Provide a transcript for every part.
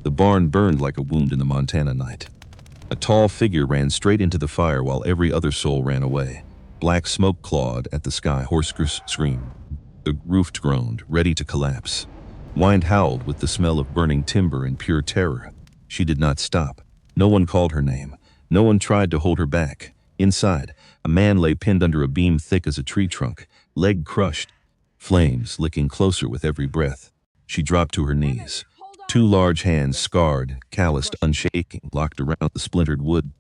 The barn burned like a wound in the Montana night. A tall figure ran straight into the fire while every other soul ran away. Black smoke clawed at the sky. Hoarse screamed. The roof groaned, ready to collapse. Wind howled with the smell of burning timber and pure terror. She did not stop. No one called her name. No one tried to hold her back. Inside, a man lay pinned under a beam thick as a tree trunk, leg crushed, flames licking closer with every breath. She dropped to her knees. Two large hands, scarred, calloused, unshaking, locked around the splintered wood.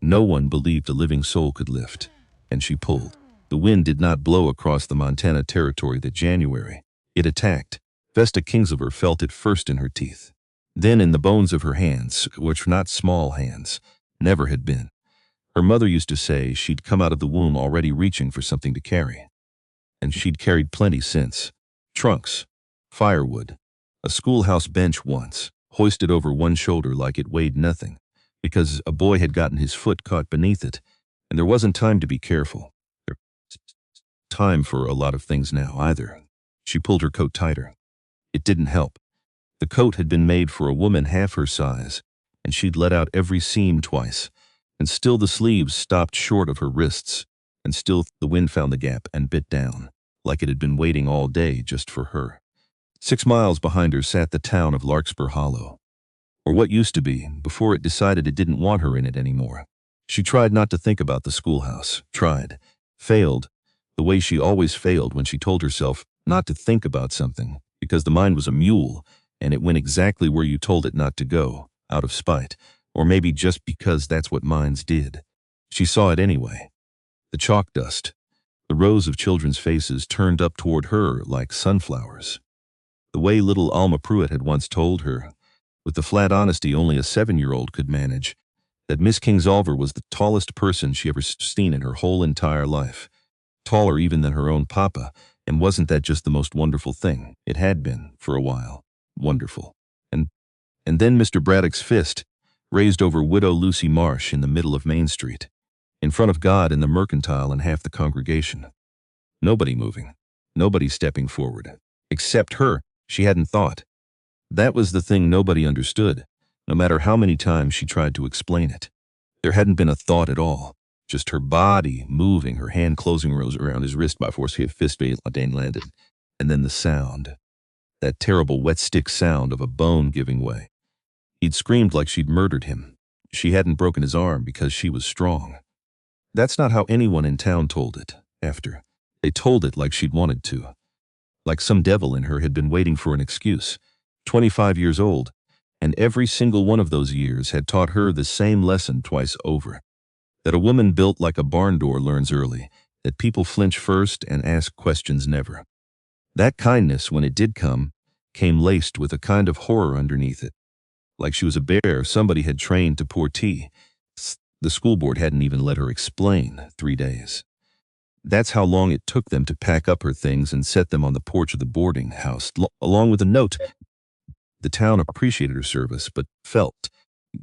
No one believed a living soul could lift. And she pulled. The wind did not blow across the Montana territory that January. It attacked. Vesta Kingsilver felt it first in her teeth. Then in the bones of her hands, which were not small hands, never had been. Her mother used to say she'd come out of the womb already reaching for something to carry. And she'd carried plenty since. Trunks, firewood, a schoolhouse bench once, hoisted over one shoulder like it weighed nothing, because a boy had gotten his foot caught beneath it, and there wasn't time to be careful. There wasn't time for a lot of things now either. She pulled her coat tighter. It didn't help. The coat had been made for a woman half her size, and she'd let out every seam twice, and still the sleeves stopped short of her wrists, and still the wind found the gap and bit down, like it had been waiting all day just for her. 6 miles behind her sat the town of Larkspur Hollow, or what used to be, before it decided it didn't want her in it anymore. She tried not to think about the schoolhouse, failed, the way she always failed when she told herself not to think about something, because the mind was a mule, and it went exactly where you told it not to go, out of spite, or maybe just because that's what minds did. She saw it anyway. The chalk dust, the rows of children's faces turned up toward her like sunflowers. The way little Alma Pruitt had once told her, with the flat honesty only a 7-year-old could manage, that Miss Kingsolver was the tallest person she ever seen in her whole entire life, taller even than her own papa, and wasn't that just the most wonderful thing? It had been, for a while, wonderful. And then Mr. Braddock's fist, raised over Widow Lucy Marsh in the middle of Main Street, in front of God and the mercantile and half the congregation. Nobody moving, nobody stepping forward, except her. She hadn't thought. That was the thing nobody understood, no matter how many times she tried to explain it. There hadn't been a thought at all, just her body moving, her hand closing around his wrist by force of fist landed, and then the sound, that terrible wet stick sound of a bone giving way. He'd screamed like she'd murdered him. She hadn't broken his arm because she was strong. That's not how anyone in town told it, after. They told it like she'd wanted to. Like some devil in her had been waiting for an excuse. 25 years old, and every single one of those years had taught her the same lesson twice over. That a woman built like a barn door learns early, that people flinch first and ask questions never. That kindness, when it did come, came laced with a kind of horror underneath it. Like she was a bear somebody had trained to pour tea. The school board hadn't even let her explain 3 days. That's how long it took them to pack up her things and set them on the porch of the boarding house, along with a note. The town appreciated her service, but felt,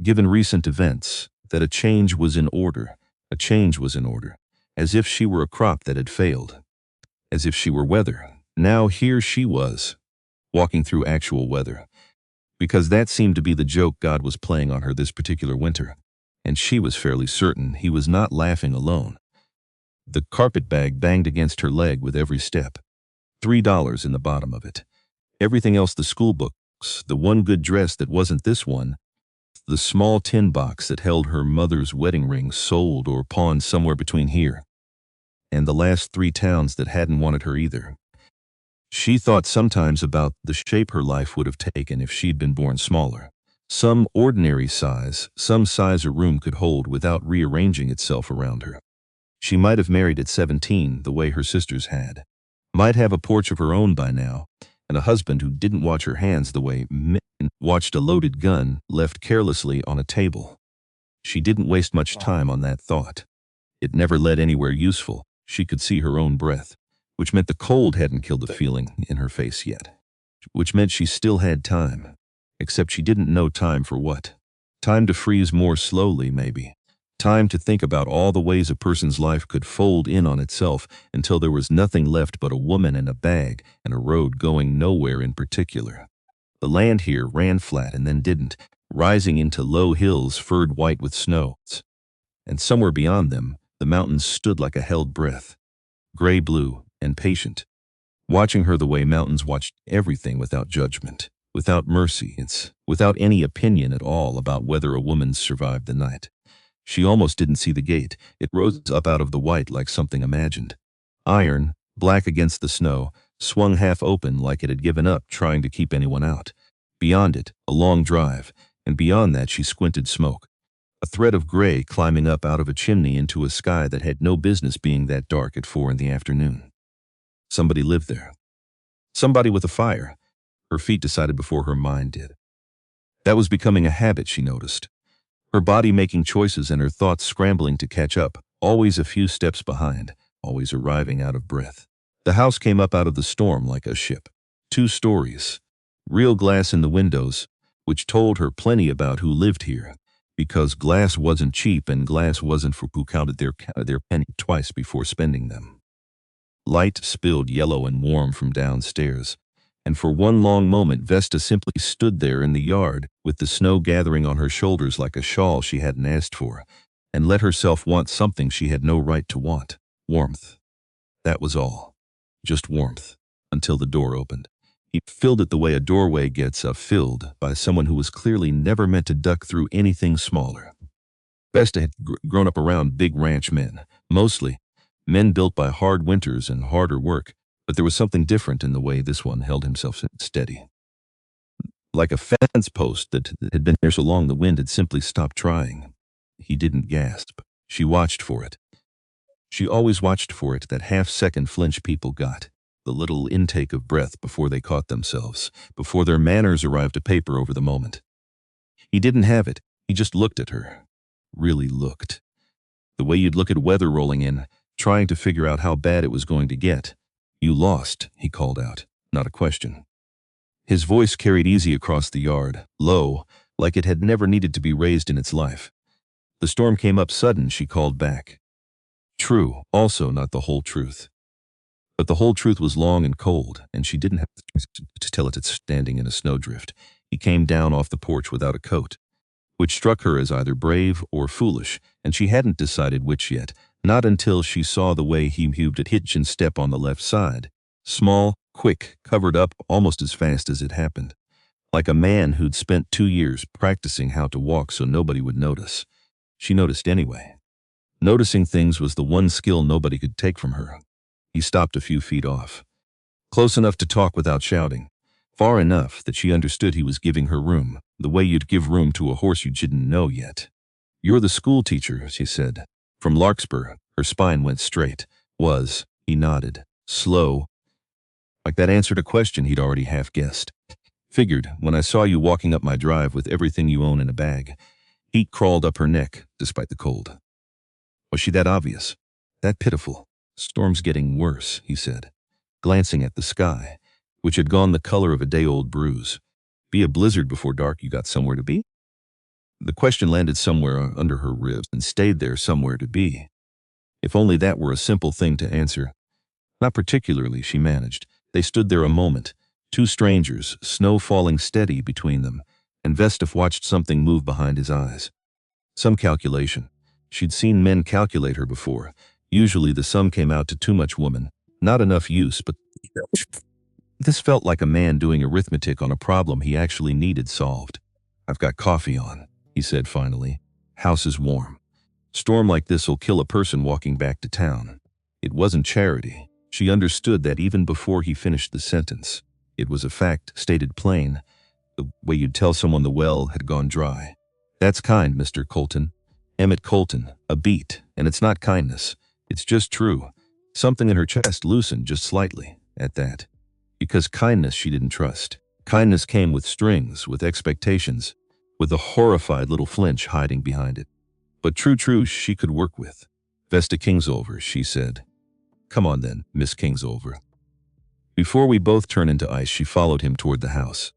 given recent events, that a change was in order. A change was in order, as if she were a crop that had failed, as if she were weather. Now here she was, walking through actual weather, because that seemed to be the joke God was playing on her this particular winter, and she was fairly certain he was not laughing alone. The carpet bag banged against her leg with every step. $3 in the bottom of it. Everything else, the school books, the one good dress that wasn't this one, the small tin box that held her mother's wedding ring, sold or pawned somewhere between here, and the last 3 towns that hadn't wanted her either. She thought sometimes about the shape her life would have taken if she'd been born smaller. Some ordinary size, some size a room could hold without rearranging itself around her. She might have married at 17 the way her sisters had, might have a porch of her own by now, and a husband who didn't watch her hands the way men watched a loaded gun left carelessly on a table. She didn't waste much time on that thought. It never led anywhere useful. She could see her own breath, which meant the cold hadn't killed the feeling in her face yet, which meant she still had time, except she didn't know time for what. Time to freeze more slowly, maybe. Time to think about all the ways a person's life could fold in on itself until there was nothing left but a woman and a bag and a road going nowhere in particular. The land here ran flat and then didn't, rising into low hills furred white with snow. And somewhere beyond them, the mountains stood like a held breath, gray-blue and patient, watching her the way mountains watched everything without judgment, without mercy, without any opinion at all about whether a woman survived the night. She almost didn't see the gate. It rose up out of the white like something imagined. Iron, black against the snow, swung half open like it had given up trying to keep anyone out. Beyond it, a long drive, and beyond that she squinted smoke. A thread of gray climbing up out of a chimney into a sky that had no business being that dark at 4 in the afternoon. Somebody lived there. Somebody with a fire. Her feet decided before her mind did. That was becoming a habit, she noticed. Her body making choices and her thoughts scrambling to catch up, always a few steps behind, always arriving out of breath. The house came up out of the storm like a ship. 2 stories. Real glass in the windows, which told her plenty about who lived here, because glass wasn't cheap and glass wasn't for who counted their penny twice before spending them. Light spilled yellow and warm from downstairs, and for one long moment Vesta simply stood there in the yard with the snow gathering on her shoulders like a shawl she hadn't asked for, and let herself want something she had no right to want. Warmth. That was all. Just warmth. Until the door opened. He filled it the way a doorway gets filled by someone who was clearly never meant to duck through anything smaller. Vesta had grown up around big ranch men, mostly men built by hard winters and harder work, but there was something different in the way this one held himself steady. Like a fence post that had been there so long the wind had simply stopped trying. He didn't gasp. She watched for it. She always watched for it, that half-second flinch people got, the little intake of breath before they caught themselves, before their manners arrived to paper over the moment. He didn't have it. He just looked at her. Really looked. The way you'd look at weather rolling in, trying to figure out how bad it was going to get. "You lost," he called out, not a question. His voice carried easy across the yard, low, like it had never needed to be raised in its life. The storm came up sudden, she called back. True, also not the whole truth. But the whole truth was long and cold, and she didn't have to tell it standing in a snowdrift. He came down off the porch without a coat, which struck her as either brave or foolish, and she hadn't decided which yet, not until she saw the way he moved at hitch and step on the left side. Small, quick, covered up almost as fast as it happened. Like a man who'd spent 2 years practicing how to walk so nobody would notice. She noticed anyway. Noticing things was the one skill nobody could take from her. He stopped a few feet off. Close enough to talk without shouting. Far enough that she understood he was giving her room, the way you'd give room to a horse you didn't know yet. "You're the schoolteacher," she said. "From Larkspur." Her spine went straight. "Was," he nodded. Slow. Like that answered a question he'd already half guessed. "Figured, when I saw you walking up my drive with everything you own in a bag." Heat crawled up her neck, despite the cold. Was she that obvious? That pitiful? "Storm's getting worse," he said, glancing at the sky, which had gone the color of a day-old bruise. "Be a blizzard before dark, you got somewhere to be?" The question landed somewhere under her ribs and stayed there, somewhere to be. If only that were a simple thing to answer. Not particularly, she managed. They stood there a moment, 2 strangers, snow falling steady between them, and Vesta watched something move behind his eyes. Some calculation. She'd seen men calculate her before. Usually the sum came out to too much woman. Not enough use, but this felt like a man doing arithmetic on a problem he actually needed solved. "I've got coffee on," he said finally. "House is warm. Storm like this'll kill a person walking back to town." It wasn't charity. She understood that even before he finished the sentence. It was a fact, stated plain, the way you'd tell someone the well had gone dry. "That's kind, Mr. Colton." Emmett Colton, a beat, and it's not kindness. It's just true. Something in her chest loosened just slightly, at that. Because kindness she didn't trust. Kindness came with strings, with expectations, with a horrified little flinch hiding behind it. But true she could work with. "Vesta Kingsolver," she said. "Come on then, Miss Kingsolver." Before we both turned into ice, she followed him toward the house.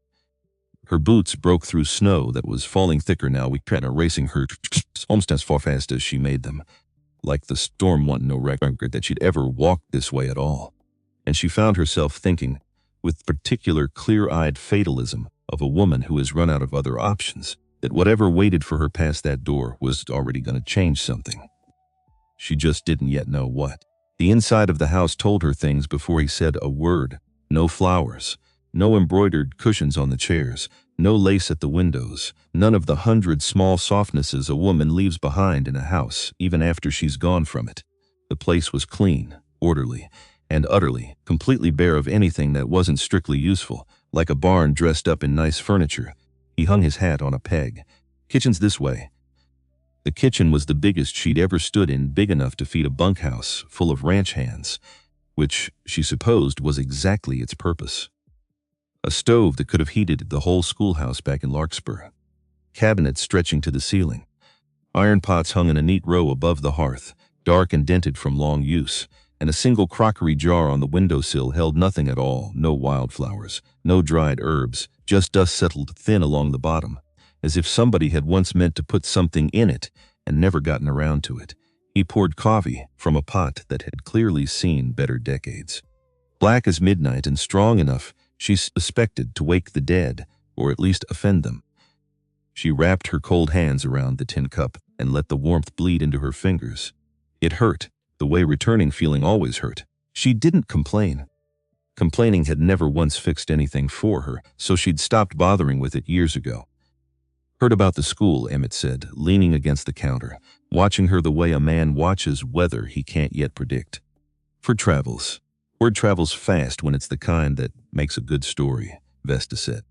Her boots broke through snow that was falling thicker now. We kept racing her almost as fast as she made them. Like the storm wanted no record that she'd ever walked this way at all. And she found herself thinking, with particular clear-eyed fatalism, of a woman who has run out of other options, that whatever waited for her past that door was already going to change something. She just didn't yet know what. The inside of the house told her things before he said a word. No flowers, no embroidered cushions on the chairs, no lace at the windows, none of the 100 small softnesses a woman leaves behind in a house, even after she's gone from it. The place was clean, orderly, and utterly, completely bare of anything that wasn't strictly useful, like a barn dressed up in nice furniture. He hung his hat on a peg. Kitchen's this way. The kitchen was the biggest she'd ever stood in, big enough to feed a bunkhouse full of ranch hands, which she supposed was exactly its purpose. A stove that could have heated the whole schoolhouse back in Larkspur. Cabinets stretching to the ceiling. Iron pots hung in a neat row above the hearth, dark and dented from long use, and a single crockery jar on the windowsill held nothing at all, no wildflowers, no dried herbs, just dust settled thin along the bottom, as if somebody had once meant to put something in it and never gotten around to it. He poured coffee from a pot that had clearly seen better decades. Black as midnight and strong enough, she suspected, to wake the dead, or at least offend them. She wrapped her cold hands around the tin cup and let the warmth bleed into her fingers. It hurt, the way returning feeling always hurt. She didn't complain. Complaining had never once fixed anything for her, so she'd stopped bothering with it years ago. Heard about the school, Emmett said, leaning against the counter, watching her the way a man watches weather he can't yet predict. Word travels fast when it's the kind that makes a good story, Vesta said.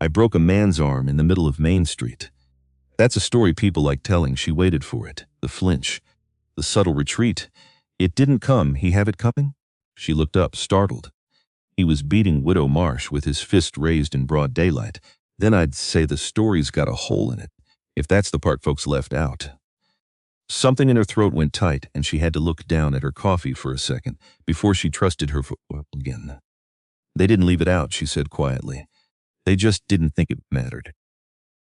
I broke a man's arm in the middle of Main Street. That's a story people like telling. She waited for it, the flinch, the subtle retreat. It didn't come. He have it coming? She looked up, startled. He was beating Widow Marsh with his fist raised in broad daylight. Then I'd say the story's got a hole in it, if that's the part folks left out. Something in her throat went tight, and she had to look down at her coffee for a second before she trusted her again. They didn't leave it out, she said quietly. They just didn't think it mattered.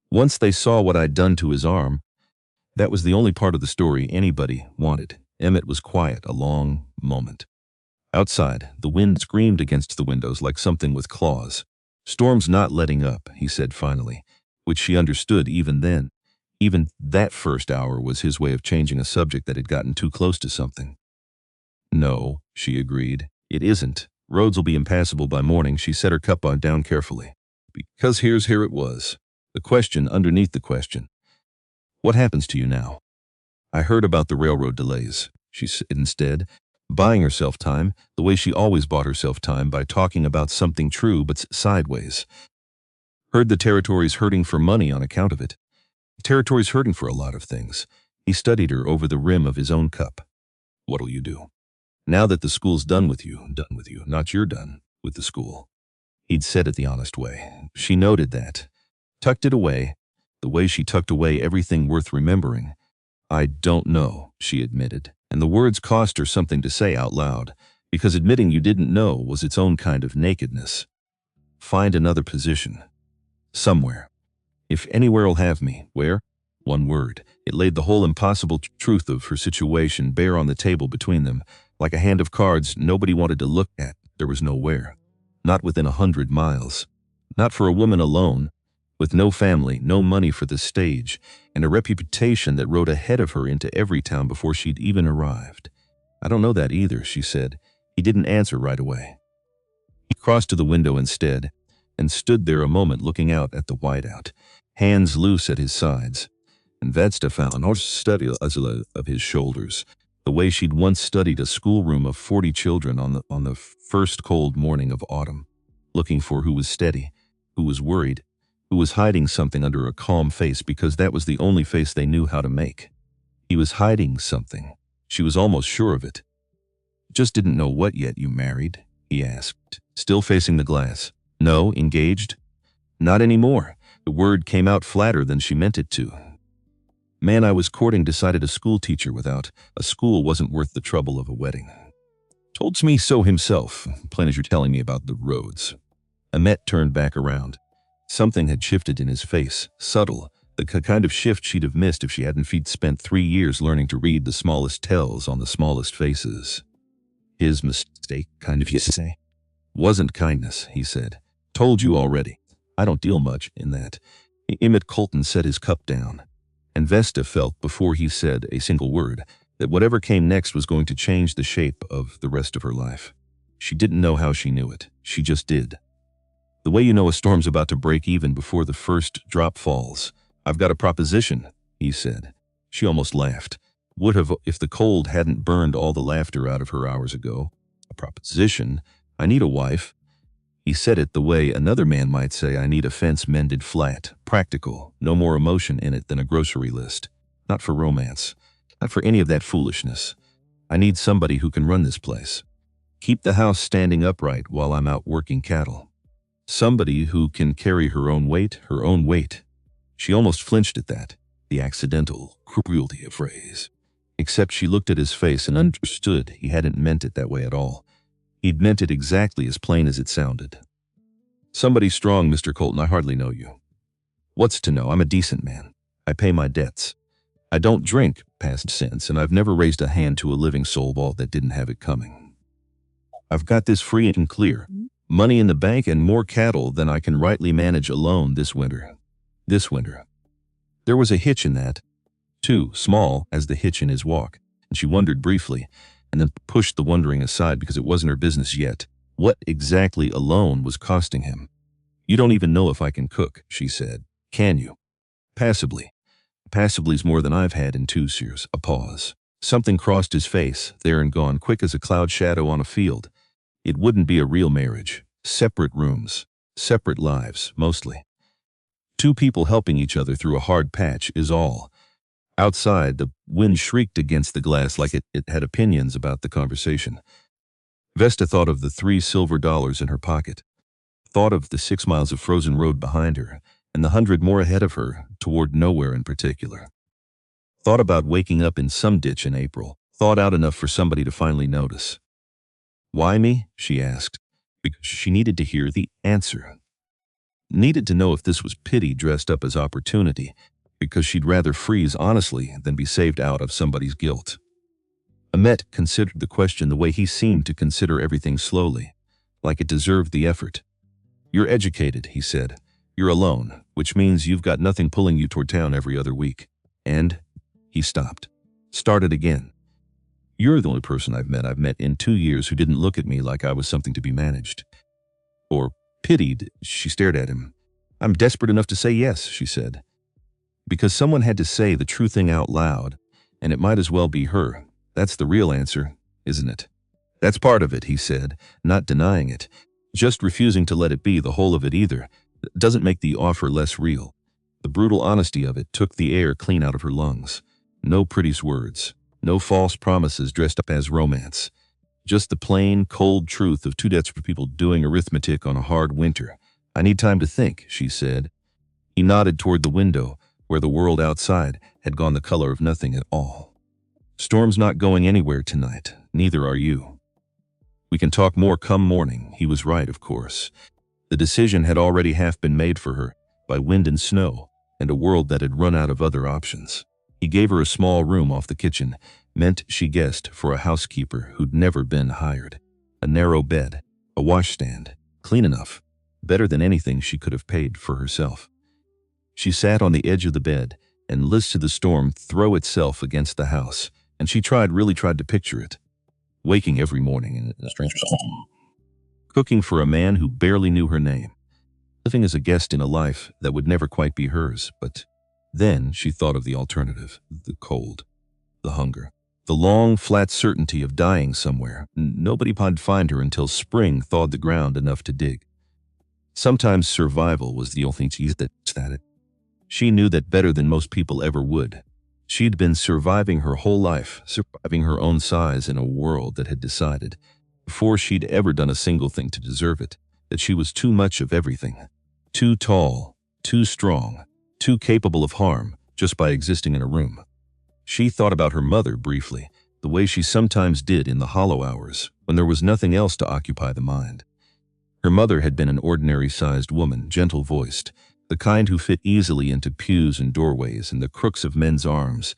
Once they saw what I'd done to his arm, that was the only part of the story anybody wanted. Emmett was quiet a long moment. Outside, the wind screamed against the windows like something with claws. Storm's not letting up, he said finally, which she understood even then. Even that first hour was his way of changing a subject that had gotten too close to something. No, she agreed, it isn't. Roads will be impassable by morning. She set her cup on down carefully. Because here it was. The question underneath the question. What happens to you now? I heard about the railroad delays, she said instead, buying herself time, the way she always bought herself time, by talking about something true but sideways. Heard the territory's hurting for money on account of it. The territory's hurting for a lot of things. He studied her over the rim of his own cup. What'll you do? Now that the school's done with you, not you're done with the school. He'd said it the honest way. She noted that. Tucked it away, the way she tucked away everything worth remembering. I don't know, she admitted, and the words cost her something to say out loud, because admitting you didn't know was its own kind of nakedness. Find another position. Somewhere. If anywhere'll have me. Where? One word. It laid the whole impossible truth of her situation bare on the table between them, like a hand of cards nobody wanted to look at. There was nowhere. Not within 100 miles. Not for a woman alone, with no family, no money for the stage, and a reputation that rode ahead of her into every town before she'd even arrived. I don't know that either, she said. He didn't answer right away. He crossed to the window instead, and stood there a moment looking out at the whiteout, hands loose at his sides, and Vesta found her study of his shoulders, the way she'd once studied a schoolroom of 40 children on the first cold morning of autumn, looking for who was steady, who was worried, who was hiding something under a calm face, because that was the only face they knew how to make. He was hiding something. She was almost sure of it. Just didn't know what yet. You married? He asked, still facing the glass. No, engaged? Not anymore. The word came out flatter than she meant it to. Man I was courting decided a schoolteacher without a school wasn't worth the trouble of a wedding. Told me so himself, plain as you're telling me about the roads. Emmett turned back around. Something had shifted in his face, subtle, the kind of shift she'd have missed if she hadn't spent 3 years learning to read the smallest tells on the smallest faces. His mistake, kind of, you say? Wasn't kindness, he said. Told you already. I don't deal much in that. Emmett Colton set his cup down, and Vesta felt before he said a single word that whatever came next was going to change the shape of the rest of her life. She didn't know how she knew it. She just did. The way you know a storm's about to break even before the first drop falls. I've got a proposition, he said. She almost laughed. Would have if the cold hadn't burned all the laughter out of her hours ago. A proposition? I need a wife. He said it the way another man might say, I need a fence mended flat, practical, no more emotion in it than a grocery list. Not for romance. Not for any of that foolishness. I need somebody who can run this place. Keep the house standing upright while I'm out working cattle. Somebody who can carry her own weight, her own weight. She almost flinched at that, the accidental cruelty of phrase. Except she looked at his face and understood he hadn't meant it that way at all. He'd meant it exactly as plain as it sounded. Somebody strong, Mr. Colton, I hardly know you. What's to know? I'm a decent man. I pay my debts. I don't drink past sense, and I've never raised a hand to a living soul ball that didn't have it coming. I've got this free and clear. Money in the bank and more cattle than I can rightly manage alone this winter. This winter. There was a hitch in that, too small as the hitch in his walk, and she wondered briefly, and then pushed the wondering aside because it wasn't her business yet. What exactly alone was costing him? You don't even know if I can cook, she said. Can you? Passably. Passably's more than I've had in 2 years. A pause. Something crossed his face, there and gone, quick as a cloud shadow on a field. It wouldn't be a real marriage. Separate rooms. Separate lives, mostly. 2 people helping each other through a hard patch is all. Outside, the wind shrieked against the glass like it had opinions about the conversation. Vesta thought of the $3 silver in her pocket. Thought of the 6 miles of frozen road behind her, and the 100 more ahead of her, toward nowhere in particular. Thought about waking up in some ditch in April. Thought out enough for somebody to finally notice. Why me? She asked, because she needed to hear the answer. Needed to know if this was pity dressed up as opportunity, because she'd rather freeze honestly than be saved out of somebody's guilt. Emmett considered the question the way he seemed to consider everything slowly, like it deserved the effort. You're educated, he said. You're alone, which means you've got nothing pulling you toward town every other week. And he stopped. Started again. You're the only person I've met in 2 years who didn't look at me like I was something to be managed. Or pitied, she stared at him. I'm desperate enough to say yes, she said. Because someone had to say the true thing out loud, and it might as well be her. That's the real answer, isn't it? That's part of it, he said, not denying it. Just refusing to let it be the whole of it either. Doesn't make the offer less real. The brutal honesty of it took the air clean out of her lungs. No pretty words. No false promises dressed up as romance. Just the plain, cold truth of 2 desperate people doing arithmetic on a hard winter. I need time to think, she said. He nodded toward the window, where the world outside had gone the color of nothing at all. Storm's not going anywhere tonight. Neither are you. We can talk more come morning. He was right, of course. The decision had already half been made for her, by wind and snow, and a world that had run out of other options. He gave her a small room off the kitchen, meant, she guessed, for a housekeeper who'd never been hired. A narrow bed, a washstand, clean enough, better than anything she could have paid for herself. She sat on the edge of the bed and listened to the storm throw itself against the house, and she really tried to picture it. Waking every morning in a stranger's home. Cooking for a man who barely knew her name. Living as a guest in a life that would never quite be hers, but then she thought of the alternative, the cold, the hunger, the long, flat certainty of dying somewhere. Nobody would find her until spring thawed the ground enough to dig. Sometimes survival was the only thing that she knew that better than most people ever would. She'd been surviving her whole life, surviving her own size in a world that had decided, before she'd ever done a single thing to deserve it, that she was too much of everything. Too tall, too strong, too capable of harm just by existing in a room. She thought about her mother briefly, the way she sometimes did in the hollow hours when there was nothing else to occupy the mind. Her mother had been an ordinary-sized woman, gentle-voiced, the kind who fit easily into pews and doorways and the crooks of men's arms,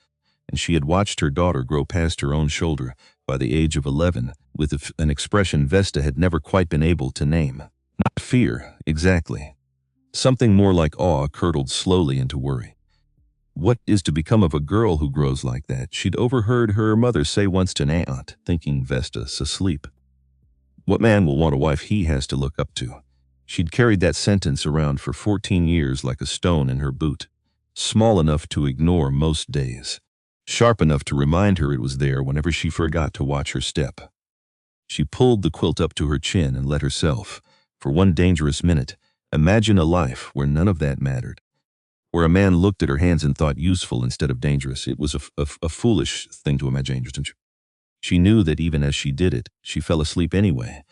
and she had watched her daughter grow past her own shoulder by the age of 11 with an expression Vesta had never quite been able to name. Not fear, exactly. Something more like awe curdled slowly into worry. What is to become of a girl who grows like that? She'd overheard her mother say once to an aunt, thinking Vesta's asleep. What man will want a wife he has to look up to? She'd carried that sentence around for 14 years like a stone in her boot, small enough to ignore most days, sharp enough to remind her it was there whenever she forgot to watch her step. She pulled the quilt up to her chin and let herself, for one dangerous minute, imagine a life where none of that mattered, where a man looked at her hands and thought useful instead of dangerous. It was a foolish thing to imagine. She knew that even as she did it, she fell asleep anyway.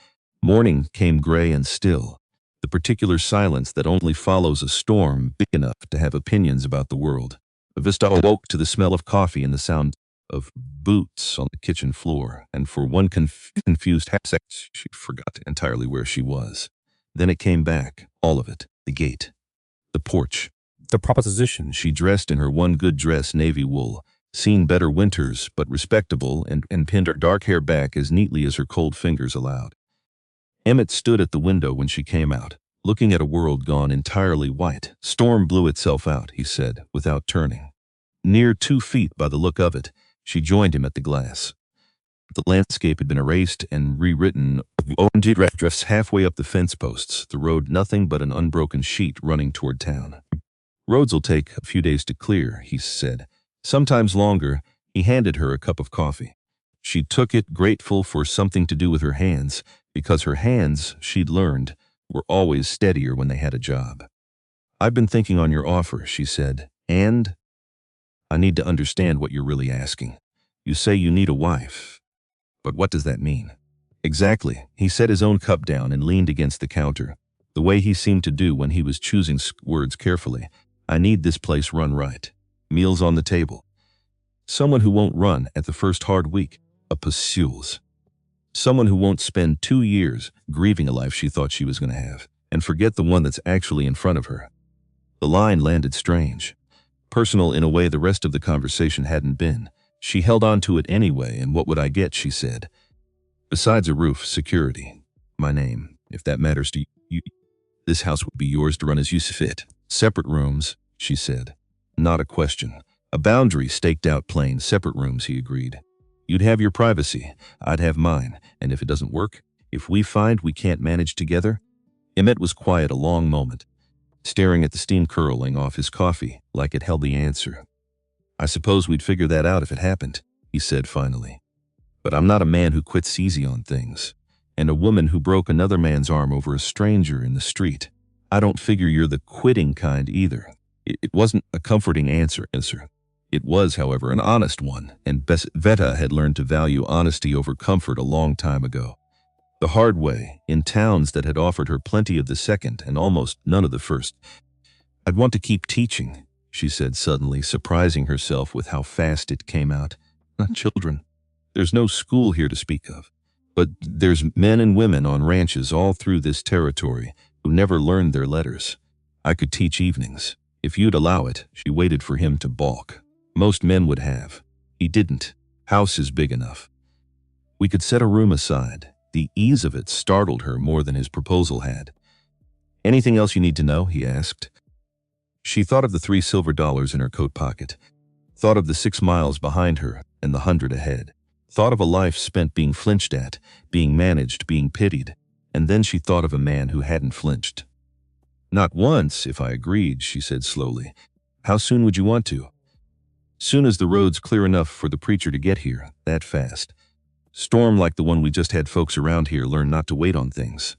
Morning came gray and still, the particular silence that only follows a storm big enough to have opinions about the world. Vista awoke to the smell of coffee and the sound of boots on the kitchen floor, and for one confused half second, she forgot entirely where she was. Then it came back, all of it, the gate, the porch, the proposition. She dressed in her one good dress, navy wool, seen better winters, but respectable, and pinned her dark hair back as neatly as her cold fingers allowed. Emmett stood at the window when she came out, looking at a world gone entirely white. Storm blew itself out, he said, without turning. Near 2 feet by the look of it, she joined him at the glass. The landscape had been erased and rewritten, drifts halfway up the fence posts, the road nothing but an unbroken sheet running toward town. Roads'll take a few days to clear, he said. Sometimes longer. He handed her a cup of coffee. She took it, grateful for something to do with her hands, because her hands, she'd learned, were always steadier when they had a job. I've been thinking on your offer, she said, and I need to understand what you're really asking. You say you need a wife, but what does that mean? Exactly. He set his own cup down and leaned against the counter, the way he seemed to do when he was choosing words carefully. I need this place run right. Meals on the table. Someone who won't run at the first hard week, a pursues. Someone who won't spend 2 years grieving a life she thought she was going to have, and forget the one that's actually in front of her. The line landed strange, personal in a way the rest of the conversation hadn't been. She held on to it anyway, and what would I get, she said. Besides a roof, security. My name, if that matters to you. This house would be yours to run as you see fit. Separate rooms, she said. Not a question. A boundary staked out plain, separate rooms, he agreed. You'd have your privacy, I'd have mine, and if it doesn't work, if we find we can't manage together. Emmett was quiet a long moment, staring at the steam curling off his coffee like it held the answer. I suppose we'd figure that out if it happened, he said finally. But I'm not a man who quits easy on things, and a woman who broke another man's arm over a stranger in the street. I don't figure you're the quitting kind either. It wasn't a comforting answer. It was, however, an honest one, and Veta had learned to value honesty over comfort a long time ago. The hard way, in towns that had offered her plenty of the second and almost none of the first. I'd want to keep teaching, she said suddenly, surprising herself with how fast it came out. Not children. There's no school here to speak of. But there's men and women on ranches all through this territory who never learned their letters. I could teach evenings. If you'd allow it, she waited for him to balk. Most men would have. He didn't. House is big enough. We could set a room aside. The ease of it startled her more than his proposal had. Anything else you need to know? He asked. She thought of the $3 silver in her coat pocket, thought of the 6 miles behind her and the 100 ahead, thought of a life spent being flinched at, being managed, being pitied, and then she thought of a man who hadn't flinched. Not once, if I agreed, she said slowly. How soon would you want to? Soon as the road's clear enough for the preacher to get here, that fast. Storm like the one we just had. Folks around here learn not to wait on things.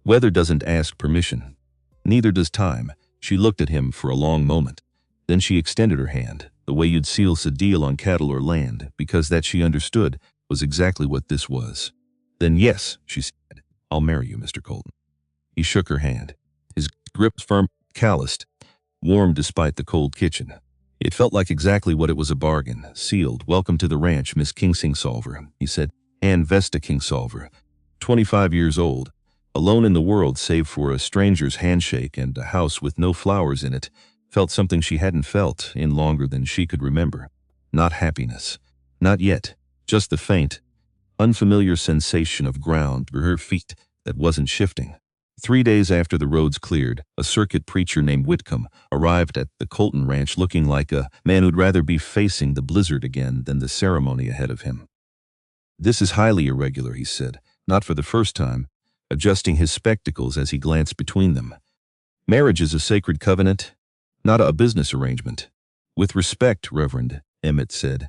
Weather doesn't ask permission. Neither does time. She looked at him for a long moment. Then she extended her hand, the way you'd seal a deal on cattle or land, because that, she understood, was exactly what this was. Then yes, she said, I'll marry you, Mr. Colton. He shook her hand. His grip firm, calloused, warm despite the cold kitchen. It felt like exactly what it was, a bargain, sealed. Welcome to the ranch, Miss Kingsolver, he said. Ann Vesta Kingsolver, 25 years old, alone in the world save for a stranger's handshake and a house with no flowers in it, felt something she hadn't felt in longer than she could remember. Not happiness. Not yet. Just the faint, unfamiliar sensation of ground under her feet that wasn't shifting. 3 days after the roads cleared, a circuit preacher named Whitcomb arrived at the Colton Ranch looking like a man who'd rather be facing the blizzard again than the ceremony ahead of him. "This is highly irregular," he said, not for the first time, adjusting his spectacles as he glanced between them. "Marriage is a sacred covenant, not a business arrangement." "With respect, Reverend," Emmett said,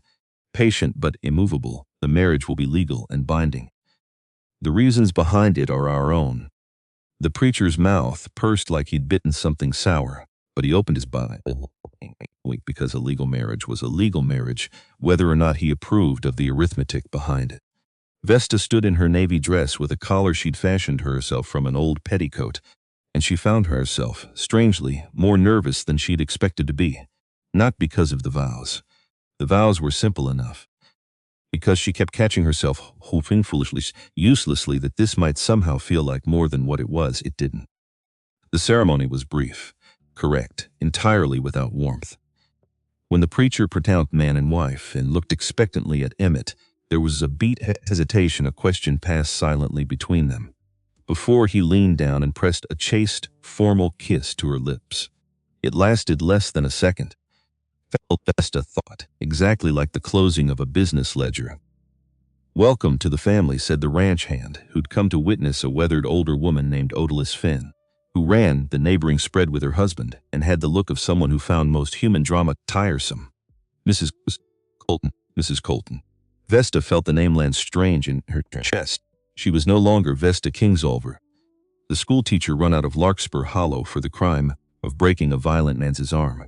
patient but immovable, "the marriage will be legal and binding. The reasons behind it are our own." The preacher's mouth pursed like he'd bitten something sour, but he opened his Bible because a legal marriage was a legal marriage, whether or not he approved of the arithmetic behind it. Vesta stood in her navy dress with a collar she'd fashioned herself from an old petticoat, and she found herself, strangely, more nervous than she'd expected to be. Not because of the vows. The vows were simple enough. Because she kept catching herself hoping foolishly, uselessly, that this might somehow feel like more than what it was. It didn't. The ceremony was brief, correct, entirely without warmth. When the preacher pronounced man and wife and looked expectantly at Emmett, there was a beat hesitation, a question passed silently between them, before he leaned down and pressed a chaste, formal kiss to her lips. It lasted less than a second. Vesta thought, exactly like the closing of a business ledger. "Welcome to the family," said the ranch hand, who'd come to witness a weathered older woman named Odalis Finn, who ran the neighboring spread with her husband and had the look of someone who found most human drama tiresome. "Mrs. Colton, Mrs. Colton." Vesta felt the name land strange in her chest. She was no longer Vesta Kingsolver, the schoolteacher run out of Larkspur Hollow for the crime of breaking a violent man's arm.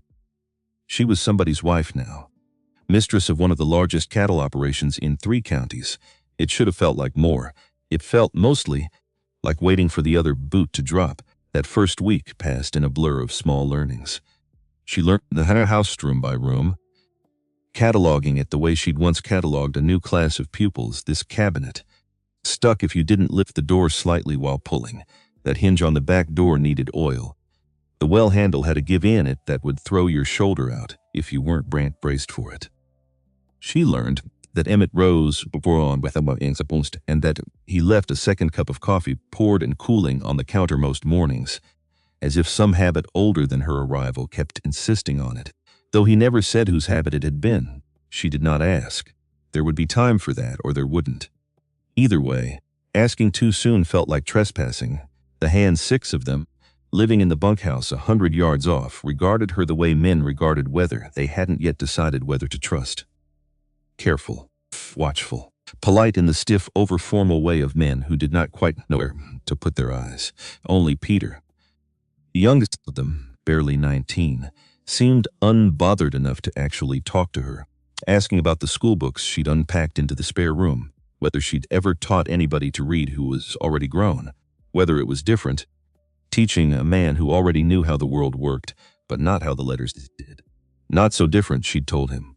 She was somebody's wife now, mistress of one of the largest cattle operations in 3 counties. It should have felt like more. It felt mostly like waiting for the other boot to drop. That first week passed in a blur of small learnings. She learned the house room by room, cataloging it the way she'd once cataloged a new class of pupils. This cabinet stuck if you didn't lift the door slightly while pulling. That hinge on the back door needed oil. The well handle had a give in it that would throw your shoulder out if you weren't braced for it. She learned that Emmett rose before on with and that he left a second cup of coffee poured and cooling on the counter most mornings, as if some habit older than her arrival kept insisting on it. Though he never said whose habit it had been, she did not ask. There would be time for that, or there wouldn't. Either way, asking too soon felt like trespassing. The hands, 6 of them, living in the bunkhouse 100 yards off, regarded her the way men regarded weather they hadn't yet decided whether to trust. Careful, watchful, polite in the stiff, over-formal way of men who did not quite know where to put their eyes. Only Peter, the youngest of them, barely 19, seemed unbothered enough to actually talk to her, asking about the school books she'd unpacked into the spare room, whether she'd ever taught anybody to read who was already grown, whether it was different, teaching a man who already knew how the world worked, but not how the letters did. Not so different, she'd told him.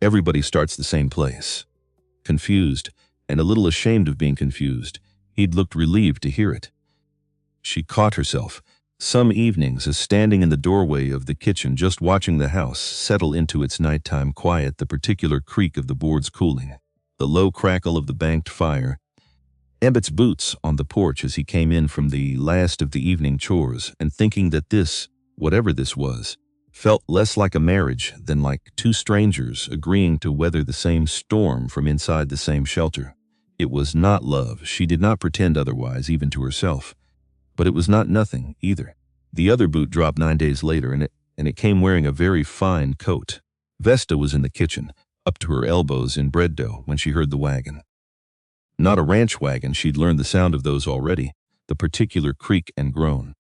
Everybody starts the same place. Confused, and a little ashamed of being confused, he'd looked relieved to hear it. She caught herself, some evenings, as standing in the doorway of the kitchen just watching the house settle into its nighttime quiet, the particular creak of the boards cooling, the low crackle of the banked fire, Emmett's boots on the porch as he came in from the last of the evening chores, and thinking that this, whatever this was, felt less like a marriage than like 2 strangers agreeing to weather the same storm from inside the same shelter. It was not love. She did not pretend otherwise, even to herself. But it was not nothing, either. The other boot dropped 9 days later, and it came wearing a very fine coat. Vesta was in the kitchen, up to her elbows in bread dough, when she heard the wagon. Not a ranch wagon, she'd learned the sound of those already, the particular creak and groan.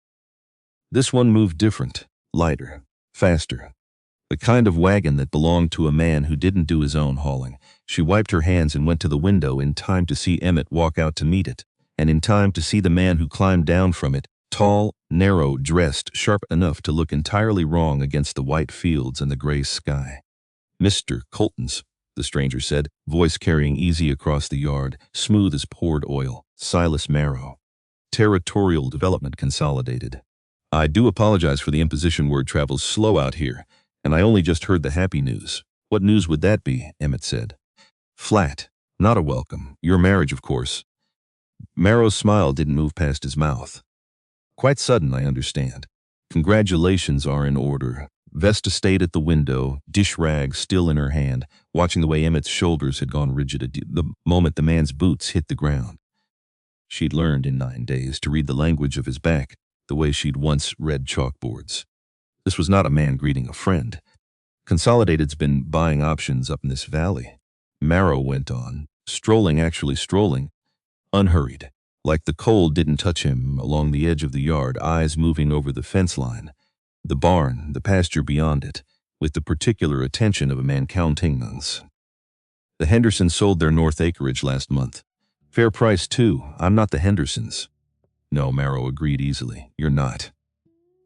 This one moved different, lighter, faster. The kind of wagon that belonged to a man who didn't do his own hauling. She wiped her hands and went to the window in time to see Emmett walk out to meet it, and in time to see the man who climbed down from it, tall, narrow, dressed, sharp enough to look entirely wrong against the white fields and the gray sky. "Mr. Colton's," the stranger said, voice carrying easy across the yard, smooth as poured oil. "Silas Marrow. Territorial Development Consolidated. I do apologize for the imposition. Word travels slow out here, and I only just heard the happy news." "What news would that be?" Emmett said. "Flat. Not a welcome. Your marriage, of course." Marrow's smile didn't move past his mouth. Quite sudden, I understand. Congratulations are in order. Vesta stayed at the window, dish rag still in her hand, watching the way Emmett's shoulders had gone rigid the moment the man's boots hit the ground. She'd learned in 9 days to read the language of his back, the way she'd once read chalkboards. This was not a man greeting a friend. Consolidated's been buying options up in this valley. Marrow went on, actually strolling, unhurried, like the cold didn't touch him along the edge of the yard, eyes moving over the fence line, the barn, the pasture beyond it, with the particular attention of a man counting nuns. The Hendersons sold their north acreage last month. Fair price, too. I'm not the Hendersons. No, Marrow agreed easily. You're not.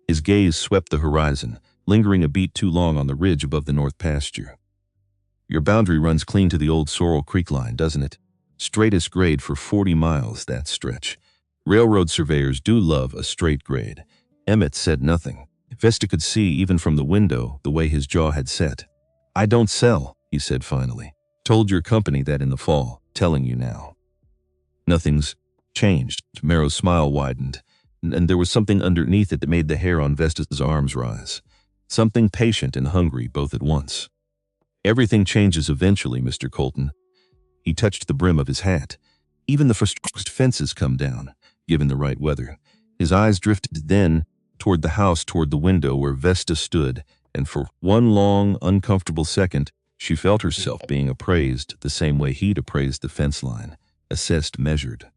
His gaze swept the horizon, lingering a beat too long on the ridge above the north pasture. Your boundary runs clean to the old Sorrel Creek line, doesn't it? Straightest grade for 40 miles, that stretch. Railroad surveyors do love a straight grade. Emmett said nothing. Vesta could see, even from the window, the way his jaw had set. I don't sell, he said finally. Told your company that in the fall. Telling you now. Nothing's changed. Marrow's smile widened, and there was something underneath it that made the hair on Vesta's arms rise. Something patient and hungry both at once. Everything changes eventually, Mr. Colton. He touched the brim of his hat. Even the first fences come down, given the right weather. His eyes drifted then toward the house, toward the window where Vesta stood, and for one long, uncomfortable second, she felt herself being appraised the same way he'd appraised the fence line, assessed, measured.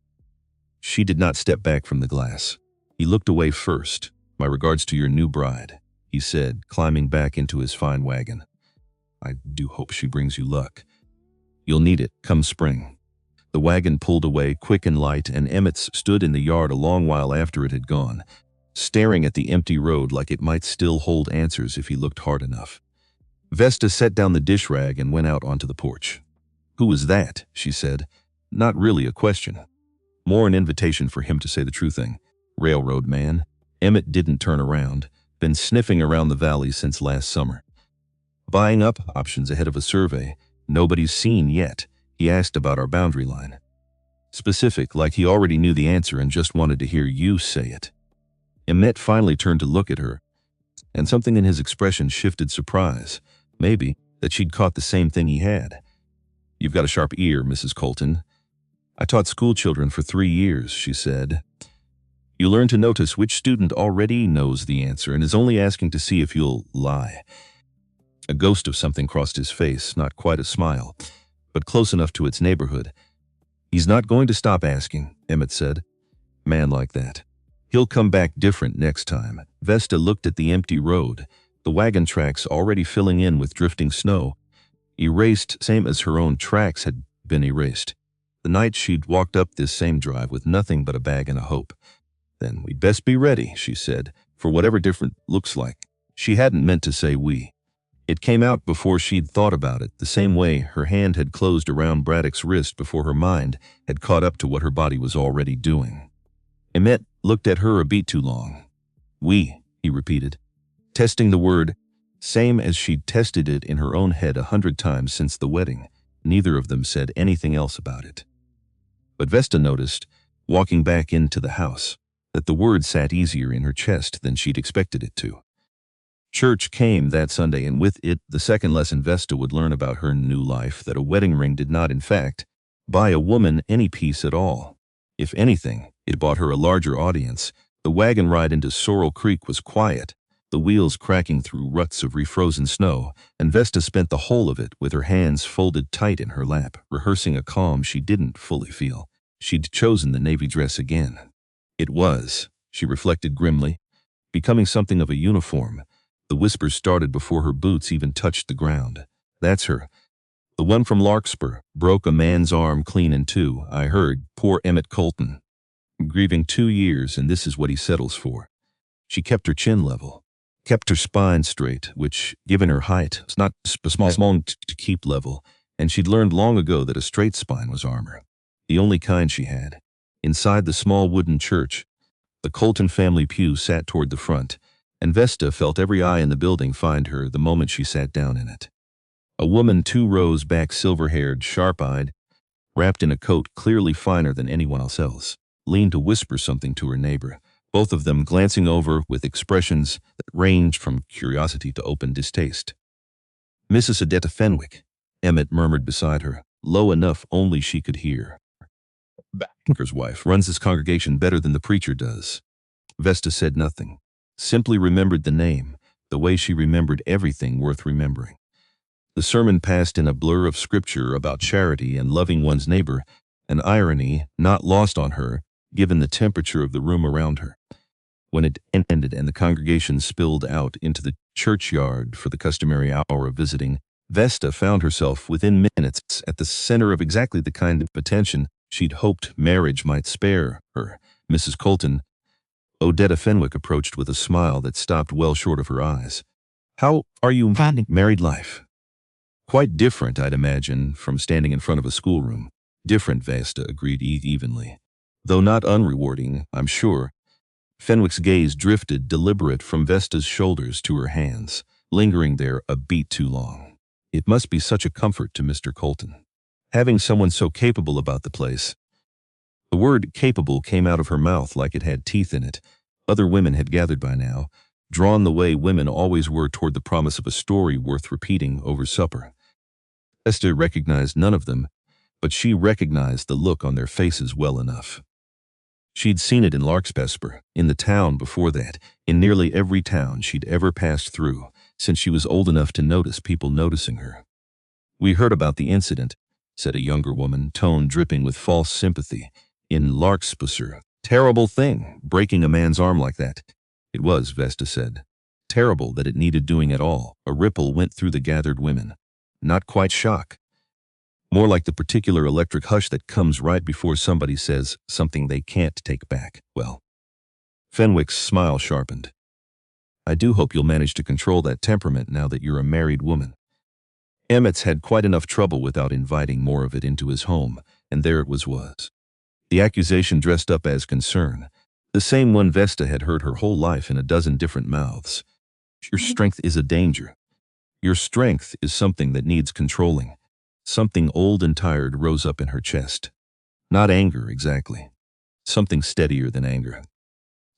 She did not step back from the glass. He looked away first. My regards to your new bride, he said, climbing back into his fine wagon. I do hope she brings you luck. You'll need it, come spring. The wagon pulled away, quick and light, and Emmett stood in the yard a long while after it had gone, staring at the empty road like it might still hold answers if he looked hard enough. Vesta set down the dish rag and went out onto the porch. Who was that? She said. Not really a question. More an invitation for him to say the true thing. Railroad man. Emmett didn't turn around. Been sniffing around the valley since last summer. Buying up options ahead of a survey. Nobody's seen yet. He asked about our boundary line. Specific, like he already knew the answer and just wanted to hear you say it. Emmett finally turned to look at her, and something in his expression shifted surprise. Maybe that she'd caught the same thing he had. You've got a sharp ear, Mrs. Colton. I taught school children for 3 years, she said. You learn to notice which student already knows the answer and is only asking to see if you'll lie. A ghost of something crossed his face, not quite a smile, but close enough to its neighborhood. He's not going to stop asking, Emmett said. Man like that. He'll come back different next time. Vesta looked at the empty road, the wagon tracks already filling in with drifting snow, erased same as her own tracks had been erased. The night she'd walked up this same drive with nothing but a bag and a hope. Then we'd best be ready, she said, for whatever different looks like. She hadn't meant to say we. It came out before she'd thought about it, the same way her hand had closed around Braddock's wrist before her mind had caught up to what her body was already doing. Emmett looked at her a beat too long. We, he repeated, testing the word, same as she'd tested it in her own head 100 times since the wedding. Neither of them said anything else about it. But Vesta noticed, walking back into the house, that the word sat easier in her chest than she'd expected it to. Church came that Sunday, and with it the second lesson Vesta would learn about her new life, that a wedding ring did not, in fact, buy a woman any peace at all. If anything, it bought her a larger audience. The wagon ride into Sorrel Creek was quiet, the wheels cracking through ruts of refrozen snow, and Vesta spent the whole of it with her hands folded tight in her lap, rehearsing a calm she didn't fully feel. She'd chosen the navy dress again. It was, she reflected grimly, becoming something of a uniform. The whispers started before her boots even touched the ground. That's her. The one from Larkspur broke a man's arm clean in two, I heard. Poor Emmett Colton. Grieving 2 years, and this is what he settles for. She kept her chin level, kept her spine straight, which, given her height, was not small to keep level, and she'd learned long ago that a straight spine was armor, the only kind she had. Inside the small wooden church, the Colton family pew sat toward the front, and Vesta felt every eye in the building find her the moment she sat down in it. A woman 2 rows back, silver-haired, sharp-eyed, wrapped in a coat clearly finer than anyone else, leaned to whisper something to her neighbor, both of them glancing over with expressions that ranged from curiosity to open distaste. "Mrs. Odetta Fenwick," Emmett murmured beside her, low enough only she could hear. "Banker's wife runs this congregation better than the preacher does." Vesta said nothing, simply remembered the name, the way she remembered everything worth remembering. The sermon passed in a blur of scripture about charity and loving one's neighbor, an irony not lost on her, given the temperature of the room around her. When it ended and the congregation spilled out into the churchyard for the customary hour of visiting, Vesta found herself within minutes at the center of exactly the kind of attention she'd hoped marriage might spare her. Mrs. Colton, Odetta Fenwick approached with a smile that stopped well short of her eyes. "How are you finding married life?" "Quite different, I'd imagine, from standing in front of a schoolroom." "Different," Vesta agreed evenly. "Though not unrewarding, I'm sure." Fenwick's gaze drifted deliberate from Vesta's shoulders to her hands, lingering there a beat too long. It must be such a comfort to Mr. Colton, having someone so capable about the place. The word capable came out of her mouth like it had teeth in it. Other women had gathered by now, drawn the way women always were toward the promise of a story worth repeating over supper. Vesta recognized none of them, but she recognized the look on their faces well enough. She'd seen it in Larkspur, in the town before that, in nearly every town she'd ever passed through, since she was old enough to notice people noticing her. "We heard about the incident," said a younger woman, tone dripping with false sympathy. "In Larkspur. Terrible thing, breaking a man's arm like that." "It was," Vesta said. "Terrible that it needed doing at all." A ripple went through the gathered women. Not quite shock. More like the particular electric hush that comes right before somebody says something they can't take back. "Well." Fenwick's smile sharpened. "I do hope you'll manage to control that temperament now that you're a married woman." Emmett's had quite enough trouble without inviting more of it into his home, and there it was. The accusation dressed up as concern, the same one Vesta had heard her whole life in a dozen different mouths. "Your strength is a danger. Your strength is something that needs controlling." Something old and tired rose up in her chest. Not anger, exactly. Something steadier than anger.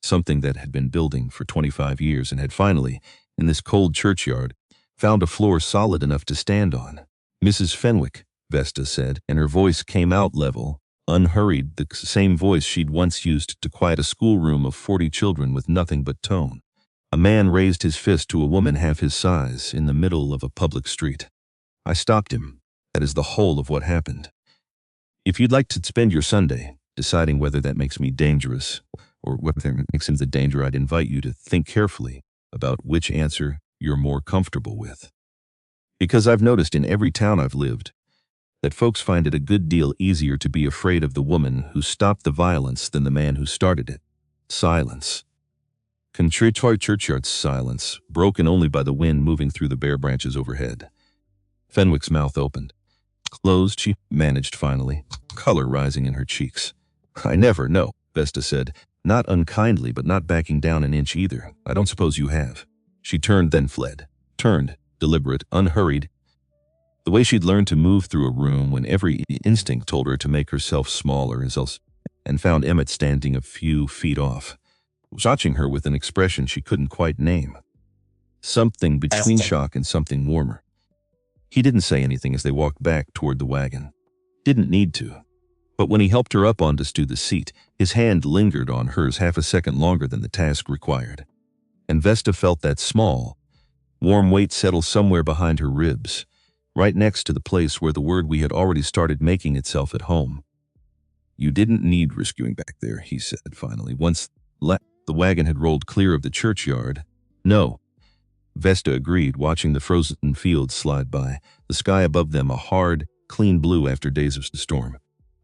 Something that had been building for 25 years and had finally, in this cold churchyard, found a floor solid enough to stand on. "Mrs. Fenwick," Vesta said, and her voice came out level, unhurried, the same voice she'd once used to quiet a schoolroom of 40 children with nothing but tone. A man raised his fist to a woman half his size in the middle of a public street. "I stopped him. That is the whole of what happened. If you'd like to spend your Sunday deciding whether that makes me dangerous or whether makes him the danger, I'd invite you to think carefully about which answer you're more comfortable with. Because I've noticed in every town I've lived that folks find it a good deal easier to be afraid of the woman who stopped the violence than the man who started it." Silence. Contritory churchyard silence, broken only by the wind moving through the bare branches overhead. Fenwick's mouth opened. Closed, she managed finally, color rising in her cheeks. "I never know," Vesta said, not unkindly but not backing down an inch either. "I don't suppose you have." She turned, then fled. Turned, deliberate, unhurried. The way she'd learned to move through a room when every instinct told her to make herself smaller, and found Emmett standing a few feet off, watching her with an expression she couldn't quite name. Something between shock and something warmer. He didn't say anything as they walked back toward the wagon. Didn't need to. But when he helped her up onto the seat, his hand lingered on hers half a second longer than the task required. And Vesta felt that small, warm weight settle somewhere behind her ribs, right next to the place where the word we had already started making itself at home. "You didn't need rescuing back there," he said finally, once the wagon had rolled clear of the churchyard. "No." Vesta agreed, watching the frozen fields slide by, the sky above them a hard, clean blue after days of storm.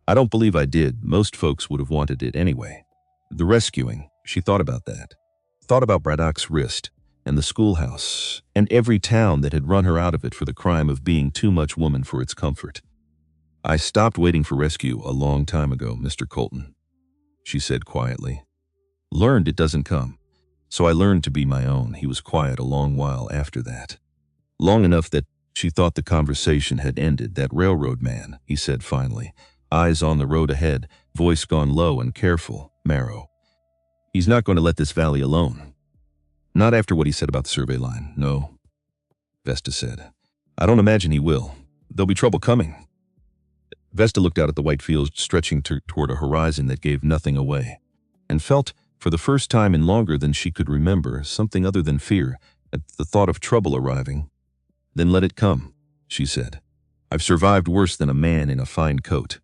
"I don't believe I did. Most folks would have wanted it anyway." The rescuing, she thought about that. Thought about Braddock's wrist, and the schoolhouse, and every town that had run her out of it for the crime of being too much woman for its comfort. "I stopped waiting for rescue a long time ago, Mr. Colton," she said quietly. "Learned it doesn't come. So I learned to be my own." He was quiet a long while after that. Long enough that she thought the conversation had ended. "That railroad man," he said finally, eyes on the road ahead, voice gone low and careful. "Marrow. He's not going to let this valley alone. Not after what he said about the survey line, no, Vesta said. I don't imagine he will. There'll be trouble coming. Vesta looked out at the white fields stretching toward a horizon that gave nothing away, and felt, for the first time in longer than she could remember, something other than fear at the thought of trouble arriving. Then let it come, she said. I've survived worse than a man in a fine coat.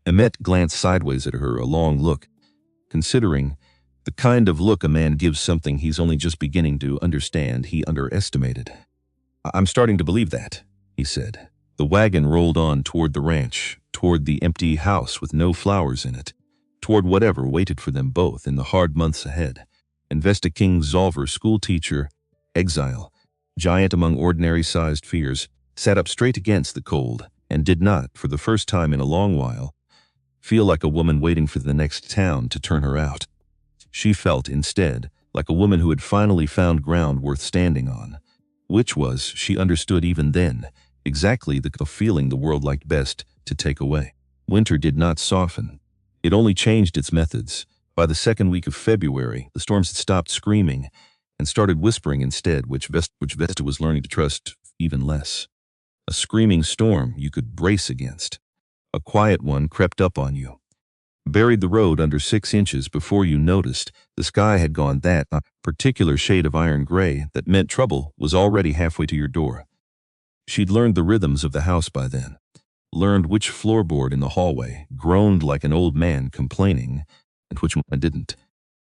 Emmett glanced sideways at her, a long look, considering the kind of look a man gives something he's only just beginning to understand he underestimated. I'm starting to believe that, he said. The wagon rolled on toward the ranch, toward the empty house with no flowers in it, toward whatever waited for them both in the hard months ahead. And Vesta King Zolver, schoolteacher, exile, giant among ordinary-sized fears, sat up straight against the cold and did not, for the first time in a long while, feel like a woman waiting for the next town to turn her out. She felt, instead, like a woman who had finally found ground worth standing on, which was, she understood even then, exactly the feeling the world liked best to take away. Winter did not soften. It only changed its methods. By the second week of February, the storms had stopped screaming and started whispering instead, which Vesta was learning to trust even less. A screaming storm you could brace against. A quiet one crept up on you, buried the road under 6 inches before you noticed the sky had gone that particular shade of iron gray that meant trouble was already halfway to your door. She'd learned the rhythms of the house by then, learned which floorboard in the hallway groaned like an old man complaining and which one didn't,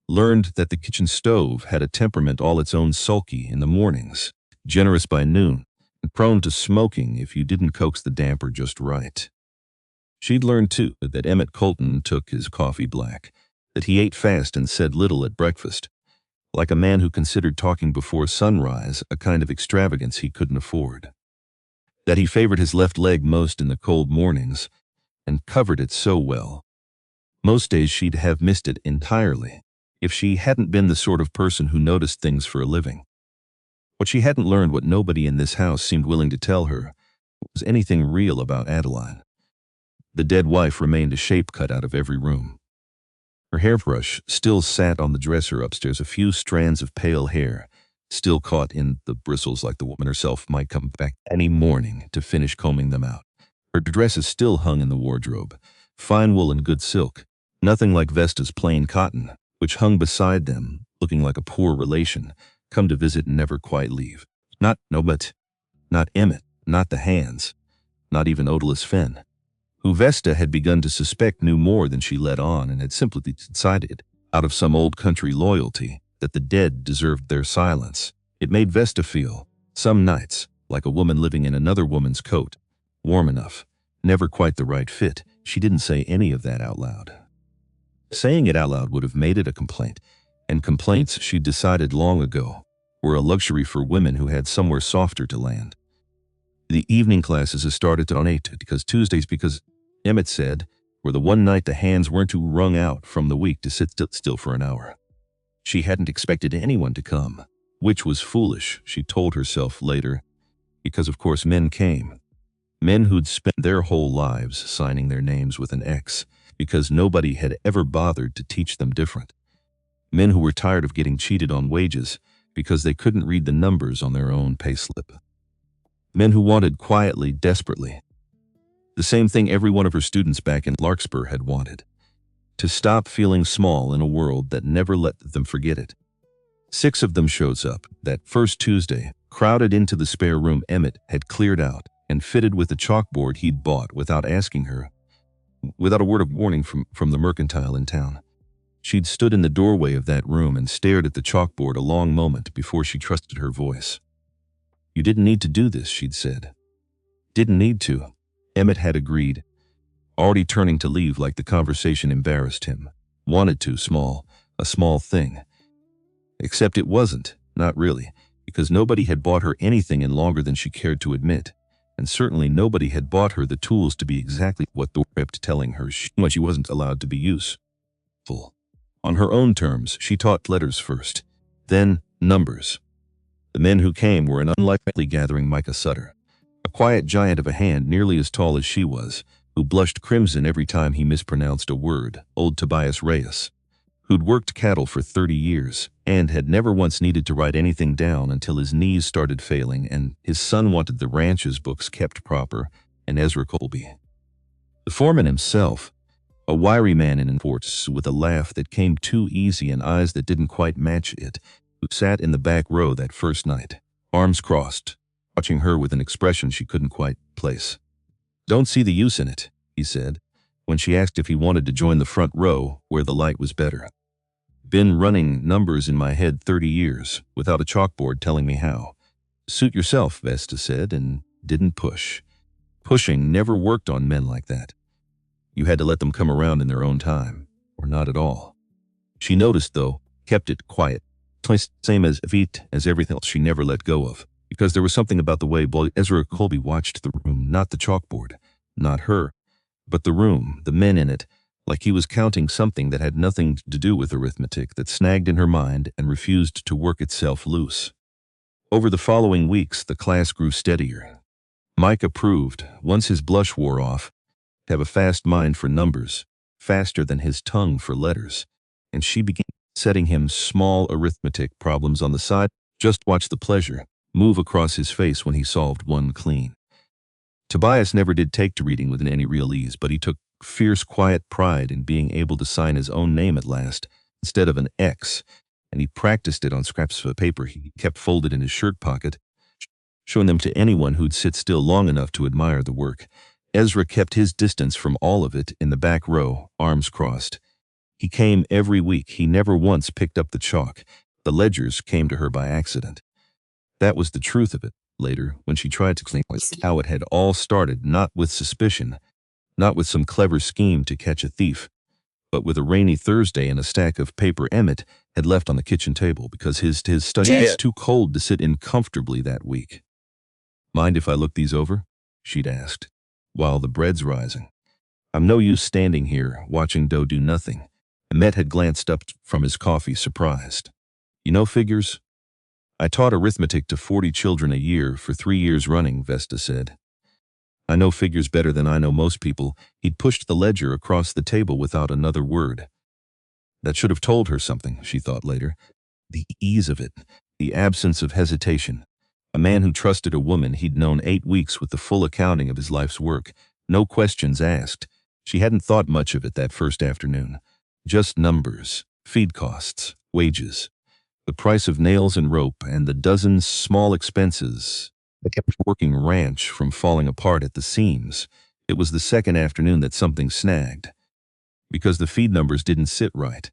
learned that the kitchen stove had a temperament all its own, sulky in the mornings, generous by noon, and prone to smoking if you didn't coax the damper just right. She'd learned, too, that Emmett Colton took his coffee black, that he ate fast and said little at breakfast, like a man who considered talking before sunrise a kind of extravagance he couldn't afford, that he favored his left leg most in the cold mornings and covered it so well. Most days she'd have missed it entirely if she hadn't been the sort of person who noticed things for a living. What she hadn't learned, what nobody in this house seemed willing to tell her, was anything real about Adeline. The dead wife remained a shape cut out of every room. Her hairbrush still sat on the dresser upstairs, a few strands of pale hair, still caught in the bristles like the woman herself might come back any morning to finish combing them out. Her dresses still hung in the wardrobe, fine wool and good silk, nothing like Vesta's plain cotton, which hung beside them, looking like a poor relation, come to visit and never quite leave. Not Emmett, not the Hands, not even Odalus Fenn, who Vesta had begun to suspect knew more than she let on and had simply decided, out of some old country loyalty, that the dead deserved their silence. It made Vesta feel, some nights, like a woman living in another woman's coat, warm enough, never quite the right fit. She didn't say any of that out loud. Saying it out loud would have made it a complaint, and complaints, she decided long ago, were a luxury for women who had somewhere softer to land. The evening classes had started on 8 because Emmett said, were the one night the Hands weren't too wrung out from the week to sit still for an hour. She hadn't expected anyone to come, which was foolish, she told herself later, because of course men came. Men who'd spent their whole lives signing their names with an X, because nobody had ever bothered to teach them different. Men who were tired of getting cheated on wages because they couldn't read the numbers on their own payslip. Men who wanted quietly, desperately, the same thing every one of her students back in Larkspur had wanted, to stop feeling small in a world that never let them forget it. 6 of them shows up that first Tuesday, crowded into the spare room Emmett had cleared out and fitted with the chalkboard he'd bought without asking her, without a word of warning from the mercantile in town. She'd stood in the doorway of that room and stared at the chalkboard a long moment before she trusted her voice. You didn't need to do this, she'd said. Didn't need to, Emmett had agreed, already turning to leave like the conversation embarrassed him. Wanted to, a small thing. Except it wasn't, not really, because nobody had bought her anything in longer than she cared to admit, and certainly nobody had bought her the tools to be exactly what the kept telling her she wasn't allowed to be useful. On her own terms, she taught letters first, then numbers. The men who came were an unlikely gathering. Micah Sutter, a quiet giant of a hand nearly as tall as she was, who blushed crimson every time he mispronounced a word, old Tobias Reyes, who'd worked cattle for 30 years and had never once needed to write anything down until his knees started failing and his son wanted the ranch's books kept proper, and Ezra Colby. The foreman himself, a wiry man in imports with a laugh that came too easy and eyes that didn't quite match it, who sat in the back row that first night, arms crossed, watching her with an expression she couldn't quite place. "Don't see the use in it," he said, when she asked if he wanted to join the front row where the light was better. "Been running numbers in my head 30 years, without a chalkboard telling me how." "Suit yourself," Vesta said, and didn't push. Pushing never worked on men like that. You had to let them come around in their own time, or not at all. She noticed, though, kept it quiet, same as everything else she never let go of, because there was something about the way Ezra Colby watched the room, not the chalkboard, not her, but the room, the men in it, like he was counting something that had nothing to do with arithmetic that snagged in her mind and refused to work itself loose. Over the following weeks, the class grew steadier. Mike approved, once his blush wore off, to have a fast mind for numbers, faster than his tongue for letters, and she began setting him small arithmetic problems on the side. Just watch the pleasure move across his face when he solved one clean. Tobias never did take to reading with any real ease, but he took fierce, quiet pride in being able to sign his own name at last, instead of an X, and he practiced it on scraps of paper he kept folded in his shirt pocket, showing them to anyone who'd sit still long enough to admire the work. Ezra kept his distance from all of it in the back row, arms crossed. He came every week. He never once picked up the chalk. The ledgers came to her by accident. That was the truth of it, later, when she tried to explain how it had all started, not with suspicion, not with some clever scheme to catch a thief, but with a rainy Thursday and a stack of paper Emmett had left on the kitchen table because his study was too cold to sit in comfortably that week. "Mind if I look these over?" she'd asked, while the bread's rising. "I'm no use standing here, watching Doe do nothing." Emmett had glanced up from his coffee, surprised. "You know figures?" "I taught arithmetic to 40 children a year for 3 years running," Vesta said. "I know figures better than I know most people." He'd pushed the ledger across the table without another word. That should have told her something, she thought later. The ease of it, the absence of hesitation. A man who trusted a woman he'd known 8 weeks with the full accounting of his life's work. No questions asked. She hadn't thought much of it that first afternoon. Just numbers, feed costs, wages, the price of nails and rope, and the dozen small expenses that kept working ranch from falling apart at the seams. It was the second afternoon that something snagged, because the feed numbers didn't sit right.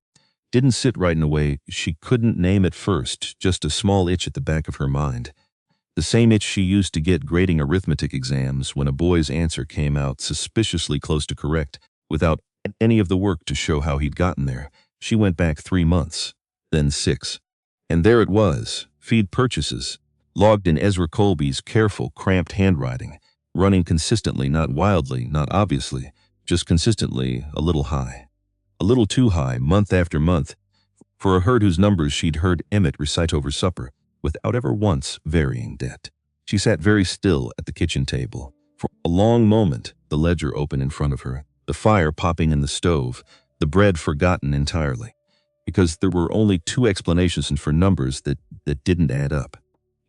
Didn't sit right in a way she couldn't name at first, just a small itch at the back of her mind. The same itch she used to get grading arithmetic exams when a boy's answer came out suspiciously close to correct, without any of the work to show how he'd gotten there. She went back 3 months, then 6. And there it was, feed purchases, logged in Ezra Colby's careful, cramped handwriting, running consistently, not wildly, not obviously, just consistently a little high. A little too high, month after month, for a herd whose numbers she'd heard Emmett recite over supper, without ever once varying debt. She sat very still at the kitchen table. For a long moment, the ledger open in front of her, the fire popping in the stove, the bread forgotten entirely, because there were only 2 explanations for numbers that didn't add up.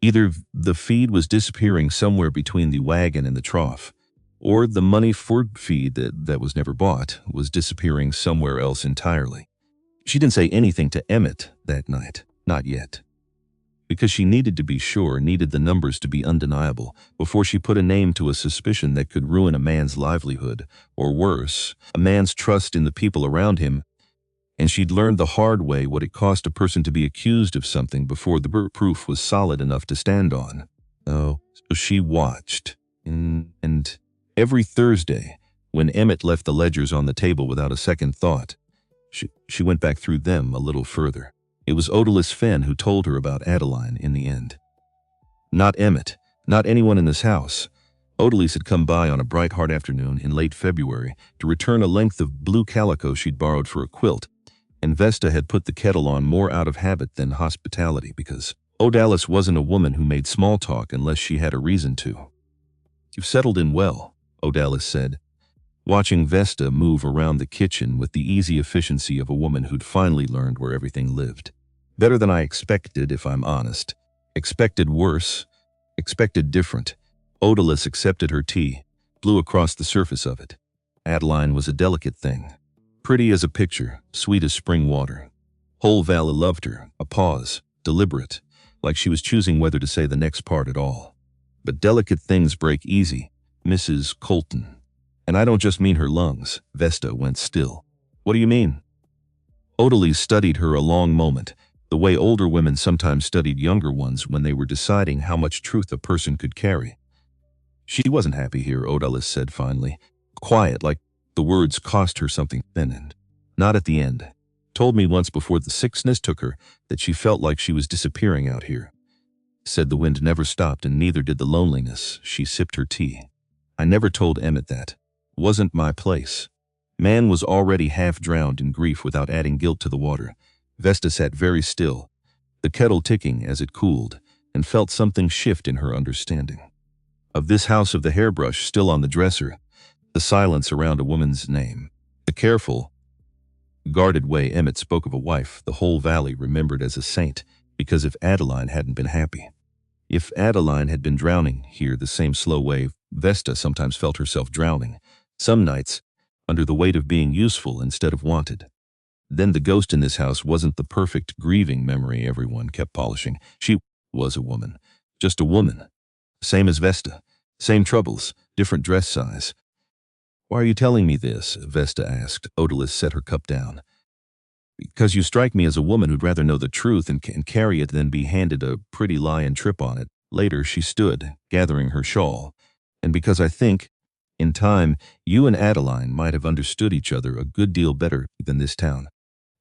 Either the feed was disappearing somewhere between the wagon and the trough, or the money for feed that was never bought was disappearing somewhere else entirely. She didn't say anything to Emmett that night, not yet, because she needed to be sure, needed the numbers to be undeniable, before she put a name to a suspicion that could ruin a man's livelihood, or worse, a man's trust in the people around him. And she'd learned the hard way what it cost a person to be accused of something before the proof was solid enough to stand on. Oh, so she watched. And every Thursday, when Emmett left the ledgers on the table without a second thought, she went back through them a little further. It was Odalis Fenn who told her about Adeline in the end. Not Emmett, not anyone in this house. Odalis had come by on a bright hot afternoon in late February to return a length of blue calico she'd borrowed for a quilt, and Vesta had put the kettle on more out of habit than hospitality, because Odalis wasn't a woman who made small talk unless she had a reason to. "You've settled in well," Odalis said. watching Vesta move around the kitchen with the easy efficiency of a woman who'd finally learned where everything lived. Better than I expected, if I'm honest. Expected worse. Expected different. Odalys accepted her tea, blew across the surface of it. Adeline was a delicate thing. Pretty as a picture, sweet as spring water. Whole Valley loved her, a pause, deliberate, like she was choosing whether to say the next part at all. But delicate things break easy, Mrs. Colton. And I don't just mean her lungs. Vesta went still. What do you mean? Odalys studied her a long moment, the way older women sometimes studied younger ones when they were deciding how much truth a person could carry. She wasn't happy here, Odalys said finally. Quiet, like the words cost her something then and not at the end. Told me once before the sickness took her that she felt like she was disappearing out here. Said the wind never stopped and neither did the loneliness. She sipped her tea. I never told Emmett that. Wasn't my place. Man was already half drowned in grief without adding guilt to the water. Vesta sat very still, the kettle ticking as it cooled, and felt something shift in her understanding. Of this house of the hairbrush still on the dresser, the silence around a woman's name, the careful, guarded way Emmett spoke of a wife the whole valley remembered as a saint, because if Adeline hadn't been happy, if Adeline had been drowning here the same slow way Vesta sometimes felt herself drowning, some nights, under the weight of being useful instead of wanted. Then the ghost in this house wasn't the perfect grieving memory everyone kept polishing. She was a woman, just a woman. Same as Vesta, same troubles, different dress size. Why are you telling me this? Vesta asked. Odalys set her cup down. Because you strike me as a woman who'd rather know the truth and carry it than be handed a pretty lie and trip on it. Later she stood, gathering her shawl. And because I think, in time, you and Adeline might have understood each other a good deal better than this town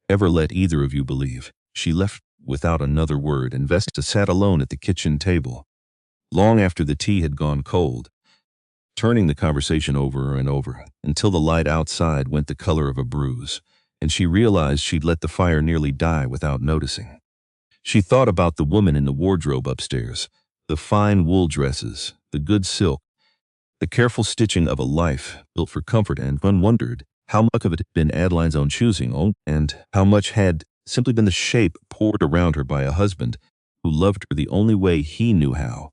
ever let either of you believe. She left without another word, and Vesta sat alone at the kitchen table, long after the tea had gone cold, turning the conversation over and over, until the light outside went the color of a bruise, and she realized she'd let the fire nearly die without noticing. She thought about the woman in the wardrobe upstairs, the fine wool dresses, the good silk, the careful stitching of a life built for comfort, and one wondered how much of it had been Adeline's own choosing, and how much had simply been the shape poured around her by a husband who loved her the only way he knew how,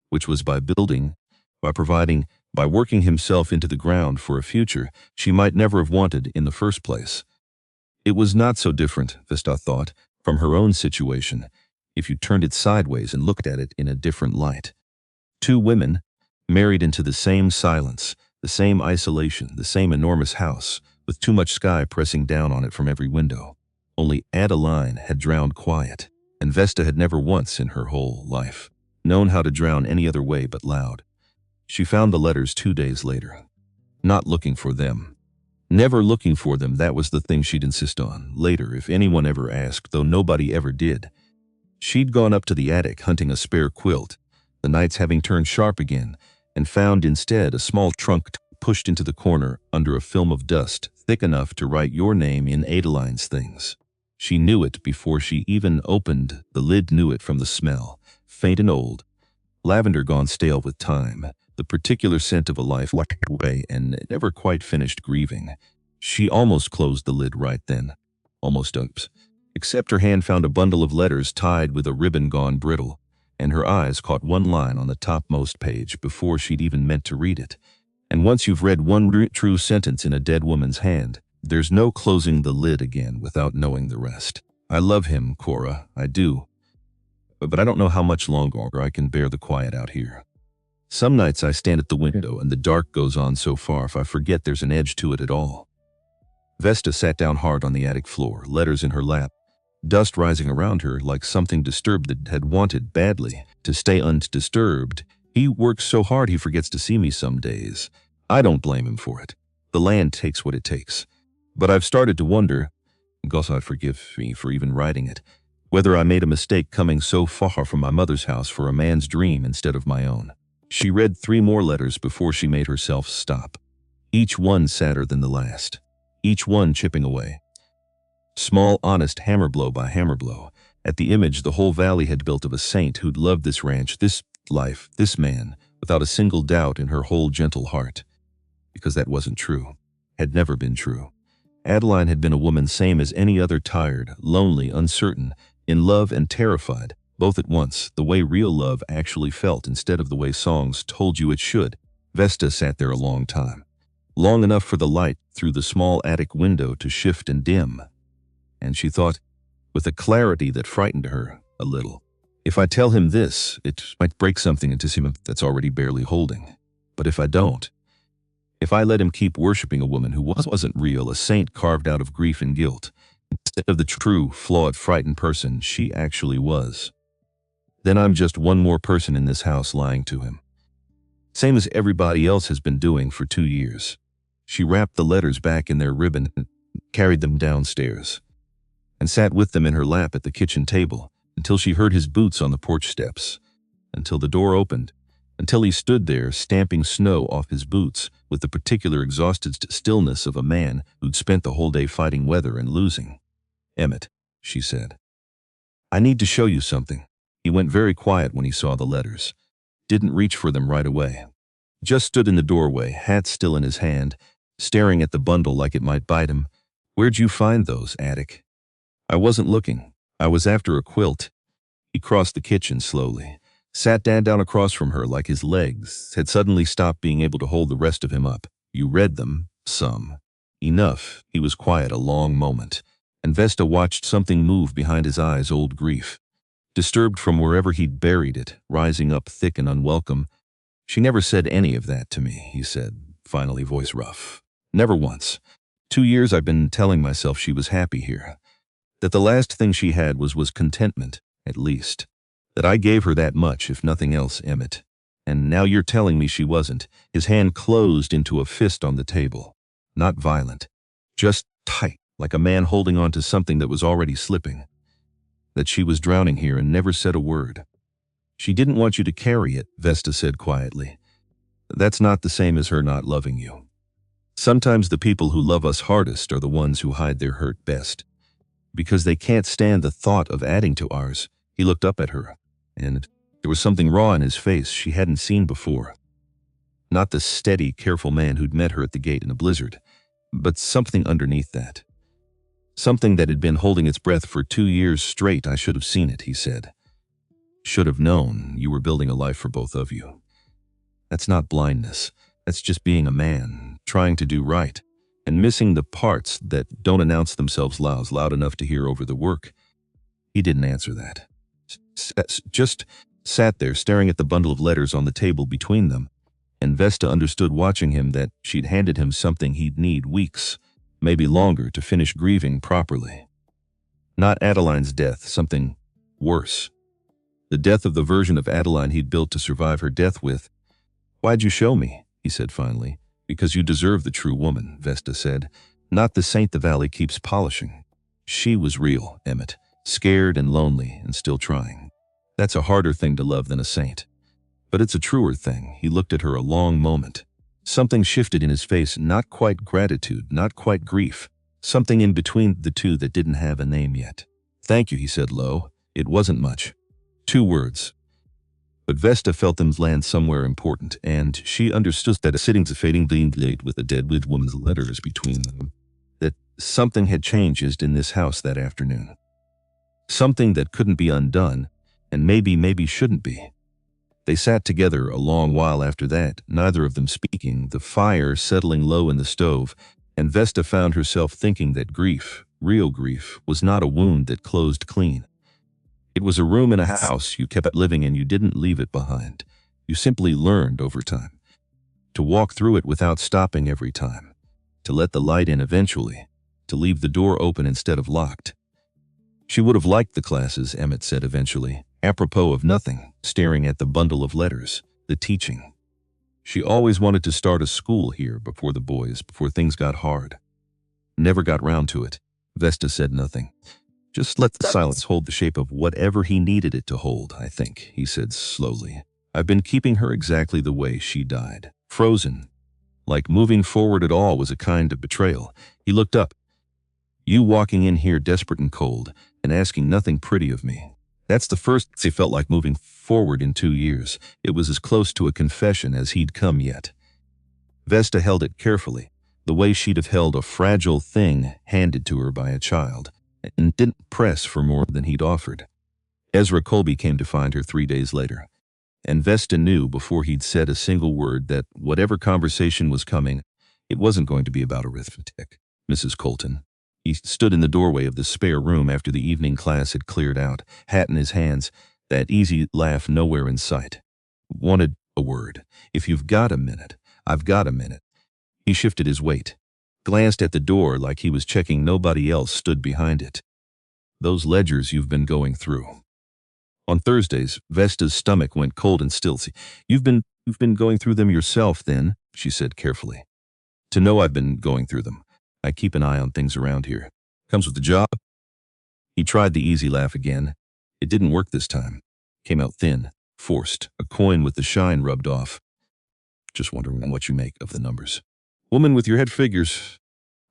which was by building, by providing, by working himself into the ground for a future she might never have wanted in the first place. It was not so different, Vesta thought, from her own situation, if you turned it sideways and looked at it in a different light. Two women, married into the same silence, the same isolation, the same enormous house, with too much sky pressing down on it from every window. Only Adeline had drowned quiet, and Vesta had never once in her whole life known how to drown any other way but loud. She found the letters 2 days later. Not looking for them. Never looking for them, that was the thing she'd insist on. Later, if anyone ever asked, though nobody ever did. She'd gone up to the attic hunting a spare quilt, the nights having turned sharp again, and found instead a small trunk pushed into the corner under a film of dust thick enough to write your name in Adeline's things. She knew it before she even opened the lid, knew it from the smell, faint and old, lavender gone stale with time, the particular scent of a life locked away and never quite finished grieving. She almost closed the lid right then, almost except her hand found a bundle of letters tied with a ribbon gone brittle, and her eyes caught one line on the topmost page before she'd even meant to read it. And once you've read one true sentence in a dead woman's hand, there's no closing the lid again without knowing the rest. I love him, Cora, I do. But I don't know how much longer I can bear the quiet out here. Some nights I stand at the window and the dark goes on so far I forget there's an edge to it at all. Vesta sat down hard on the attic floor, letters in her lap, dust rising around her like something disturbed that had wanted badly to stay undisturbed. He works so hard he forgets to see me some days. I don't blame him for it. The land takes what it takes. But I've started to wonder, God forgive me for even writing it, whether I made a mistake coming so far from my mother's house for a man's dream instead of my own. She read 3 more letters before she made herself stop, each one sadder than the last, each one chipping away. Small, honest hammer blow by hammer blow, at the image the whole valley had built of a saint who'd loved this ranch, this life, this man, without a single doubt in her whole gentle heart. Because that wasn't true. had never been true. Adeline had been a woman same as any other, tired, lonely, uncertain, in love and terrified, both at once, the way real love actually felt instead of the way songs told you it should. Vesta sat there a long time, long enough for the light through the small attic window to shift and dim. And she thought, with a clarity that frightened her a little, if I tell him this, it might break something into him that's already barely holding. But if I don't, if I let him keep worshiping a woman who wasn't real, a saint carved out of grief and guilt, instead of the true, flawed, frightened person she actually was, then I'm just one more person in this house lying to him. Same as everybody else has been doing for 2 years. She wrapped the letters back in their ribbon and carried them downstairs, and sat with them in her lap at the kitchen table until she heard his boots on the porch steps, until the door opened, until he stood there stamping snow off his boots with the particular exhausted stillness of a man who'd spent the whole day fighting weather and losing. "Emmett," she said, "I need to show you something." He went very quiet when he saw the letters. Didn't reach for them right away. Just stood in the doorway, hat still in his hand, staring at the bundle like it might bite him. "Where'd you find those, Attic?" "I wasn't looking. I was after a quilt." He crossed the kitchen slowly, sat down across from her like his legs had suddenly stopped being able to hold the rest of him up. "You read them, some." "Enough." He was quiet a long moment, and Vesta watched something move behind his eyes, old grief, disturbed from wherever he'd buried it, rising up thick and unwelcome. "She never said any of that to me," he said, finally, voice rough. "Never once. 2 years I've been telling myself she was happy here, that the last thing she had was contentment, at least. That I gave her that much, if nothing else, Emmett. And now you're telling me she wasn't." His hand closed into a fist on the table. Not violent, just tight, like a man holding on to something that was already slipping. "That she was drowning here and never said a word." "She didn't want you to carry it," Vesta said quietly. "That's not the same as her not loving you. Sometimes the people who love us hardest are the ones who hide their hurt best, because they can't stand the thought of adding to ours." He looked up at her, and there was something raw in his face she hadn't seen before. Not the steady, careful man who'd met her at the gate in a blizzard, but something underneath that. Something that had been holding its breath for 2 years straight. "I should have seen it," he said. "Should have known you were building a life for both of you. That's not blindness. That's just being a man, trying to do right, and missing the parts that don't announce themselves loud enough to hear over the work." He didn't answer that. Just sat there staring at the bundle of letters on the table between them, and Vesta understood watching him that she'd handed him something he'd need weeks, maybe longer, to finish grieving properly. Not Adeline's death, something worse. The death of the version of Adeline he'd built to survive her death with. "Why'd you show me?" he said finally. "Because you deserve the true woman," Vesta said, "not the saint the valley keeps polishing." She was real, Emmett, scared and lonely and still trying. That's a harder thing to love than a saint. But it's a truer thing. He looked at her a long moment. Something shifted in his face, not quite gratitude, not quite grief. Something in between the two that didn't have a name yet. "Thank you," he said low. "It wasn't much. 2 words." But Vesta felt them land somewhere important, and she understood that a sitting's a fading gleam late with a dead woman's letters between them. That something had changed in this house that afternoon. Something that couldn't be undone, and maybe shouldn't be. They sat together a long while after that, neither of them speaking, the fire settling low in the stove, and Vesta found herself thinking that grief, real grief, was not a wound that closed clean. It was a room in a house you kept living in. You didn't leave it behind. You simply learned over time to walk through it without stopping every time, to let the light in eventually, to leave the door open instead of locked. She would have liked the classes, Emmett said eventually, apropos of nothing, staring at the bundle of letters, the teaching. She always wanted to start a school here before the boys, before things got hard. Never got round to it. Vesta said nothing. "Just let the silence hold the shape of whatever he needed it to hold, I think," he said slowly. "I've been keeping her exactly the way she died, frozen. Like moving forward at all was a kind of betrayal." He looked up. "You walking in here desperate and cold, and asking nothing pretty of me. That's the first it felt like moving forward in 2 years. It was as close to a confession as he'd come yet." Vesta held it carefully, the way she'd have held a fragile thing handed to her by a child, and didn't press for more than he'd offered. Ezra Colby came to find her 3 days later, and Vesta knew before he'd said a single word that whatever conversation was coming, it wasn't going to be about arithmetic. Mrs. Colton. He stood in the doorway of the spare room after the evening class had cleared out, hat in his hands, that easy laugh nowhere in sight. Wanted a word. If you've got a minute, I've got a minute. He shifted his weight, glanced at the door like he was checking nobody else stood behind it. Those ledgers you've been going through. On Thursdays, Vesta's stomach went cold and still. You've been going through them yourself then, she said carefully. To know I've been going through them. I keep an eye on things around here. Comes with the job. He tried the easy laugh again. It didn't work this time. Came out thin, forced, a coin with the shine rubbed off. Just wondering what you make of the numbers. Woman with your head figures.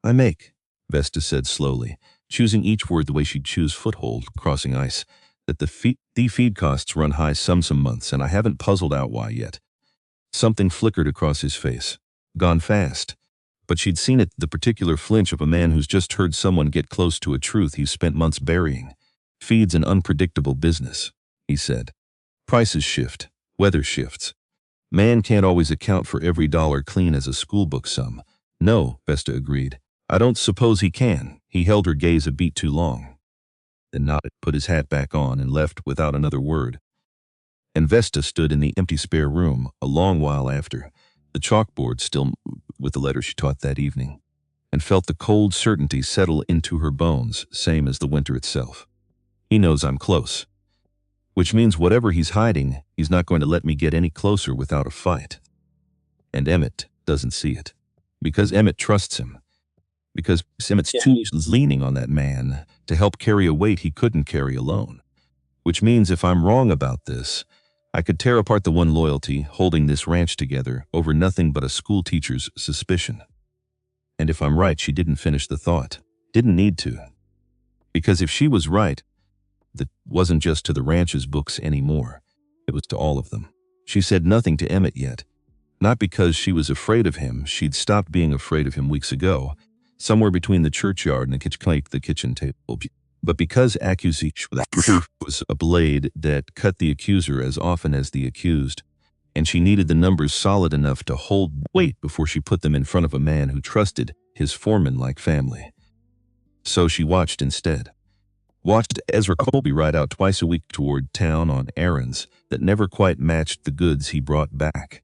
I make, Vesta said slowly, choosing each word the way she'd choose foothold crossing ice, that the feed costs run high some months, and I haven't puzzled out why yet. Something flickered across his face. Gone fast. But she'd seen it, the particular flinch of a man who's just heard someone get close to a truth he's spent months burying. Feed's an unpredictable business, he said. Prices shift. Weather shifts. Man can't always account for every dollar clean as a schoolbook sum. No, Vesta agreed. I don't suppose he can. He held her gaze a beat too long. Then nodded, put his hat back on, and left without another word. And Vesta stood in the empty spare room a long while after, the chalkboard still with the letter she taught that evening, and felt the cold certainty settle into her bones, same as the winter itself. He knows I'm close. Which means whatever he's hiding, he's not going to let me get any closer without a fight. And Emmett doesn't see it. Because Emmett trusts him. Because Emmett's too leaning on that man to help carry a weight he couldn't carry alone. Which means if I'm wrong about this, I could tear apart the one loyalty holding this ranch together over nothing but a schoolteacher's suspicion. And if I'm right, she didn't finish the thought. Didn't need to. Because if she was right, that wasn't just to the ranch's books anymore. It was to all of them. She said nothing to Emmett yet. Not because she was afraid of him. She'd stopped being afraid of him weeks ago, somewhere between the churchyard and the kitchen table. But because accusation was a blade that cut the accuser as often as the accused, and she needed the numbers solid enough to hold weight before she put them in front of a man who trusted his foreman like family. So she watched instead. Watched Ezra Colby ride out twice a week toward town on errands that never quite matched the goods he brought back.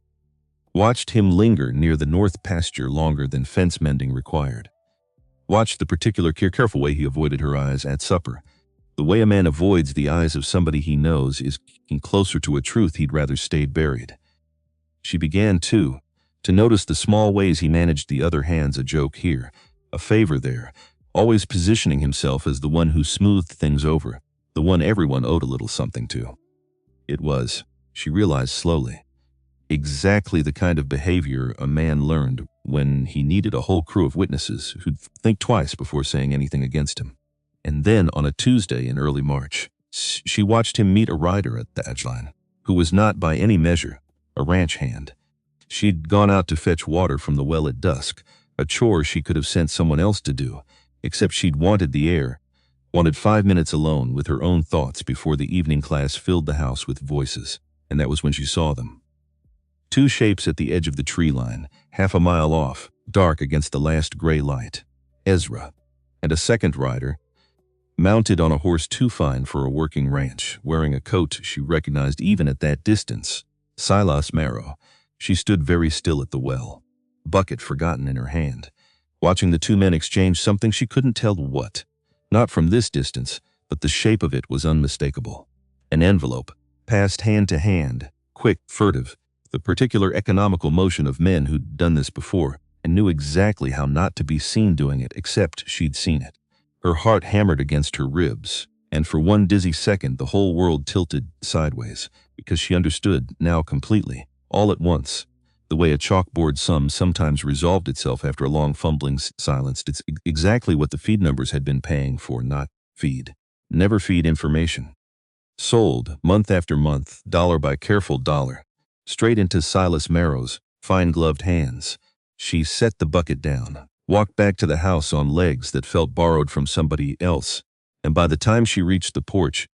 Watched him linger near the north pasture longer than fence mending required. Watched the particular careful way he avoided her eyes at supper. The way a man avoids the eyes of somebody he knows is getting closer to a truth he'd rather stayed buried. She began, too, to notice the small ways he managed the other hands, a joke here, a favor there, always positioning himself as the one who smoothed things over, the one everyone owed a little something to. It was, she realized slowly, exactly the kind of behavior a man learned when he needed a whole crew of witnesses who'd think twice before saying anything against him. And then on a Tuesday in early March, she watched him meet a rider at the edgeline, who was not by any measure a ranch hand. She'd gone out to fetch water from the well at dusk, a chore she could have sent someone else to do, except she'd wanted the air, wanted 5 minutes alone with her own thoughts before the evening class filled the house with voices, and that was when she saw them. Two shapes at the edge of the tree line, half a mile off, dark against the last gray light. Ezra, and a second rider, mounted on a horse too fine for a working ranch, wearing a coat she recognized even at that distance. Silas Marrow. She stood very still at the well, bucket forgotten in her hand, watching the two men exchange something she couldn't tell what. Not from this distance, but the shape of it was unmistakable. An envelope, passed hand to hand, quick, furtive, the particular economical motion of men who'd done this before and knew exactly how not to be seen doing it, except she'd seen it. Her heart hammered against her ribs, and for one dizzy second the whole world tilted sideways, because she understood now completely, all at once, the way a chalkboard sum sometimes resolved itself after a long fumbling silence. It's exactly what the feed numbers had been paying for, not feed. Never feed information. Sold, month after month, dollar by careful dollar, straight into Silas Marrow's fine-gloved hands, She set the bucket down, walked back to the house on legs that felt borrowed from somebody else, and by the time she reached the porch,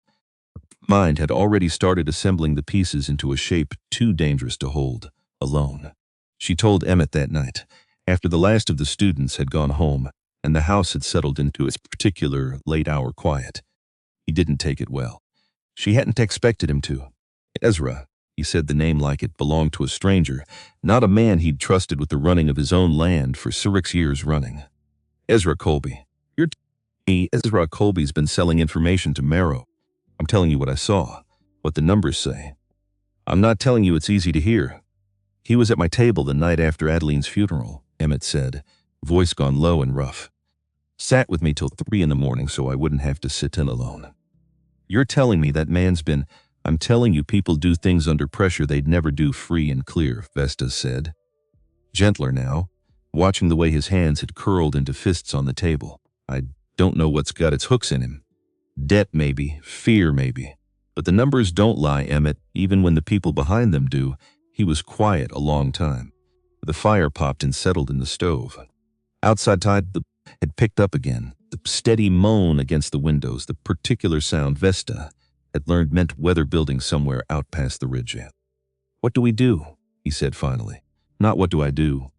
mind had already started assembling the pieces into a shape too dangerous to hold alone. She told Emmett that night, after the last of the students had gone home and the house had settled into its particular late-hour quiet. He didn't take it well. She hadn't expected him to. Ezra, he said the name like it belonged to a stranger, not a man he'd trusted with the running of his own land for 6 years running. Ezra Colby. You're me. Ezra Colby's been selling information to Marrow. I'm telling you what I saw, what the numbers say. I'm not telling you it's easy to hear. He was at my table the night after Adeline's funeral, Emmett said, voice gone low and rough. Sat with me till 3 in the morning so I wouldn't have to sit in alone. You're telling me that man's been... I'm telling you people do things under pressure they'd never do free and clear, Vesta said. Gentler now, watching the way his hands had curled into fists on the table. I don't know what's got its hooks in him. Debt maybe, fear maybe. But the numbers don't lie, Emmett, even when the people behind them do. He was quiet a long time. The fire popped and settled in the stove. Outside tide had picked up again. The steady moan against the windows, the particular sound Vesta had learned meant weather building somewhere out past the ridge. What do we do? He said finally. Not what do I do.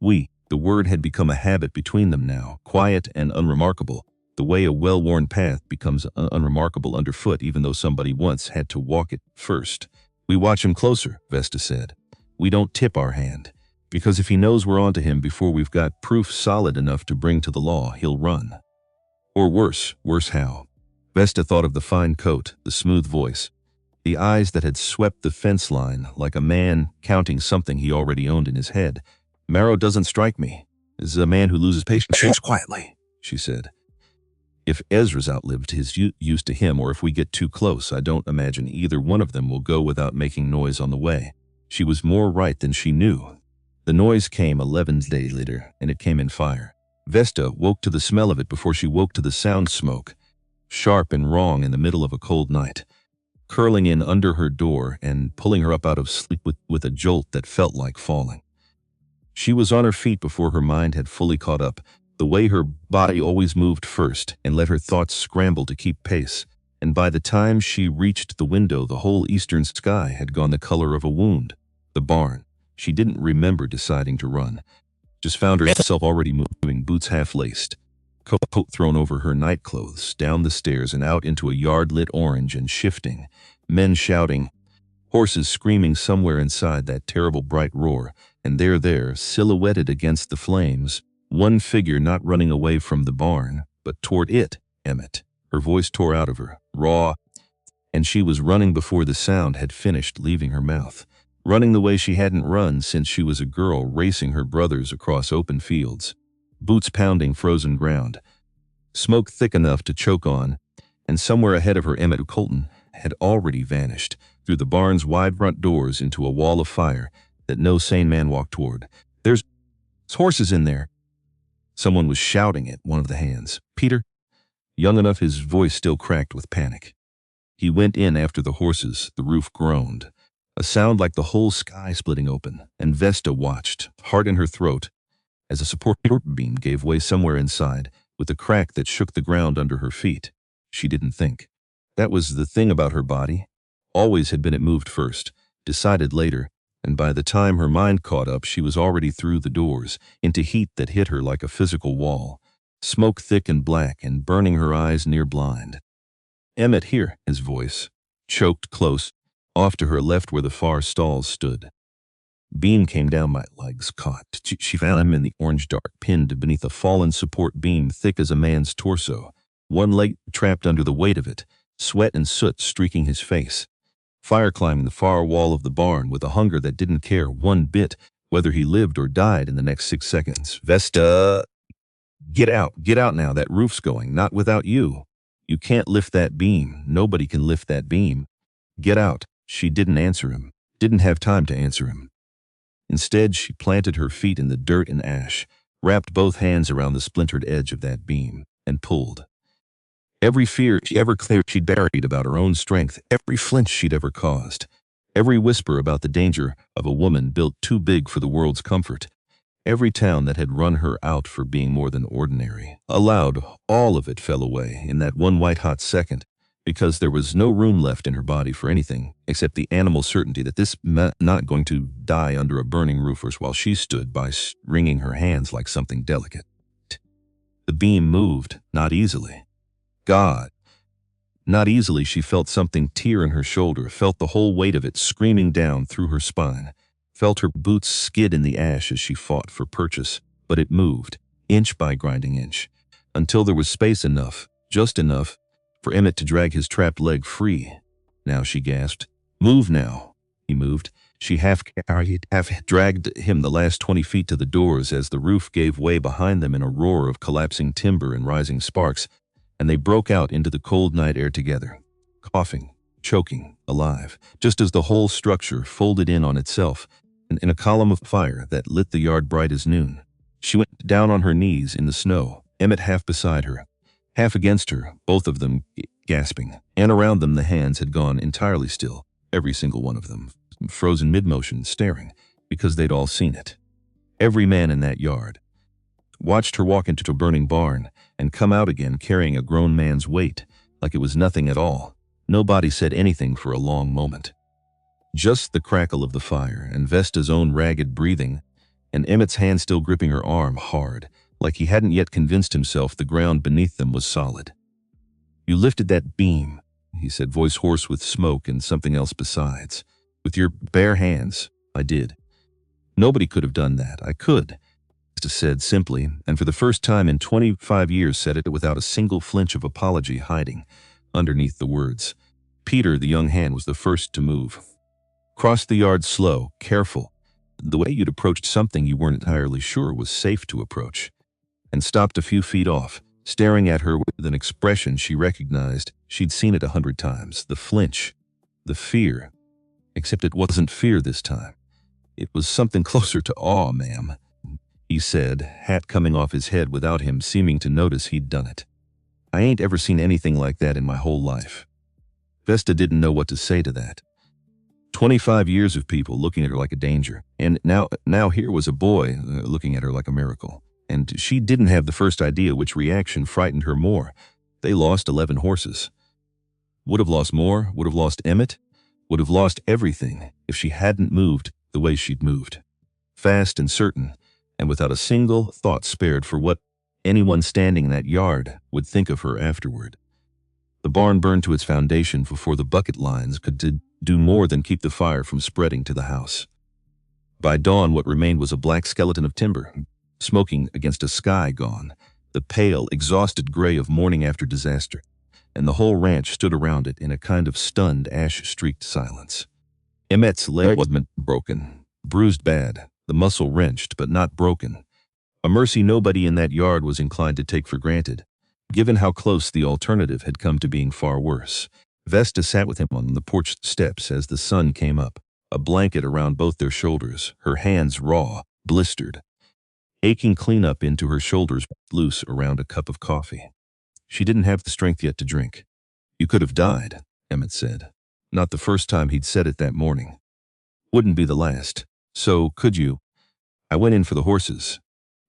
We. The word had become a habit between them now, quiet and unremarkable, the way a well-worn path becomes unremarkable underfoot even though somebody once had to walk it first. We watch him closer, Vesta said. We don't tip our hand, because if he knows we're onto him before we've got proof solid enough to bring to the law, he'll run. Or worse how? Vesta thought of the fine coat, the smooth voice, the eyes that had swept the fence line like a man counting something he already owned in his head. Marrow doesn't strike me. This is a man who loses patience quietly, she said. If Ezra's outlived his use to him, or if we get too close, I don't imagine either one of them will go without making noise on the way. She was more right than she knew. The noise came 11 days later, and it came in fire. Vesta woke to the smell of it before she woke to the sound smoke, sharp and wrong in the middle of a cold night, curling in under her door and pulling her up out of sleep with a jolt that felt like falling. She was on her feet before her mind had fully caught up, the way her body always moved first and let her thoughts scramble to keep pace, and by the time she reached the window, the whole eastern sky had gone the color of a wound. The barn. She didn't remember deciding to run, just found herself already moving, boots half-laced, coat thrown over her nightclothes, down the stairs and out into a yard lit orange and shifting, men shouting, horses screaming somewhere inside that terrible bright roar, and there, silhouetted against the flames, one figure not running away from the barn, but toward it, Emmett. Her voice tore out of her, raw, and she was running before the sound had finished leaving her mouth, running the way she hadn't run since she was a girl, racing her brothers across open fields, boots pounding frozen ground, smoke thick enough to choke on, and somewhere ahead of her Emmett Colton had already vanished through the barn's wide front doors into a wall of fire that no sane man walked toward. There's horses in there. Someone was shouting at one of the hands. Peter? Young enough, his voice still cracked with panic. He went in after the horses. The roof groaned, a sound like the whole sky splitting open, and Vesta watched, heart in her throat, as a support beam gave way somewhere inside, with a crack that shook the ground under her feet. She didn't think. That was the thing about her body. Always had been it moved first, decided later, and by the time her mind caught up, she was already through the doors, into heat that hit her like a physical wall, smoke thick and black and burning her eyes near blind. Emmett, here, his voice, choked close, off to her left where the far stalls stood. Beam came down, my legs caught. She found him in the orange dark, pinned beneath a fallen support beam thick as a man's torso, one leg trapped under the weight of it, sweat and soot streaking his face. Fire climbing the far wall of the barn with a hunger that didn't care one bit whether he lived or died in the next 6 seconds. Vesta, get out now, that roof's going, not without you. You can't lift that beam, nobody can lift that beam. Get out. She didn't answer him, didn't have time to answer him. Instead, she planted her feet in the dirt and ash, wrapped both hands around the splintered edge of that beam, and pulled. Every fear she ever cleared she'd buried about her own strength, every flinch she'd ever caused, every whisper about the danger of a woman built too big for the world's comfort, Every town that had run her out for being more than ordinary, allowed all of it fell away in that one white-hot second, because there was no room left in her body for anything except the animal certainty that this meant not going to die under a burning roof while she stood by wringing her hands like something delicate. The beam moved, not easily. God. Not easily she felt something tear in her shoulder, felt the whole weight of it screaming down through her spine, felt her boots skid in the ash as she fought for purchase, but it moved, inch by grinding inch, until there was space enough, just enough, for Emmett to drag his trapped leg free. Now, she gasped. Move now. He moved. She half dragged him the last 20 feet to the doors as the roof gave way behind them in a roar of collapsing timber and rising sparks, and they broke out into the cold night air together, coughing, choking, alive, just as the whole structure folded in on itself, and in a column of fire that lit the yard bright as noon. She went down on her knees in the snow, Emmett half beside her, half against her, both of them gasping, and around them the hands had gone entirely still, every single one of them, frozen mid-motion, staring, because they'd all seen it. Every man in that yard watched her walk into a burning barn and come out again carrying a grown man's weight, like it was nothing at all. Nobody said anything for a long moment. Just the crackle of the fire and Vesta's own ragged breathing, and Emmett's hand still gripping her arm hard, like he hadn't yet convinced himself the ground beneath them was solid. You lifted that beam, he said, voice hoarse with smoke and something else besides. With your bare hands. I did. Nobody could have done that. I could, Vesta said simply, and for the first time in 25 years said it without a single flinch of apology hiding underneath the words. Peter, the young hand, was the first to move. Crossed the yard slow, careful, the way you'd approached something you weren't entirely sure was safe to approach, and stopped a few feet off, staring at her with an expression she recognized. She'd seen it 100 times. The flinch, the fear. Except it wasn't fear this time. It was something closer to awe, ma'am, he said, hat coming off his head without him seeming to notice he'd done it. I ain't ever seen anything like that in my whole life. Vesta didn't know what to say to that. 25 years of people looking at her like a danger, and now here was a boy looking at her like a miracle. And she didn't have the first idea which reaction frightened her more. They lost 11 horses. Would have lost more, would have lost Emmett, would have lost everything if she hadn't moved the way she'd moved. Fast and certain, and without a single thought spared for what anyone standing in that yard would think of her afterward. The barn burned to its foundation before the bucket lines could do more than keep the fire from spreading to the house. By dawn, what remained was a black skeleton of timber, smoking against a sky gone, the pale, exhausted gray of morning after disaster, and the whole ranch stood around it in a kind of stunned, ash-streaked silence. Emmett's leg wasn't broken, bruised bad, the muscle wrenched, but not broken. A mercy nobody in that yard was inclined to take for granted, given how close the alternative had come to being far worse. Vesta sat with him on the porch steps as the sun came up, a blanket around both their shoulders, her hands raw, blistered, aching clean up into her shoulders, loose around a cup of coffee. She didn't have the strength yet to drink. You could have died, Emmett said. Not the first time he'd said it that morning. Wouldn't be the last. So, could you? I went in for the horses.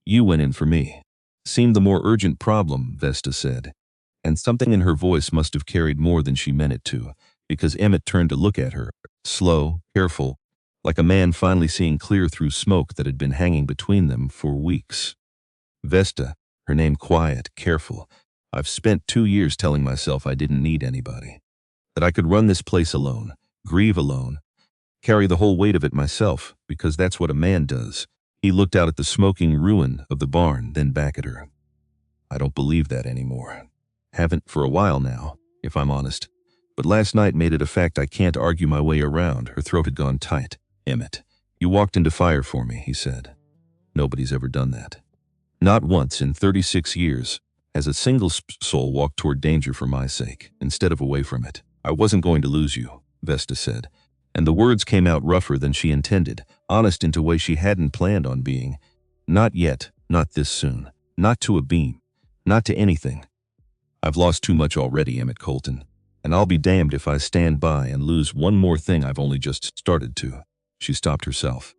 You went in for me. Seemed the more urgent problem, Vesta said. And something in her voice must have carried more than she meant it to, because Emmett turned to look at her, slow, careful, like a man finally seeing clear through smoke that had been hanging between them for weeks. Vesta, her name quiet, careful. I've spent 2 years telling myself I didn't need anybody, that I could run this place alone, grieve alone, carry the whole weight of it myself, because that's what a man does. He looked out at the smoking ruin of the barn, then back at her. I don't believe that anymore. Haven't for a while now, if I'm honest. But last night made it a fact I can't argue my way around. Her throat had gone tight. Emmett, you walked into fire for me, he said. Nobody's ever done that. Not once in 36 years has a single soul walked toward danger for my sake, instead of away from it. I wasn't going to lose you, Vesta said. And the words came out rougher than she intended, honest into a way she hadn't planned on being. Not yet, not this soon, not to a beam, not to anything. I've lost too much already, Emmett Colton, and I'll be damned if I stand by and lose one more thing I've only just started to. She stopped herself.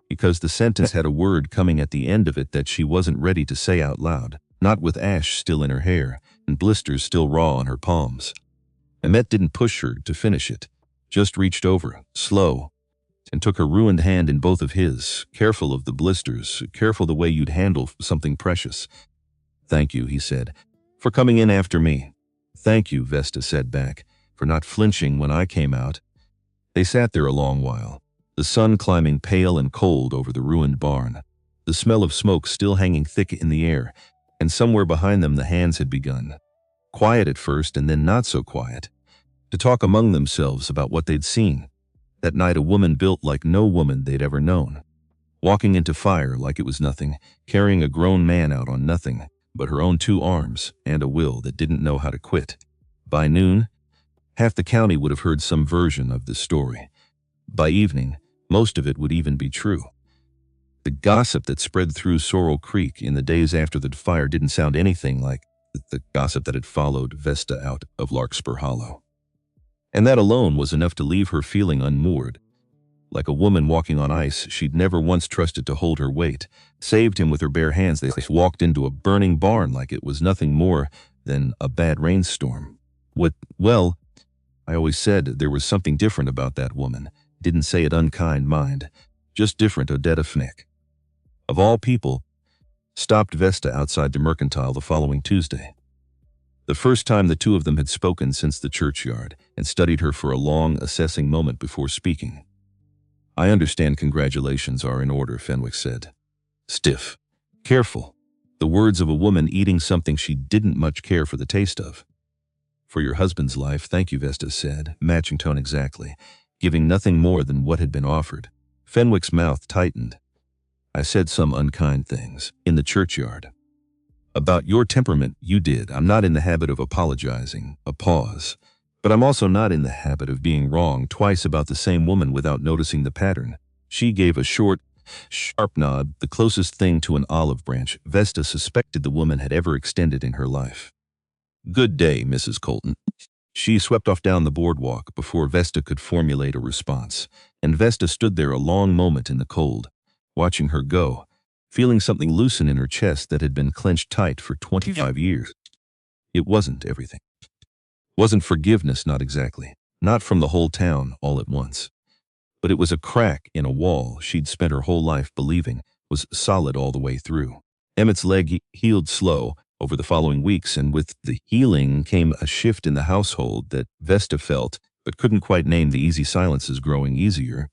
because the sentence had a word coming at the end of it that she wasn't ready to say out loud, not with ash still in her hair and blisters still raw on her palms. Emmett didn't push her to finish it, just reached over, slow, and took her ruined hand in both of his, careful of the blisters, careful the way you'd handle something precious. "Thank you," he said, "for coming in after me." "Thank you," Vesta said back, "for not flinching when I came out." They sat there a long while, the sun climbing pale and cold over the ruined barn, the smell of smoke still hanging thick in the air, and somewhere behind them the hands had begun, quiet at first and then not so quiet, to talk among themselves about what they'd seen. That night a woman built like no woman they'd ever known, walking into fire like it was nothing, carrying a grown man out on nothing but her own 2 arms and a will that didn't know how to quit. By noon, half the county would have heard some version of this story. By evening, most of it would even be true. The gossip that spread through Sorrel Creek in the days after the fire didn't sound anything like the gossip that had followed Vesta out of Larkspur Hollow. And that alone was enough to leave her feeling unmoored. Like a woman walking on ice she'd never once trusted to hold her weight, saved him with her bare hands. They walked into a burning barn like it was nothing more than a bad rainstorm. Well, I always said there was something different about that woman. Didn't say it unkind, mind. Just different, Odetta Fnick. Of all people, stopped Vesta outside the Mercantile the following Tuesday. The first time the two of them had spoken since the churchyard, and studied her for a long, assessing moment before speaking. "I understand congratulations are in order," Fenwick said. Stiff. Careful. The words of a woman eating something she didn't much care for the taste of. "For your husband's life, thank you," Vesta said, matching tone exactly, giving nothing more than what had been offered. Fenwick's mouth tightened. "I said some unkind things, in the churchyard. About your temperament, you did. I'm not in the habit of apologizing." A pause. "But I'm also not in the habit of being wrong twice about the same woman without noticing the pattern." She gave a short, sharp nod, the closest thing to an olive branch Vesta suspected the woman had ever extended in her life. "Good day, Mrs. Colton." She swept off down the boardwalk before Vesta could formulate a response, and Vesta stood there a long moment in the cold, watching her go, feeling something loosen in her chest that had been clenched tight for 25 years. It wasn't everything. Wasn't forgiveness, not exactly. Not from the whole town all at once. But it was a crack in a wall she'd spent her whole life believing was solid all the way through. Emmett's leg healed slow over the following weeks, and with the healing came a shift in the household that Vesta felt but couldn't quite name. The easy silences growing easier.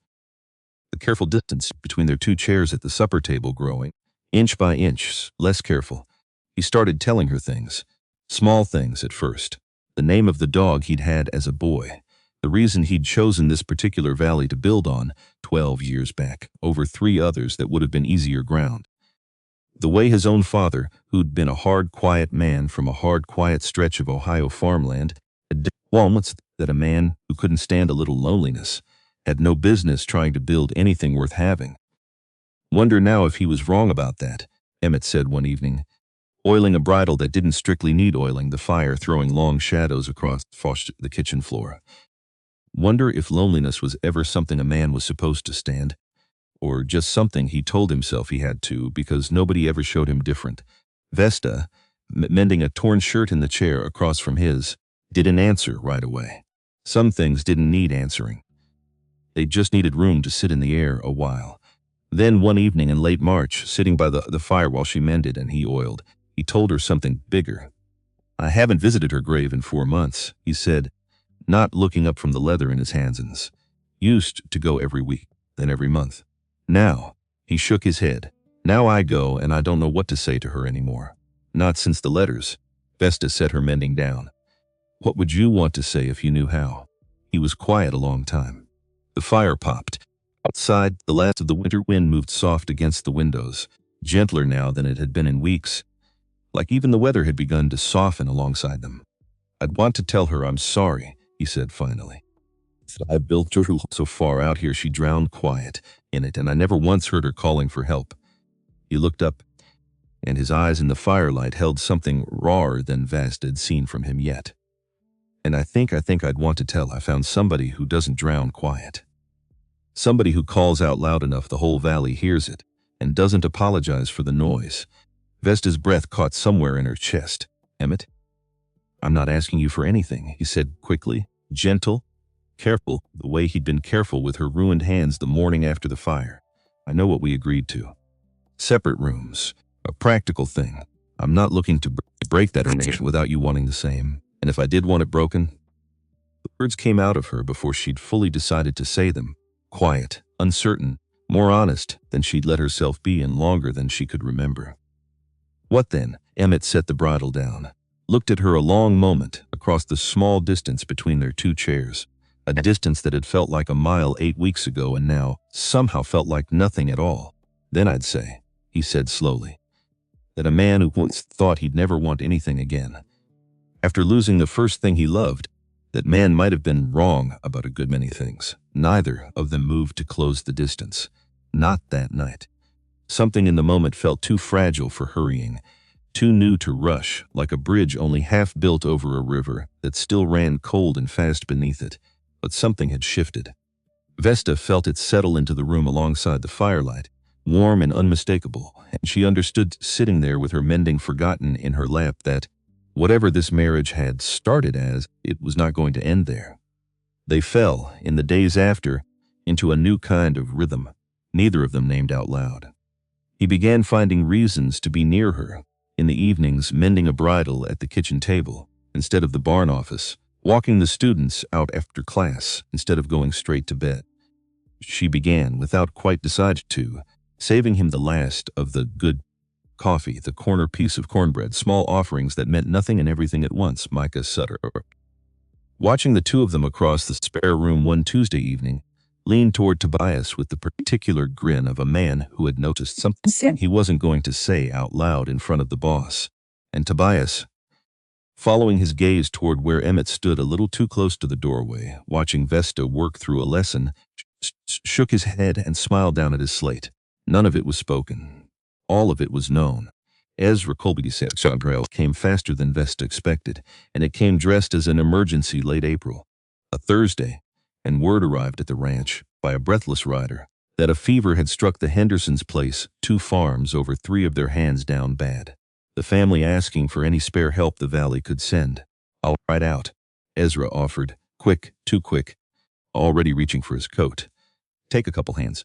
The careful distance between their 2 chairs at the supper table growing, inch by inch, less careful. He started telling her things. Small things at first. The name of the dog he'd had as a boy. The reason he'd chosen this particular valley to build on 12 years back, over 3 others that would have been easier ground. The way his own father, who'd been a hard, quiet man from a hard, quiet stretch of Ohio farmland, had walnuts that a man who couldn't stand a little loneliness had no business trying to build anything worth having. "Wonder now if he was wrong about that," Emmett said one evening, oiling a bridle that didn't strictly need oiling, the fire throwing long shadows across the kitchen floor. Wonder if loneliness was ever something a man was supposed to stand, or just something he told himself he had to because nobody ever showed him different. Vesta, mending a torn shirt in the chair across from his, didn't answer right away. Some things didn't need answering. They just needed room to sit in the air a while. Then one evening in late March, sitting by the fire while she mended and he oiled, he told her something bigger. "I haven't visited her grave in 4 months," he said, not looking up from the leather in his hands. "Used to go every week, then every month. Now," he shook his head, "now I go and I don't know what to say to her anymore. Not since the letters." Vesta set her mending down. "What would you want to say if you knew how?" He was quiet a long time. The fire popped. Outside, the last of the winter wind moved soft against the windows, gentler now than it had been in weeks, like even the weather had begun to soften alongside them. "I'd want to tell her I'm sorry," he said finally. "I built her so far out here she drowned quiet in it, and I never once heard her calling for help." He looked up, and his eyes in the firelight held something rawer than Vesta had seen from him yet. "And I think I'd want to tell I found somebody who doesn't drown quiet." Somebody who calls out loud enough the whole valley hears it and doesn't apologize for the noise. Vesta's breath caught somewhere in her chest. Emmett? I'm not asking you for anything, he said quickly, gentle, careful, the way he'd been careful with her ruined hands the morning after the fire. I know what we agreed to. Separate rooms. A practical thing. I'm not looking to break that arrangement without you wanting the same. And if I did want it broken? The words came out of her before she'd fully decided to say them. Quiet, uncertain, more honest than she'd let herself be in longer than she could remember. What then? Emmett set the bridle down, looked at her a long moment across the small distance between their two chairs, a distance that had felt like a mile 8 weeks ago and now somehow felt like nothing at all. Then I'd say, he said slowly, that a man who once thought he'd never want anything again, after losing the first thing he loved, that man might have been wrong about a good many things. Neither of them moved to close the distance. Not that night. Something in the moment felt too fragile for hurrying, too new to rush, like a bridge only half built over a river that still ran cold and fast beneath it. But something had shifted. Vesta felt it settle into the room alongside the firelight, warm and unmistakable, and she understood sitting there with her mending forgotten in her lap that, whatever this marriage had started as, it was not going to end there. They fell, in the days after, into a new kind of rhythm, neither of them named out loud. He began finding reasons to be near her, in the evenings mending a bridle at the kitchen table, instead of the barn office, walking the students out after class, instead of going straight to bed. She began, without quite decided to, saving him the last of the good coffee, the corner piece of cornbread, small offerings that meant nothing and everything at once, Micah Sutter. Watching the two of them across the spare room one Tuesday evening, leaned toward Tobias with the particular grin of a man who had noticed something he wasn't going to say out loud in front of the boss. And Tobias, following his gaze toward where Emmett stood a little too close to the doorway, watching Vesta work through a lesson, shook his head and smiled down at his slate. None of it was spoken. All of it was known. Ezra Colby's trail came faster than Vesta expected, and it came dressed as an emergency late April, a Thursday, and word arrived at the ranch by a breathless rider that a fever had struck the Hendersons' place, 2 farms over 3 of their hands down bad. The family asking for any spare help the valley could send. I'll ride out, Ezra offered, quick, too quick, already reaching for his coat. Take a couple hands.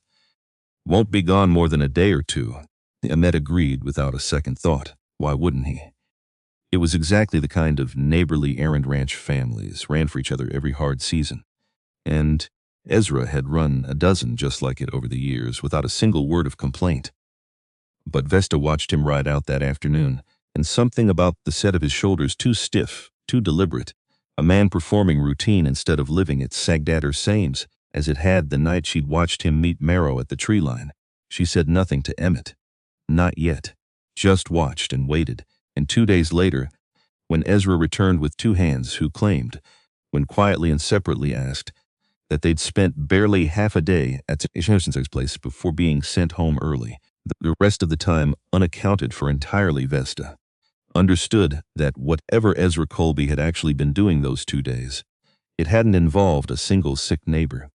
Won't be gone more than a day or 2. Emmett agreed without a second thought. Why wouldn't he? It was exactly the kind of neighborly errand ranch families ran for each other every hard season. And Ezra had run a dozen just like it over the years without a single word of complaint. But Vesta watched him ride out that afternoon, and something about the set of his shoulders too stiff, too deliberate, a man performing routine instead of living it, sagged at her sames, as it had the night she'd watched him meet Marrow at the tree line. She said nothing to Emmett. Not yet. Just watched and waited, and 2 days later, when Ezra returned with 2 hands who claimed, when quietly and separately asked, that they'd spent barely half a day at Henderson's place before being sent home early, the rest of the time unaccounted for entirely, Vesta understood that whatever Ezra Colby had actually been doing those 2 days, it hadn't involved a single sick neighbor.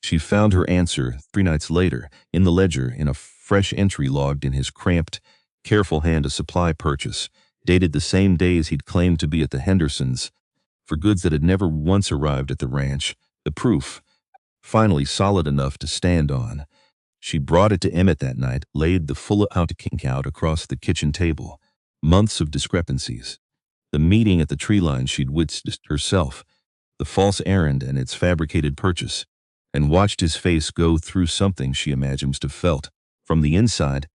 She found her answer 3 nights later in the ledger in a fresh entry logged in his cramped, careful hand, a supply purchase, dated the same days he'd claimed to be at the Hendersons, for goods that had never once arrived at the ranch, the proof, finally solid enough to stand on. She brought it to Emmett that night, laid the full amount out across the kitchen table. Months of discrepancies. The meeting at the tree line she'd witnessed herself, the false errand and its fabricated purchase, and watched his face go through something she imagined must have felt, from the inside,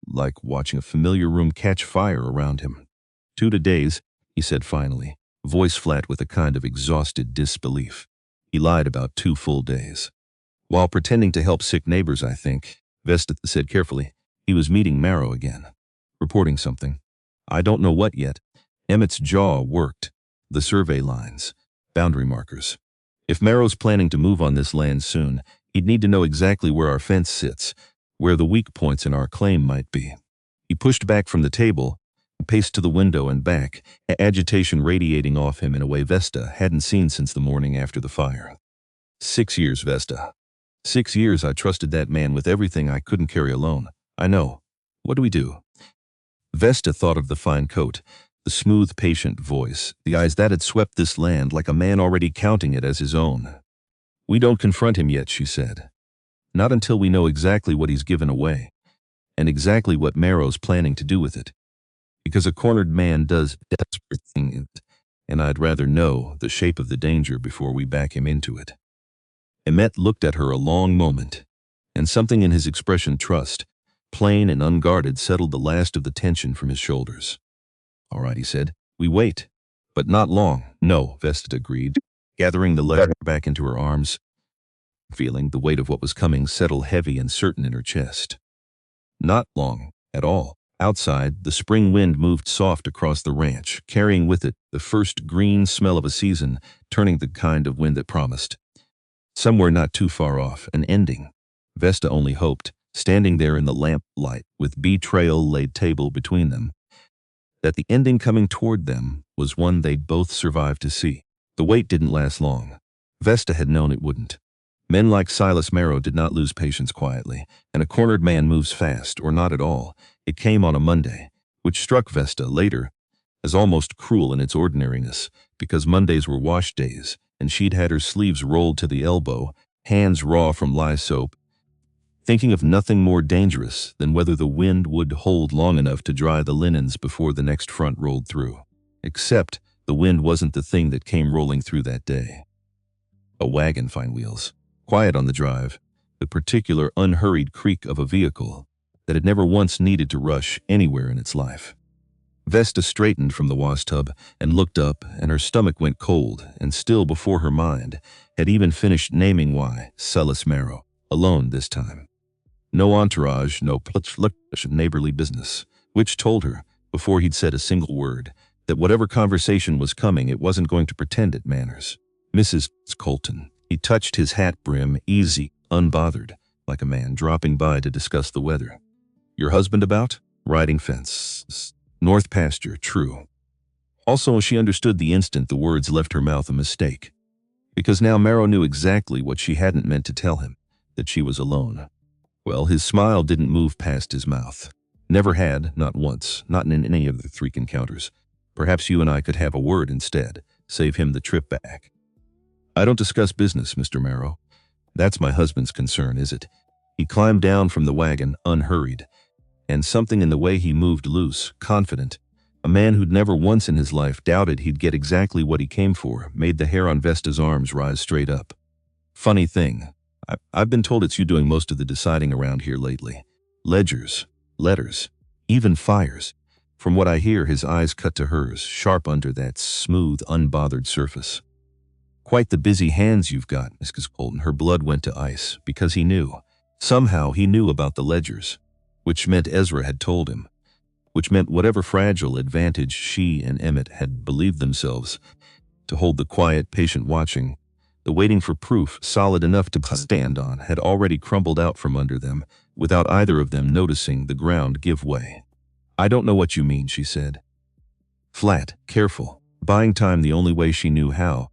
like watching a familiar room catch fire around him. 2 days, he said finally, voice flat with a kind of exhausted disbelief. He lied about 2 full days. While pretending to help sick neighbors, I think, Vesta said carefully, he was meeting Marrow again, reporting something. I don't know what yet. Emmett's jaw worked. The survey lines, boundary markers. If Marrow's planning to move on this land soon, he'd need to know exactly where our fence sits, where the weak points in our claim might be. He pushed back from the table, paced to the window and back, agitation radiating off him in a way Vesta hadn't seen since the morning after the fire. 6 years, Vesta 6 years I trusted that man with everything I couldn't carry alone. I know. What do we do? Vesta thought of the fine coat, the smooth, patient voice, the eyes that had swept this land like a man already counting it as his own. We don't confront him yet, she said. Not until we know exactly what he's given away, and exactly what Marrow's planning to do with it. Because a cornered man does desperate things, and I'd rather know the shape of the danger before we back him into it. Emmett looked at her a long moment, and something in his expression, trust, plain and unguarded, settled the last of the tension from his shoulders. All right, he said. We wait. But not long. No, Vesta agreed, gathering the letter back into her arms, feeling the weight of what was coming settle heavy and certain in her chest. Not long at all. Outside, the spring wind moved soft across the ranch, carrying with it the first green smell of a season, turning the kind of wind that promised. Somewhere not too far off, an ending. Vesta only hoped, standing there in the lamplight with betrayal laid table between them, that the ending coming toward them was one they'd both survive to see. The wait didn't last long. Vesta had known it wouldn't. Men like Silas Marrow did not lose patience quietly, and a cornered man moves fast, or not at all. It came on a Monday, which struck Vesta later as almost cruel in its ordinariness, because Mondays were wash days, and she'd had her sleeves rolled to the elbow, hands raw from lye soap, thinking of nothing more dangerous than whether the wind would hold long enough to dry the linens before the next front rolled through. Except the wind wasn't the thing that came rolling through that day. A wagon, fine wheels, quiet on the drive, the particular unhurried creak of a vehicle that had never once needed to rush anywhere in its life. Vesta straightened from the washtub and looked up, and her stomach went cold, and still before her mind had even finished naming why Silas Marrow, alone this time. No entourage, no neighborly business, which told her, before he'd said a single word, that whatever conversation was coming, it wasn't going to pretend at manners. Mrs. Colton. He touched his hat brim, easy, unbothered, like a man dropping by to discuss the weather. Your husband about? Riding fence. North pasture, true. Also, she understood the instant the words left her mouth a mistake, because now Marrow knew exactly what she hadn't meant to tell him, that she was alone. Well, his smile didn't move past his mouth. Never had, not once, not in any of the 3 encounters. Perhaps you and I could have a word instead, save him the trip back. I don't discuss business, Mr. Marrow. That's my husband's concern, is it? He climbed down from the wagon, unhurried, and something in the way he moved loose, confident, a man who'd never once in his life doubted he'd get exactly what he came for, made the hair on Vesta's arms rise straight up. Funny thing. I've been told it's you doing most of the deciding around here lately. Ledgers, letters, even fires. From what I hear, his eyes cut to hers, sharp under that smooth, unbothered surface. Quite the busy hands you've got, Mrs. Colton. Her blood went to ice, because he knew. Somehow he knew about the ledgers, which meant Ezra had told him, which meant whatever fragile advantage she and Emmett had believed themselves to hold, the quiet, patient watching, the waiting for proof solid enough to stand on, had already crumbled out from under them, without either of them noticing the ground give way. I don't know what you mean, she said. Flat, careful, buying time the only way she knew how.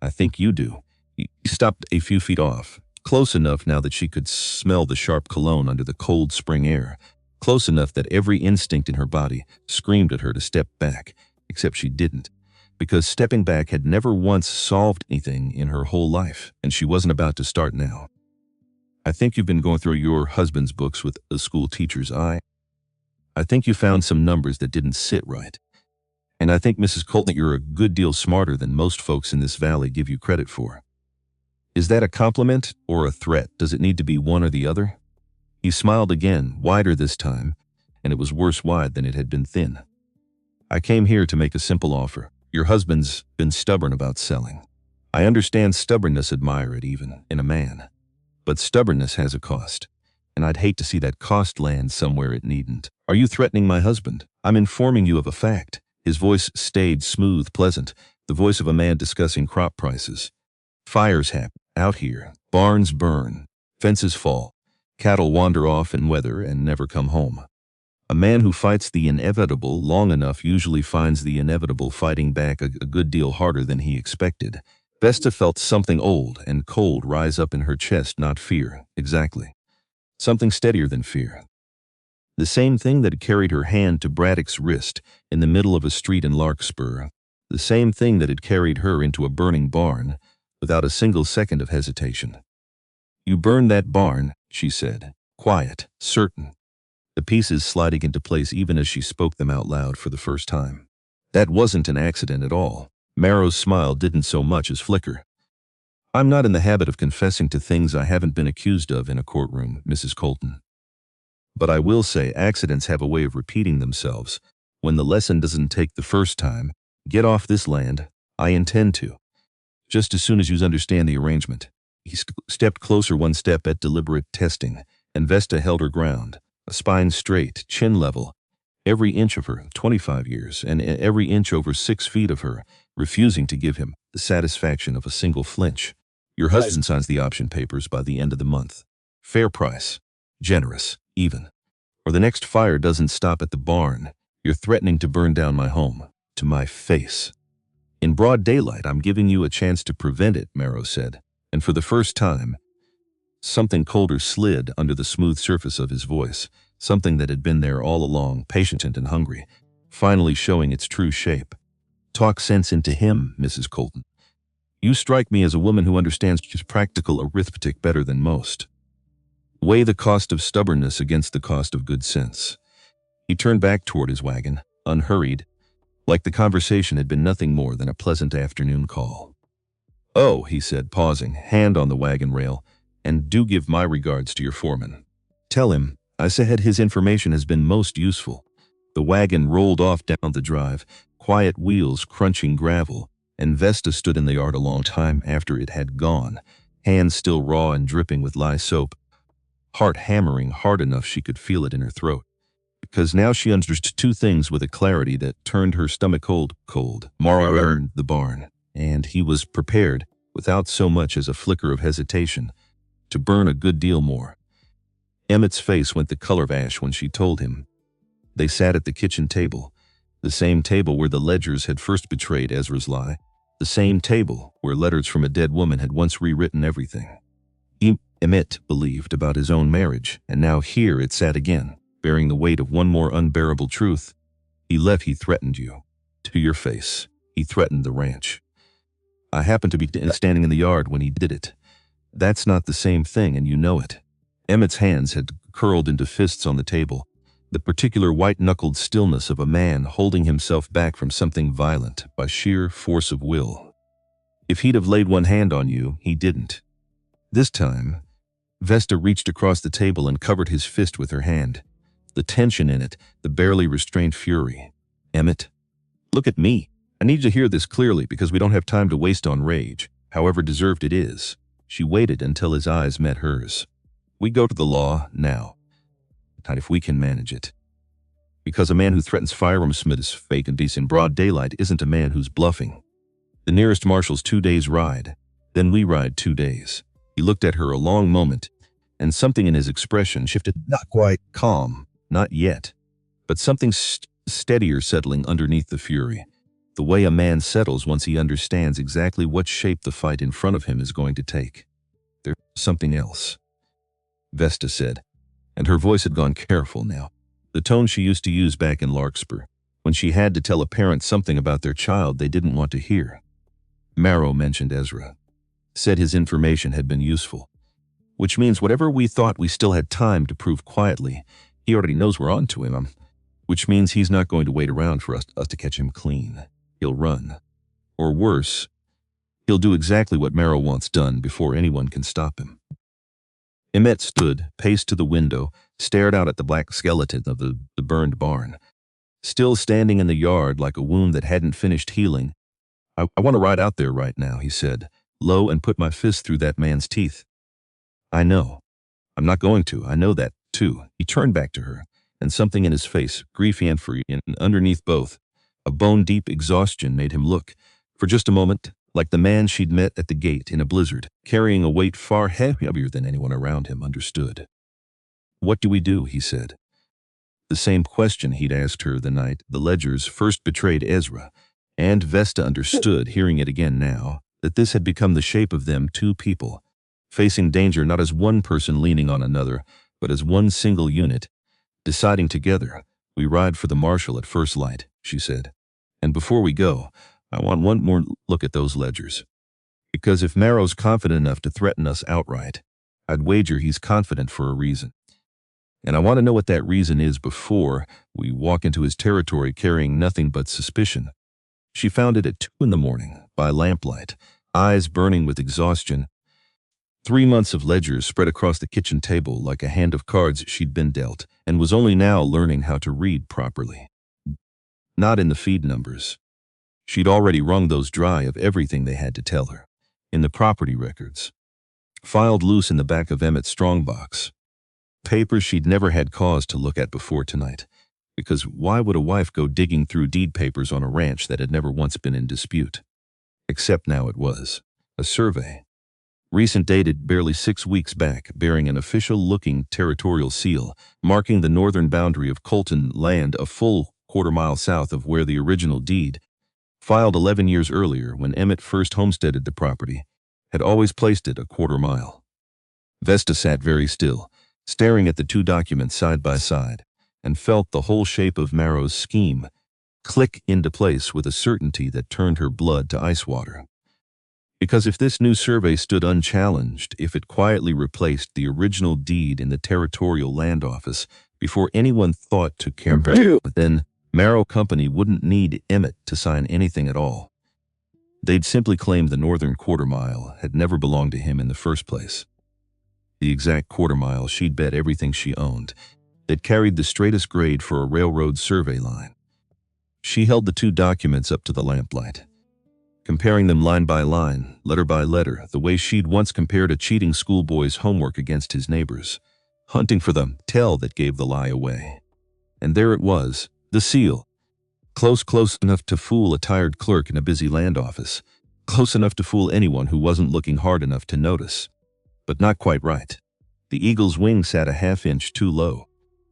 I think you do. He stopped a few feet off, close enough now that she could smell the sharp cologne under the cold spring air, close enough that every instinct in her body screamed at her to step back, except she didn't, because stepping back had never once solved anything in her whole life, and she wasn't about to start now. I think you've been going through your husband's books with a school teacher's eye. I think you found some numbers that didn't sit right. And I think, Mrs. Colton, you're a good deal smarter than most folks in this valley give you credit for. Is that a compliment or a threat? Does it need to be one or the other? He smiled again, wider this time, and it was worse wide than it had been thin. I came here to make a simple offer. Your husband's been stubborn about selling. I understand stubbornness, admire it even, in a man. But stubbornness has a cost, and I'd hate to see that cost land somewhere it needn't. Are you threatening my husband? I'm informing you of a fact. His voice stayed smooth, pleasant, the voice of a man discussing crop prices. Fires happen out here, barns burn, fences fall, cattle wander off in weather and never come home. A man who fights the inevitable long enough usually finds the inevitable fighting back a good deal harder than he expected. Vesta felt something old and cold rise up in her chest, not fear, exactly. Something steadier than fear. The same thing that had carried her hand to Braddock's wrist in the middle of a street in Larkspur. The same thing that had carried her into a burning barn without a single second of hesitation. "You burned that barn," she said, quiet, certain, the pieces sliding into place even as she spoke them out loud for the first time. "That wasn't an accident at all." Marrow's smile didn't so much as flicker. "I'm not in the habit of confessing to things I haven't been accused of in a courtroom, Mrs. Colton. But I will say accidents have a way of repeating themselves. When the lesson doesn't take the first time, get off this land. I intend to. Just as soon as you understand the arrangement." He stepped closer one step at deliberate testing, and Vesta held her ground, a spine straight, chin level, every inch of her, 25 years, and every inch over 6 feet of her, refusing to give him the satisfaction of a single flinch. "Your husband signs the option papers by the end of the month. Fair price. Generous. Even. Or the next fire doesn't stop at the barn. You're threatening to burn down my home. To my face." "In broad daylight, I'm giving you a chance to prevent it," Marrow said. And for the first time, something colder slid under the smooth surface of his voice, something that had been there all along, patient and hungry, finally showing its true shape. "Talk sense into him, Mrs. Colton. You strike me as a woman who understands just practical arithmetic better than most. Weigh the cost of stubbornness against the cost of good sense." He turned back toward his wagon, unhurried, like the conversation had been nothing more than a pleasant afternoon call. "Oh," he said, pausing, hand on the wagon rail, "and do give my regards to your foreman. Tell him I said his information has been most useful." The wagon rolled off down the drive, quiet wheels crunching gravel, and Vesta stood in the yard a long time after it had gone, hands still raw and dripping with lye soap, heart hammering hard enough she could feel it in her throat. Because now she understood two things with a clarity that turned her stomach cold. Mara earned the barn, and he was prepared, without so much as a flicker of hesitation, to burn a good deal more. Emmett's face went the color of ash when she told him. They sat at the kitchen table, the same table where the ledgers had first betrayed Ezra's lie, the same table where letters from a dead woman had once rewritten everything. Emmett believed about his own marriage, and now here it sat again, bearing the weight of one more unbearable truth. He threatened you. To your face. He threatened the ranch. I happened to be standing in the yard when he did it. That's not the same thing, and you know it. Emmett's hands had curled into fists on the table, the particular white-knuckled stillness of a man holding himself back from something violent by sheer force of will. If he'd have laid one hand on you, he didn't. This time, Vesta reached across the table and covered his fist with her hand. The tension in it, the barely restrained fury. "Emmett, look at me. I need you to hear this clearly because we don't have time to waste on rage, however deserved it is." She waited until his eyes met hers. "We go to the law now. Not if we can manage it. Because a man who threatens firearms Smith is fake and decent in broad daylight isn't a man who's bluffing. The nearest marshal's 2 days' ride. Then we ride 2 days." He looked at her a long moment, and something in his expression shifted. Not quite calm, not yet, but something steadier settling underneath the fury. The way a man settles once he understands exactly what shape the fight in front of him is going to take. "There's something else," Vesta said, and her voice had gone careful now, the tone she used to use back in Larkspur, when she had to tell a parent something about their child they didn't want to hear. Marrow mentioned Ezra. Said his information had been useful. Which means whatever we thought we still had time to prove quietly, he already knows we're on to him. Which means he's not going to wait around for us to catch him clean. He'll run. Or worse, he'll do exactly what Marrow wants done before anyone can stop him. Emmett stood, paced to the window, stared out at the black skeleton of the burned barn. Still standing in the yard like a wound that hadn't finished healing. I want to ride out there right now," he said, low, and put my fist through that man's teeth. "I know. I'm not going to. I know that, too." He turned back to her, and something in his face, grief and fury, and underneath both, a bone-deep exhaustion made him look, for just a moment, like the man she'd met at the gate in a blizzard, carrying a weight far heavier than anyone around him understood. "What do we do?" he said. The same question he'd asked her the night the ledgers first betrayed Ezra, and Vesta understood, hearing it again now, that this had become the shape of them, two people, facing danger not as one person leaning on another, but as one single unit, deciding together, "We ride for the marshal at first light," she said. "And before we go, I want one more look at those ledgers. Because if Marrow's confident enough to threaten us outright, I'd wager he's confident for a reason. And I want to know what that reason is before we walk into his territory carrying nothing but suspicion." She found it at 2 in the morning, by lamplight, eyes burning with exhaustion. 3 months of ledgers spread across the kitchen table like a hand of cards she'd been dealt, and was only now learning how to read properly. Not in the feed numbers. She'd already wrung those dry of everything they had to tell her. In the property records. Filed loose in the back of Emmett's strongbox. Papers she'd never had cause to look at before tonight. Because why would a wife go digging through deed papers on a ranch that had never once been in dispute? Except now it was. A survey. Recent, dated barely 6 weeks back, bearing an official-looking territorial seal, marking the northern boundary of Colton land a full quarter-mile south of where the original deed, filed 11 years earlier when Emmett first homesteaded the property, had always placed it a quarter-mile. Vesta sat very still, staring at the two documents side by side, and felt the whole shape of Marrow's scheme click into place with a certainty that turned her blood to ice water. Because if this new survey stood unchallenged, if it quietly replaced the original deed in the Territorial Land Office before anyone thought to care, then Marrow Company wouldn't need Emmett to sign anything at all. They'd simply claim the northern quarter-mile had never belonged to him in the first place. The exact quarter-mile she'd bet everything she owned, that carried the straightest grade for a railroad survey line. She held the two documents up to the lamplight, comparing them line by line, letter by letter, the way she'd once compared a cheating schoolboy's homework against his neighbor's, hunting for the tell that gave the lie away. And there it was, the seal. Close enough to fool a tired clerk in a busy land office, close enough to fool anyone who wasn't looking hard enough to notice. But not quite right. The eagle's wing sat a half-inch too low.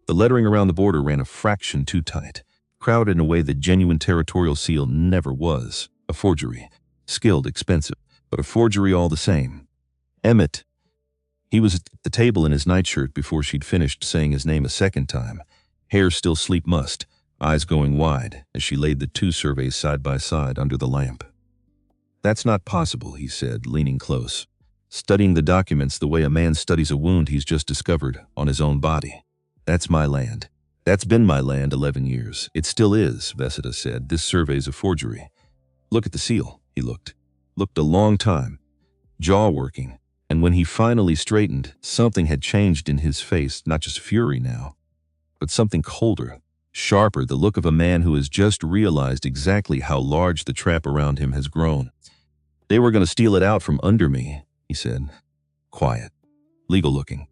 The lettering around the border ran a fraction too tight, crowded in a way that genuine territorial seal never was. A forgery. Skilled, expensive, but a forgery all the same. Emmett. He was at the table in his nightshirt before she'd finished saying his name a second time, hair still sleep mussed, eyes going wide as she laid the two surveys side by side under the lamp. "That's not possible," he said, leaning close, studying the documents the way a man studies a wound he's just discovered on his own body. "That's my land. That's been my land 11 years. It still is," Vesta said. "This survey's a forgery." "Look at the seal." He looked a long time, jaw working, and when he finally straightened, something had changed in his face, not just fury now, but something colder, sharper, the look of a man who has just realized exactly how large the trap around him has grown. "They were going to steal it out from under me," he said. Quiet, legal-looking.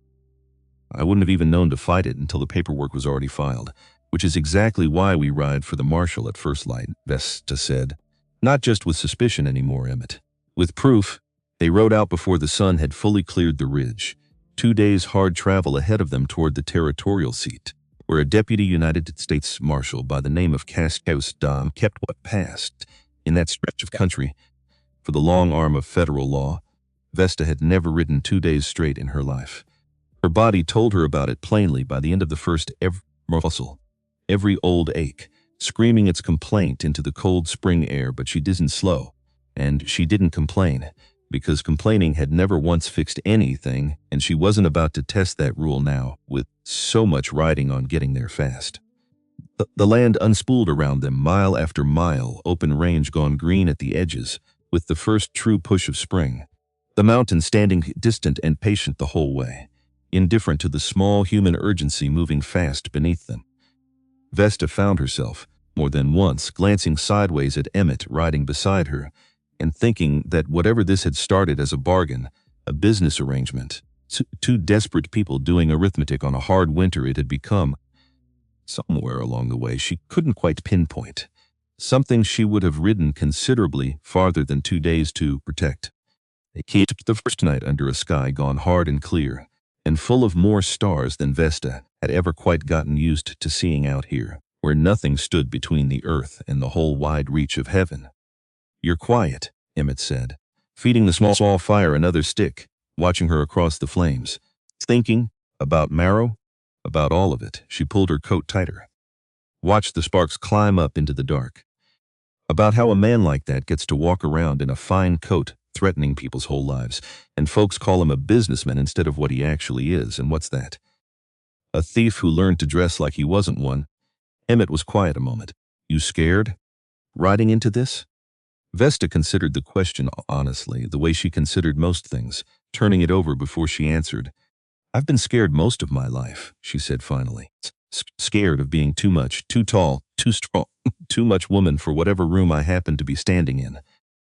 "I wouldn't have even known to fight it until the paperwork was already filed, which is exactly why we ride for the marshal at first light," Vesta said. "Not just with suspicion anymore, Emmett. With proof." They rode out before the sun had fully cleared the ridge, 2 days' hard travel ahead of them toward the territorial seat, where a deputy United States Marshal by the name of Cascaus Dom kept what passed in that stretch of country for the long arm of federal law. Vesta had never ridden 2 days straight in her life. Her body told her about it plainly by the end of the first, every muscle, every old ache, screaming its complaint into the cold spring air, but she didn't slow, and she didn't complain, because complaining had never once fixed anything, and she wasn't about to test that rule now, with so much riding on getting there fast. The land unspooled around them, mile after mile, open range gone green at the edges, with the first true push of spring. The mountain standing distant and patient the whole way, indifferent to the small human urgency moving fast beneath them. Vesta found herself, more than once, glancing sideways at Emmett riding beside her, and thinking that whatever this had started as a bargain, a business arrangement, two desperate people doing arithmetic on a hard winter, it had become, somewhere along the way she couldn't quite pinpoint, something she would have ridden considerably farther than 2 days to protect. They camped the first night under a sky gone hard and clear, and full of more stars than Vesta had ever quite gotten used to seeing out here, where nothing stood between the earth and the whole wide reach of heaven. "You're quiet," Emmett said, feeding the small fire another stick, watching her across the flames. Thinking about Marrow, about all of it. She pulled her coat tighter. Watched the sparks climb up into the dark. About how a man like that gets to walk around in a fine coat, threatening people's whole lives, and folks call him a businessman instead of what he actually is, and what's that? A thief who learned to dress like he wasn't one. Emmett was quiet a moment. You scared? Riding into this? Vesta considered the question honestly, the way she considered most things, turning it over before she answered. I've been scared most of my life, she said finally. Scared of being too much, too tall, too strong, too much woman for whatever room I happen to be standing in.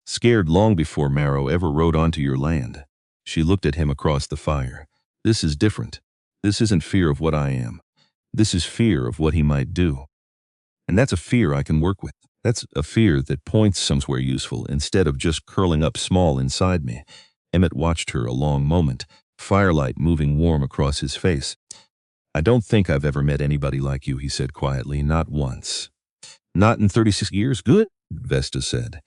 Scared long before Marrow ever rode onto your land. She looked at him across the fire. This is different. This isn't fear of what I am. This is fear of what he might do. And that's a fear I can work with. That's a fear that points somewhere useful instead of just curling up small inside me. Emmett watched her a long moment, firelight moving warm across his face. I don't think I've ever met anybody like you, he said quietly, not once. Not in 36 years? Good, Vesta said,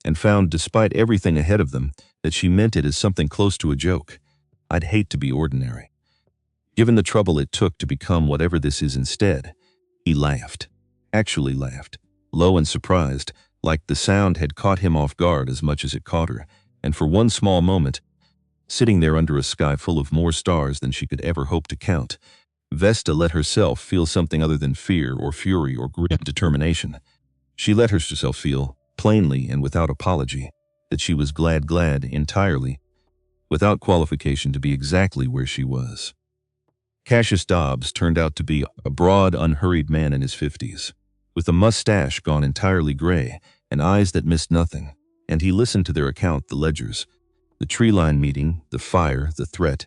and found, despite everything ahead of them, that she meant it as something close to a joke. I'd hate to be ordinary. Given the trouble it took to become whatever this is instead, he laughed. Actually laughed, low and surprised, like the sound had caught him off guard as much as it caught her, and for one small moment, sitting there under a sky full of more stars than she could ever hope to count, Vesta let herself feel something other than fear or fury or grim determination. She let herself feel, plainly and without apology, that she was glad entirely, without qualification to be exactly where she was. Cassius Dobbs turned out to be a broad, unhurried man in his 50s, with a mustache gone entirely gray and eyes that missed nothing, and he listened to their account, the ledgers, the tree line meeting, the fire, the threat,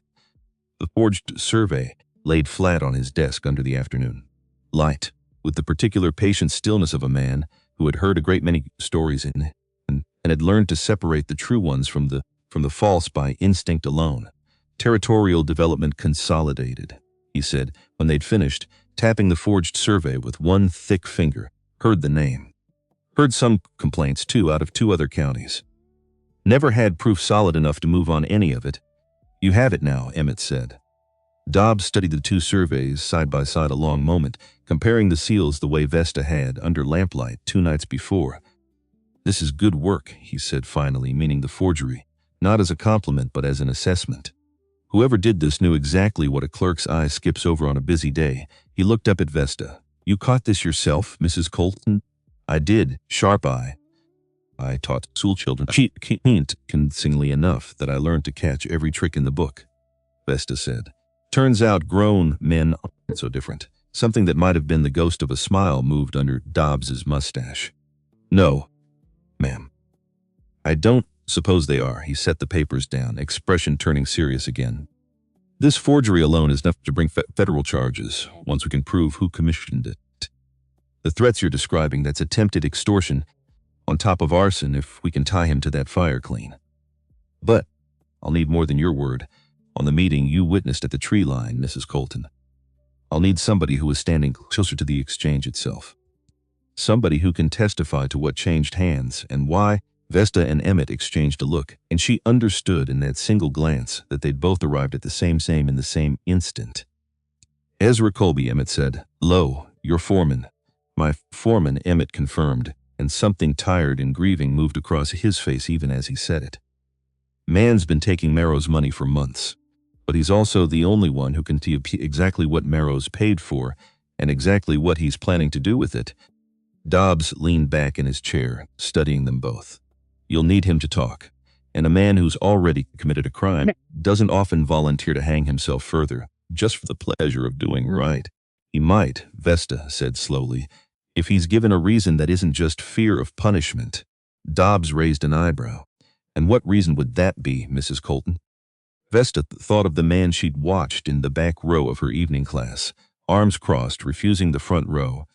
the forged survey laid flat on his desk under the afternoon light, with the particular patient stillness of a man who had heard a great many stories and had learned to separate the true ones from the false by instinct alone. Territorial development consolidated, he said, when they'd finished, tapping the forged survey with one thick finger. Heard the name. Heard some complaints, too, out of 2 other counties. Never had proof solid enough to move on any of it. You have it now, Emmett said. Dobbs studied the 2 surveys side by side a long moment, comparing the seals the way Vesta had, under lamplight, 2 nights before. This is good work, he said finally, meaning the forgery, not as a compliment but as an assessment. Whoever did this knew exactly what a clerk's eye skips over on a busy day. He looked up at Vesta. You caught this yourself, Mrs. Colton? I did, sharp eye. I taught schoolchildren convincingly enough that I learned to catch every trick in the book, Vesta said. Turns out grown men aren't so different. Something that might have been the ghost of a smile moved under Dobbs's mustache. No, ma'am. I don't suppose they are. He set the papers down, expression turning serious again. This forgery alone is enough to bring federal charges, once we can prove who commissioned it. The threats you're describing, that's attempted extortion, on top of arson if we can tie him to that fire clean. But I'll need more than your word on the meeting you witnessed at the tree line, Mrs. Colton. I'll need somebody who was standing closer to the exchange itself. Somebody who can testify to what changed hands and why. Vesta and Emmett exchanged a look, and she understood in that single glance that they'd both arrived at the same in the same instant. Ezra Colby, Emmett said. Lo, your foreman. My foreman, Emmett confirmed, and something tired and grieving moved across his face even as he said it. Man's been taking Marrow's money for months, but he's also the only one who can tell you exactly what Marrow's paid for and exactly what he's planning to do with it. Dobbs leaned back in his chair, studying them both. You'll need him to talk, and a man who's already committed a crime doesn't often volunteer to hang himself further, just for the pleasure of doing right. He might, Vesta said slowly, if he's given a reason that isn't just fear of punishment. Dobbs raised an eyebrow. And what reason would that be, Mrs. Colton? Vesta thought of the man she'd watched in the back row of her evening class, arms crossed, refusing the front row,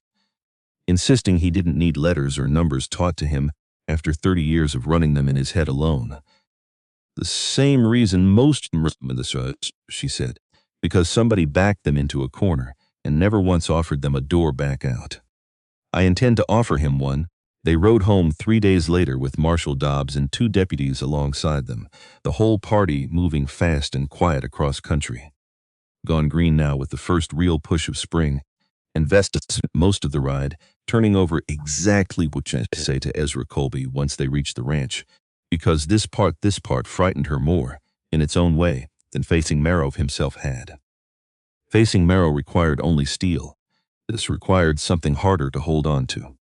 insisting he didn't need letters or numbers taught to him after 30 years of running them in his head alone. The same reason most she said, because somebody backed them into a corner and never once offered them a door back out. I intend to offer him one, They rode home 3 days later with Marshal Dobbs and 2 deputies alongside them, the whole party moving fast and quiet across country. Gone green now with the first real push of spring, and Vesta spent most of the ride turning over exactly what to say to Ezra Colby once they reached the ranch, because this part frightened her more, in its own way, than facing Marrow himself had. Facing Marrow required only steel. This required something harder to hold on to.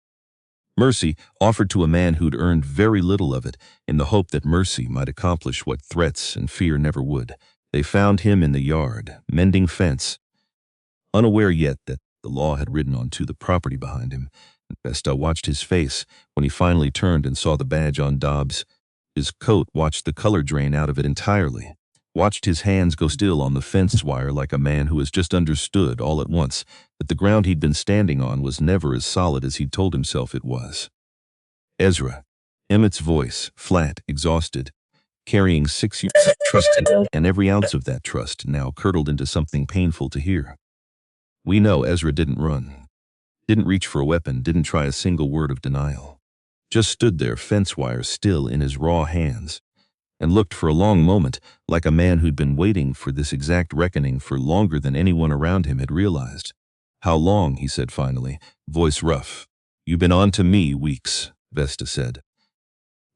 Mercy offered to a man who'd earned very little of it, in the hope that mercy might accomplish what threats and fear never would. They found him in the yard, mending fence, unaware yet that the law had ridden onto the property behind him. Vesta watched his face when he finally turned and saw the badge on Dobbs. His coat watched the color drain out of it entirely, watched his hands go still on the fence wire like a man who has just understood all at once that the ground he'd been standing on was never as solid as he'd told himself it was. Ezra, Emmett's voice, flat, exhausted, carrying 6 years of trust in him, and every ounce of that trust now curdled into something painful to hear. We know Ezra didn't run, didn't reach for a weapon, didn't try a single word of denial. Just stood there, fence wire still in his raw hands, and looked for a long moment like a man who'd been waiting for this exact reckoning for longer than anyone around him had realized. "How long?" he said finally, voice rough. "You've been on to me weeks," Vesta said.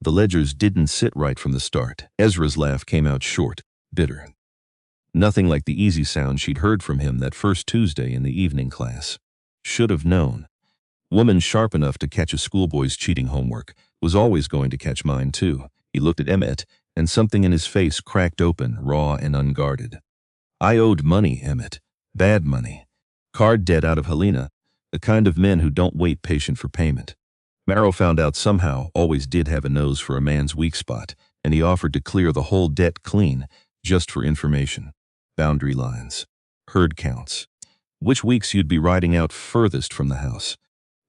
The ledgers didn't sit right from the start. Ezra's laugh came out short, bitter. Nothing like the easy sound she'd heard from him that first Tuesday in the evening class. Should have known. Woman sharp enough to catch a schoolboy's cheating homework was always going to catch mine too. He looked at Emmett, and something in his face cracked open, raw and unguarded. "I owed money, Emmett. Bad money. Card debt out of Helena, the kind of men who don't wait patient for payment." Marrow found out somehow always did have a nose for a man's weak spot, and he offered to clear the whole debt clean, just for information. Boundary lines. Herd counts. Which weeks you'd be riding out furthest from the house.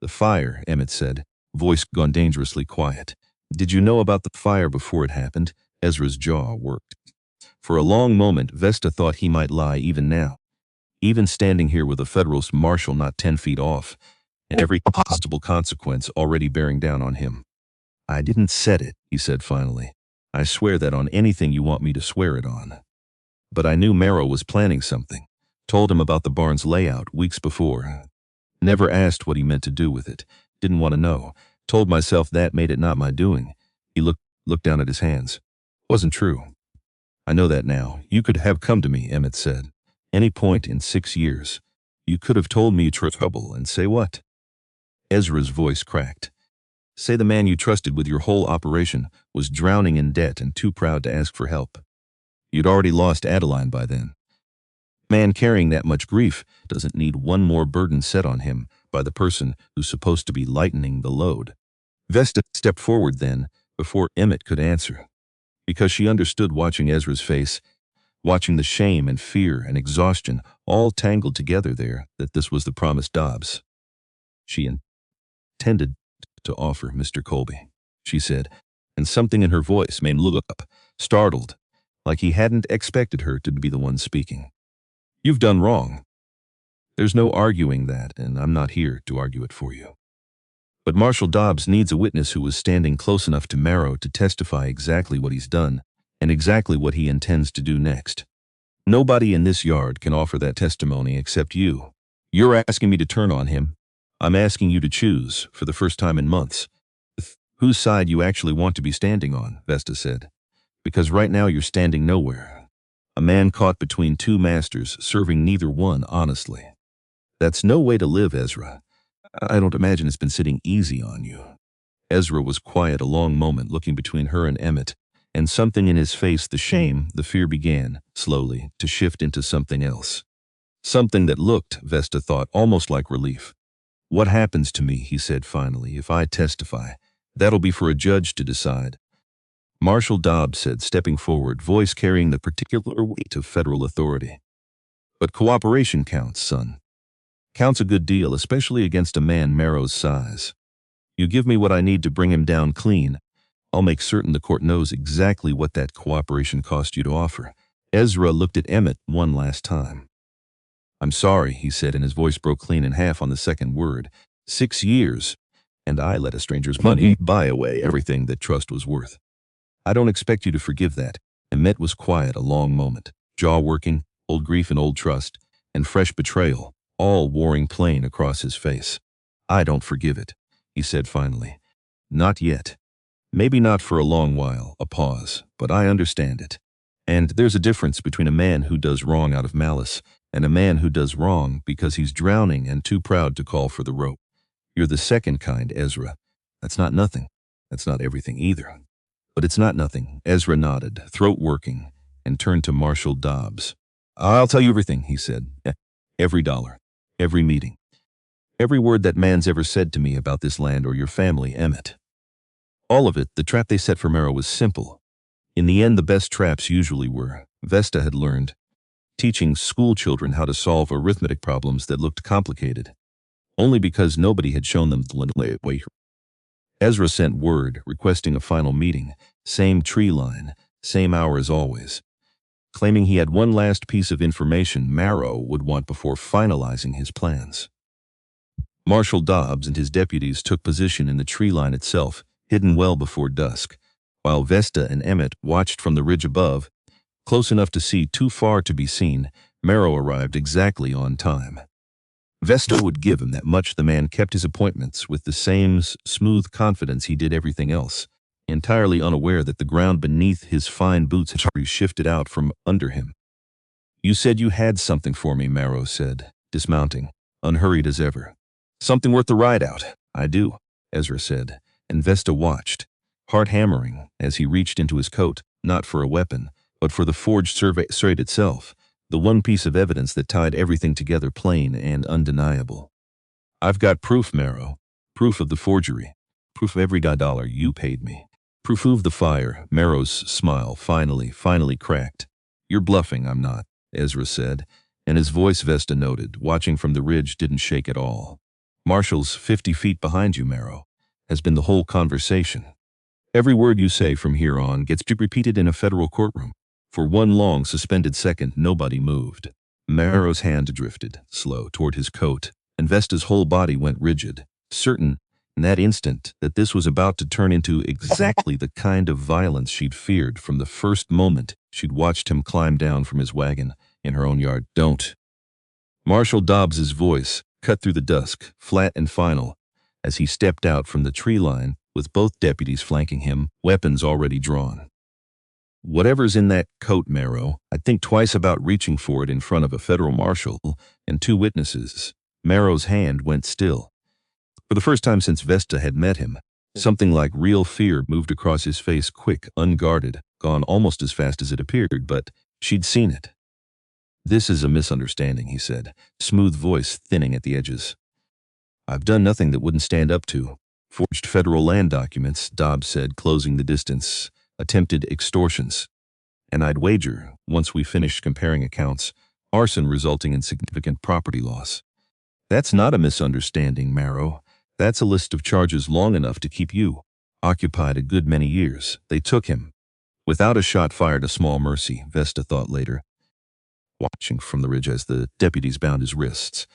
"The fire," Emmett said, voice gone dangerously quiet. "Did you know about the fire before it happened?" Ezra's jaw worked. For a long moment, Vesta thought he might lie even now, even standing here with a federal marshal not 10 feet off, and every possible consequence already bearing down on him. "I didn't set it," he said finally. "I swear that on anything you want me to swear it on. But I knew Marrow was planning something. Told him about the barn's layout weeks before. Never asked what he meant to do with it. Didn't want to know. Told myself that made it not my doing." He looked down at his hands. "Wasn't true. I know that now. You could have come to me," Emmett said. "Any point in 6 years. You could have told me trouble, and say what?" Ezra's voice cracked. "Say the man you trusted with your whole operation was drowning in debt and too proud to ask for help. You'd already lost Adeline by then. Man carrying that much grief doesn't need one more burden set on him by the person who's supposed to be lightening the load." Vesta stepped forward then, before Emmett could answer, because she understood, watching Ezra's face, watching the shame and fear and exhaustion all tangled together there, that this was the promised Dobbs. "She intended to offer, Mr. Colby," she said, and something in her voice made him look up, startled, like he hadn't expected her to be the one speaking. "You've done wrong. There's no arguing that, and I'm not here to argue it for you. But Marshal Dobbs needs a witness who was standing close enough to Marrow to testify exactly what he's done and exactly what he intends to do next. Nobody in this yard can offer that testimony except you. You're asking me to turn on him. I'm asking you to choose, for the first time in months, whose side you actually want to be standing on," Vesta said. "Because right now you're standing nowhere. A man caught between two masters, serving neither one honestly. That's no way to live, Ezra. I don't imagine it's been sitting easy on you." Ezra was quiet a long moment, looking between her and Emmett, and something in his face, the shame, the fear, began, slowly, to shift into something else. Something that looked, Vesta thought, almost like relief. "What happens to me," he said finally, "if I testify? That'll be for a judge to decide." Marshal Dobbs said, stepping forward, voice carrying the particular weight of federal authority. "But cooperation counts, son. Counts a good deal, especially against a man Marrow's size. You give me what I need to bring him down clean, I'll make certain the court knows exactly what that cooperation cost you to offer." Ezra looked at Emmett one last time. "I'm sorry," he said, and his voice broke clean in half on the second word. 6 years. And I let a stranger's money buy away everything that trust was worth. I don't expect you to forgive that. Emmett was quiet a long moment, jaw working, old grief and old trust, and fresh betrayal, all warring plain across his face. I don't forgive it, he said finally. Not yet. Maybe not for a long while, a pause, but I understand it. And there's a difference between a man who does wrong out of malice and a man who does wrong because he's drowning and too proud to call for the rope. You're the second kind, Ezra. That's not nothing. That's not everything either. But it's not nothing. Ezra nodded, throat working, and turned to Marshal Dobbs. I'll tell you everything, he said. Every dollar. Every meeting. Every word that man's ever said to me about this land or your family, Emmett. All of it. The trap they set for Merrow was simple. In the end, the best traps usually were. Vesta had learned, teaching school children how to solve arithmetic problems that looked complicated, only because nobody had shown them the way. Ezra sent word, requesting a final meeting, same tree line, same hour as always, claiming he had one last piece of information Merrow would want before finalizing his plans. Marshal Dobbs and his deputies took position in the tree line itself, hidden well before dusk, while Vesta and Emmett watched from the ridge above, close enough to see too far to be seen. Merrow arrived exactly on time. Vesta would give him that much. The man kept his appointments with the same smooth confidence he did everything else, entirely unaware that the ground beneath his fine boots had shifted out from under him. You said you had something for me, Merrow said, dismounting, unhurried as ever. Something worth the ride out. I do, Ezra said, and Vesta watched, heart hammering as he reached into his coat, not for a weapon, but for the forged survey itself, the one piece of evidence that tied everything together, plain and undeniable. I've got proof, Merrow. Proof of the forgery. Proof of every dollar you paid me. Proof of the fire. Merrow's smile finally cracked. You're bluffing, I'm not, Ezra said, and his voice, Vesta noted, watching from the ridge, didn't shake at all. Marshall's 50 feet behind you, Merrow, has been the whole conversation. Every word you say from here on gets repeated in a federal courtroom. For one long, suspended second, nobody moved. Merrow's hand drifted, slow, toward his coat, and Vesta's whole body went rigid, certain, in that instant, that this was about to turn into exactly the kind of violence she'd feared from the first moment she'd watched him climb down from his wagon in her own yard. Don't. Marshal Dobbs's voice cut through the dusk, flat and final, as he stepped out from the tree line with both deputies flanking him, weapons already drawn. Whatever's in that coat, Merrow, I'd think twice about reaching for it in front of a federal marshal and two witnesses. Merrow's hand went still. For the first time since Vesta had met him, something like real fear moved across his face, quick, unguarded, gone almost as fast as it appeared, but she'd seen it. This is a misunderstanding, he said, smooth voice thinning at the edges. I've done nothing that wouldn't stand up to. Forged federal land documents, Dobbs said, closing the distance. Attempted extortions. And I'd wager, once we finished comparing accounts, arson resulting in significant property loss. That's not a misunderstanding, Merrow. That's a list of charges long enough to keep you occupied a good many years. They took him. Without a shot fired, a small mercy, Vesta thought later, watching from the ridge as the deputies bound his wrists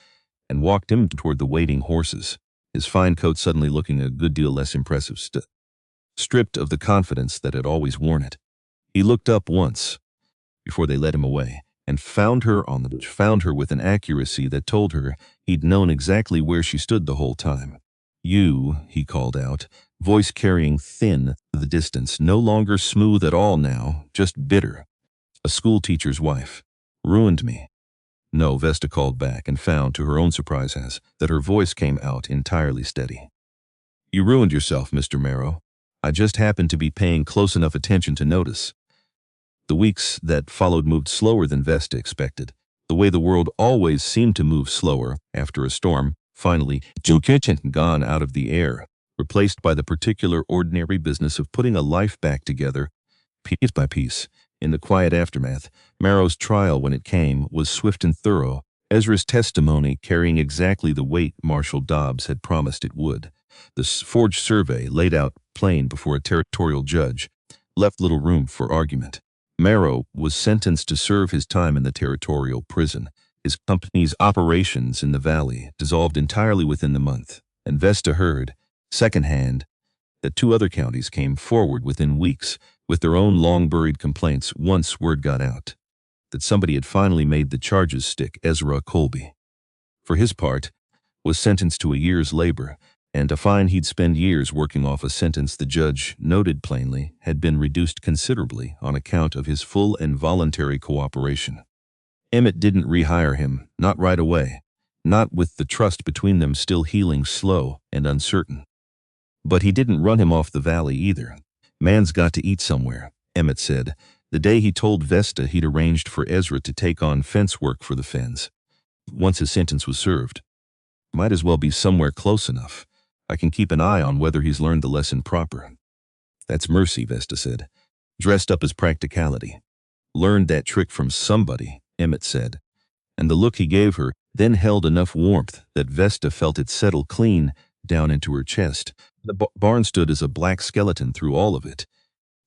and walked him toward the waiting horses, his fine coat suddenly looking a good deal less impressive, stripped of the confidence that had always worn it. He looked up once, before they led him away, and found her with an accuracy that told her he'd known exactly where she stood the whole time. You, he called out, voice carrying thin the distance, no longer smooth at all now, just bitter. A schoolteacher's wife. Ruined me. No, Vesta called back and found, to her own surprise, that her voice came out entirely steady. You ruined yourself, Mr. Merrow. I just happened to be paying close enough attention to notice. The weeks that followed moved slower than Vesta expected, the way the world always seemed to move slower after a storm. Finally, Schoolteacher gone out of the air, replaced by the particular ordinary business of putting a life back together, piece by piece. In the quiet aftermath, Merrow's trial, when it came, was swift and thorough, Ezra's testimony carrying exactly the weight Marshal Dobbs had promised it would. The forged survey, laid out plain before a territorial judge, left little room for argument. Merrow was sentenced to serve his time in the territorial prison. His company's operations in the valley dissolved entirely within the month, and Vesta heard, Secondhand, that 2 other counties came forward within weeks with their own long-buried complaints once word got out that somebody had finally made the charges stick. Ezra Colby, for his part, was sentenced to a year's labor and a fine. He'd spend years working off a sentence the judge noted plainly had been reduced considerably on account of his full and voluntary cooperation. Emmett didn't rehire him, not right away, not with the trust between them still healing slow and uncertain. But he didn't run him off the valley either. Man's got to eat somewhere, Emmett said, the day he told Vesta he'd arranged for Ezra to take on fence work for the Fens. Once his sentence was served. Might as well be somewhere close enough. I can keep an eye on whether he's learned the lesson proper. That's mercy, Vesta said, dressed up as practicality. Learned that trick from somebody, Emmett said, and the look he gave her then held enough warmth that Vesta felt it settle clean down into her chest. The barn stood as a black skeleton through all of it.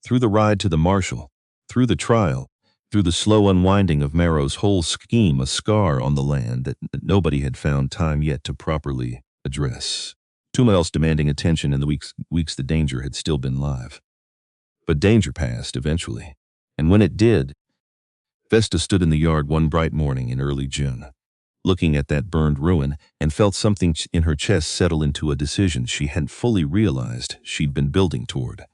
Through the ride to the marshal, through the trial, through the slow unwinding of Marrow's whole scheme, a scar on the land that nobody had found time yet to properly address. Too much else demanding attention in the weeks the danger had still been live. But danger passed eventually, and when it did, Vesta stood in the yard one bright morning in early June, looking at that burned ruin, and felt something in her chest settle into a decision she hadn't fully realized she'd been building toward.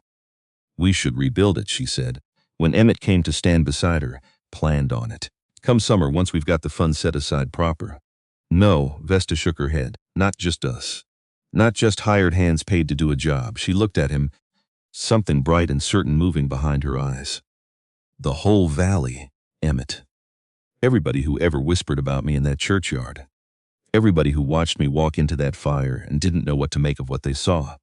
We should rebuild it, she said, when Emmett came to stand beside her, planned on it. Come summer, once we've got the funds set aside proper. No, Vesta shook her head, not just us. Not just hired hands paid to do a job. She looked at him, something bright and certain moving behind her eyes. The whole valley, Emmett. Everybody who ever whispered about me in that churchyard. Everybody who watched me walk into that fire and didn't know what to make of what they saw.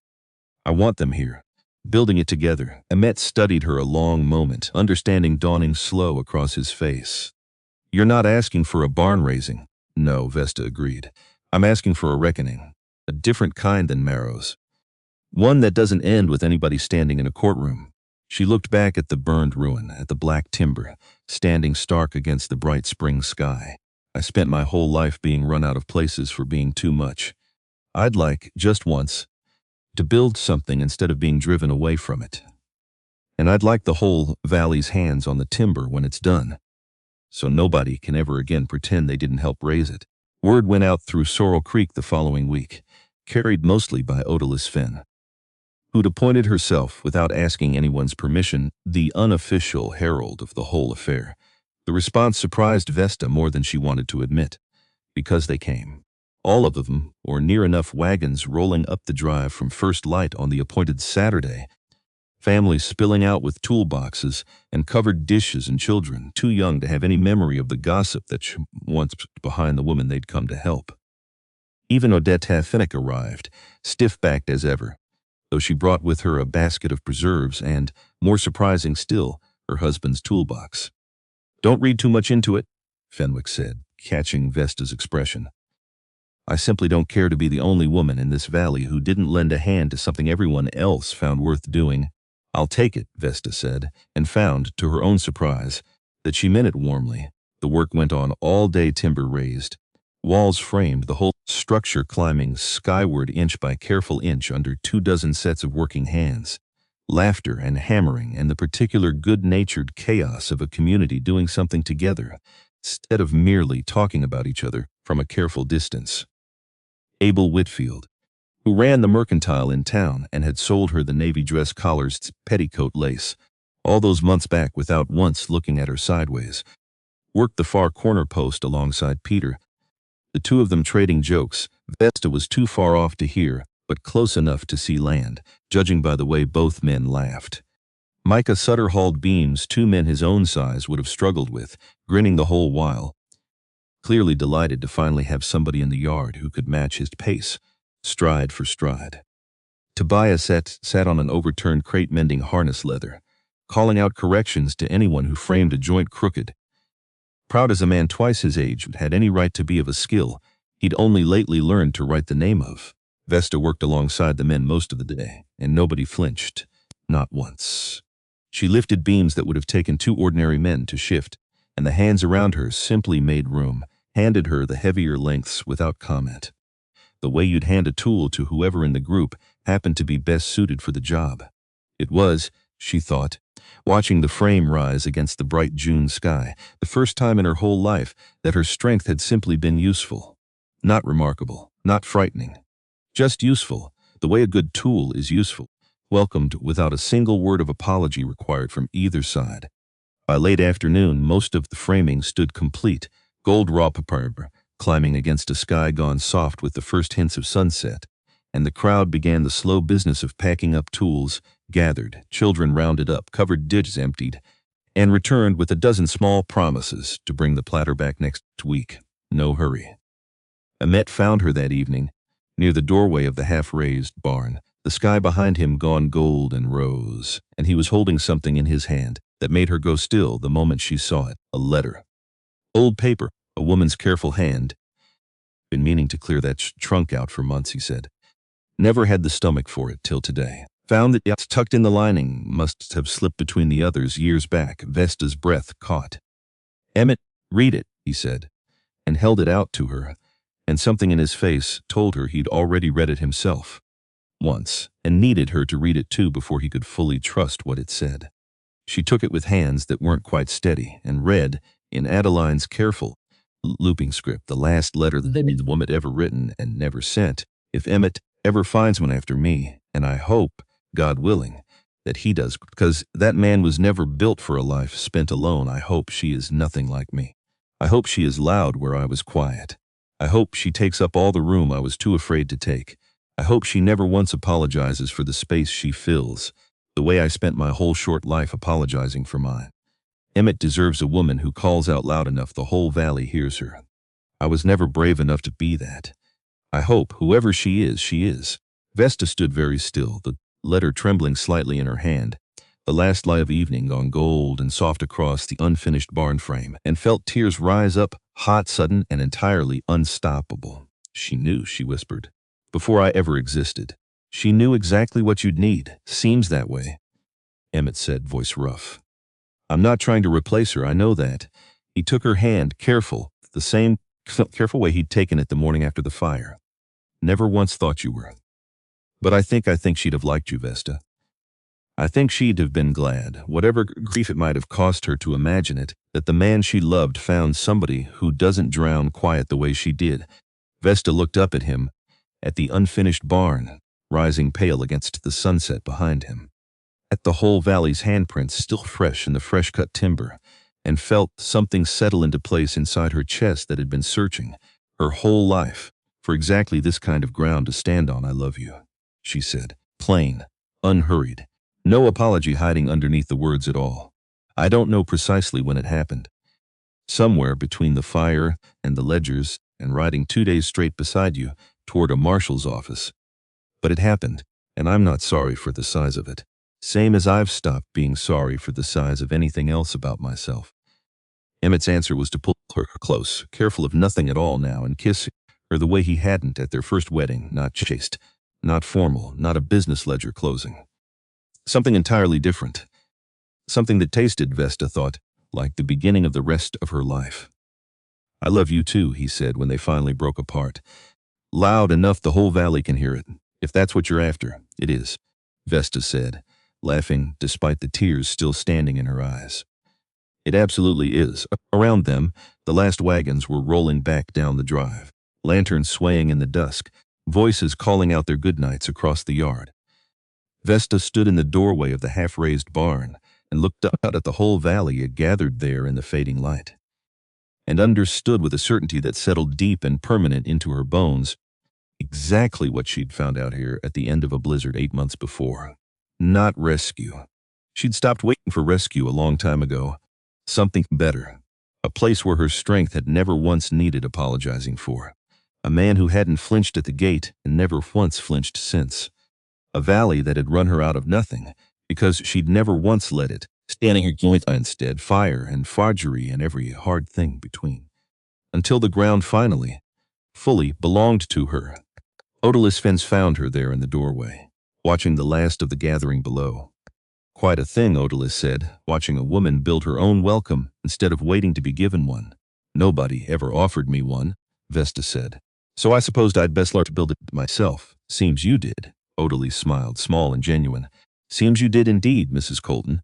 I want them here, building it together. Emmett studied her a long moment, understanding dawning slow across his face. You're not asking for a barn raising. No, Vesta agreed. I'm asking for a reckoning. A different kind than Marrow's. One that doesn't end with anybody standing in a courtroom. She looked back at the burned ruin, at the black timber, standing stark against the bright spring sky. I spent my whole life being run out of places for being too much. I'd like, just once, to build something instead of being driven away from it. And I'd like the whole valley's hands on the timber when it's done, so nobody can ever again pretend they didn't help raise it. Word went out through Sorrel Creek the following week, carried mostly by Odalys Fenn, who'd appointed herself, without asking anyone's permission, the unofficial herald of the whole affair. The response surprised Vesta more than she wanted to admit, because they came. All of them, or near enough, wagons rolling up the drive from first light on the appointed Saturday, families spilling out with toolboxes and covered dishes, and children too young to have any memory of the gossip that once behind the woman they'd come to help. Even Odette Finnick arrived, stiff-backed as ever, though she brought with her a basket of preserves and, more surprising still, her husband's toolbox. Don't read too much into it, Fenwick said, catching Vesta's expression. I simply don't care to be the only woman in this valley who didn't lend a hand to something everyone else found worth doing. I'll take it, Vesta said, and found, to her own surprise, that she meant it warmly. The work went on all day, timber raised, walls framed, the whole structure climbing skyward inch by careful inch under 24 sets of working hands. Laughter and hammering and the particular good-natured chaos of a community doing something together, instead of merely talking about each other from a careful distance. Abel Whitfield, who ran the mercantile in town and had sold her the navy dress collar's petticoat lace, all those months back without once looking at her sideways, worked the far corner post alongside Peter, the two of them trading jokes. Vesta was too far off to hear, but close enough to see land, judging by the way both men laughed. Micah Sutter hauled beams 2 men his own size would have struggled with, grinning the whole while, clearly delighted to finally have somebody in the yard who could match his pace, stride for stride. Tobias sat on an overturned crate mending harness leather, calling out corrections to anyone who framed a joint crooked. Proud as a man twice his age had any right to be of a skill he'd only lately learned to write the name of. Vesta worked alongside the men most of the day, and nobody flinched, not once. She lifted beams that would have taken 2 ordinary men to shift, and the hands around her simply made room, handed her the heavier lengths without comment. the way you'd hand a tool to whoever in the group happened to be best suited for the job. It was, she thought, watching the frame rise against the bright June sky, the first time in her whole life that her strength had simply been useful. Not remarkable, not frightening. Just useful, the way a good tool is useful, welcomed without a single word of apology required from either side. By late afternoon, most of the framing stood complete, gold raw paper climbing against a sky gone soft with the first hints of sunset, and the crowd began the slow business of packing up tools, gathered, children rounded up, covered dishes emptied, and returned with a dozen small promises to bring the platter back next week. No hurry. Emmett found her that evening, near the doorway of the half-raised barn, the sky behind him gone gold and rose, and he was holding something in his hand that made her go still the moment she saw it, a letter. Old paper, a woman's careful hand. Been meaning to clear that trunk out for months, he said. Never had the stomach for it till today. Found that it's tucked in the lining, must have slipped between the others years back. Vesta's breath caught. Emmett, read it, he said, and held it out to her, and something in his face told her he'd already read it himself once, and needed her to read it too before he could fully trust what it said. She took it with hands that weren't quite steady, and read, in Adeline's careful, looping script, the last letter that the woman had ever written and never sent. If Emmett ever finds one after me, and I hope, God willing, that he does, because that man was never built for a life spent alone, I hope she is nothing like me. I hope she is loud where I was quiet. I hope she takes up all the room I was too afraid to take. I hope she never once apologizes for the space she fills, the way I spent my whole short life apologizing for mine. Emmett deserves a woman who calls out loud enough the whole valley hears her. I was never brave enough to be that. I hope, whoever she is, she is. Vesta stood very still, the letter trembling slightly in her hand, the last light of evening gone gold and soft across the unfinished barn frame, and felt tears rise up, hot, sudden, and entirely unstoppable. She knew, she whispered, before I ever existed. She knew exactly what you'd need. Seems that way. Emmett said, voice rough. I'm not trying to replace her, I know that. He took her hand, careful, the same careful way he'd taken it the morning after the fire. Never once thought you were. But I think she'd have liked you, Vesta. I think she'd have been glad, whatever grief it might have cost her to imagine it, that the man she loved found somebody who doesn't drown quiet the way she did. Vesta looked up at him, at the unfinished barn, rising pale against the sunset behind him, at the whole valley's handprints still fresh in the fresh-cut timber, and felt something settle into place inside her chest that had been searching, her whole life, for exactly this kind of ground to stand on. I love you, she said, plain, unhurried, no apology hiding underneath the words at all. I don't know precisely when it happened. Somewhere between the fire and the ledgers and riding 2 days straight beside you toward a marshal's office. But it happened, and I'm not sorry for the size of it. Same as I've stopped being sorry for the size of anything else about myself. Emmett's answer was to pull her close, careful of nothing at all now, and kiss her the way he hadn't at their first wedding, not chaste, not formal, not a business ledger closing. Something entirely different. Something that tasted, Vesta thought, like the beginning of the rest of her life. I love you too, he said when they finally broke apart. Loud enough the whole valley can hear it. If that's what you're after, it is, Vesta said, laughing despite the tears still standing in her eyes. It absolutely is. Around them, the last wagons were rolling back down the drive, lanterns swaying in the dusk, voices calling out their goodnights across the yard. Vesta stood in the doorway of the half-raised barn and looked out at the whole valley it gathered there in the fading light, and understood with a certainty that settled deep and permanent into her bones exactly what she'd found out here at the end of a blizzard 8 months before. Not rescue. She'd stopped waiting for rescue a long time ago. Something better. A place where her strength had never once needed apologizing for. A man who hadn't flinched at the gate and never once flinched since. A valley that had run her out of nothing because she'd never once let it, standing her joints instead, fire and forgery and every hard thing between. Until the ground finally, fully belonged to her. Odalys Fens found her there in the doorway, watching the last of the gathering below. Quite a thing, Odalys said, watching a woman build her own welcome instead of waiting to be given one. Nobody ever offered me one, Vesta said. So I supposed I'd best learn to build it myself. Seems you did. Odile smiled, small and genuine. Seems you did indeed, Mrs. Colton.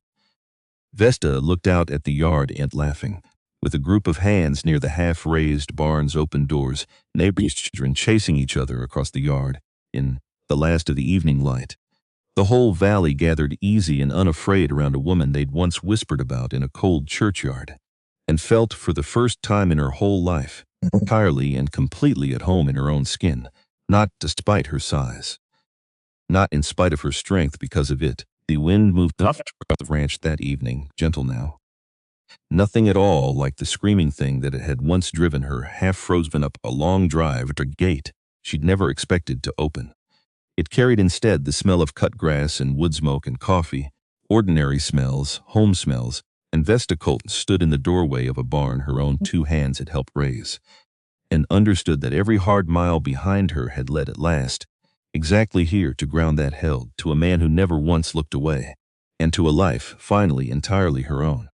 Vesta looked out at the yard and laughing. With a group of hands near the half-raised barn's open doors, neighbors' children chasing each other across the yard, in the last of the evening light. The whole valley gathered easy and unafraid around a woman they'd once whispered about in a cold churchyard, and felt for the first time in her whole life, entirely and completely at home in her own skin, not despite her size. Not in spite of her strength because of it. The wind moved up the ranch that evening, gentle now. Nothing at all like the screaming thing that had once driven her half-frozen up a long drive to a gate she'd never expected to open. It carried instead the smell of cut grass and wood smoke and coffee, ordinary smells, home smells, and Vesta Colton stood in the doorway of a barn her own two hands had helped raise, and understood that every hard mile behind her had led at last, exactly here to ground that held, to a man who never once looked away, and to a life finally entirely her own.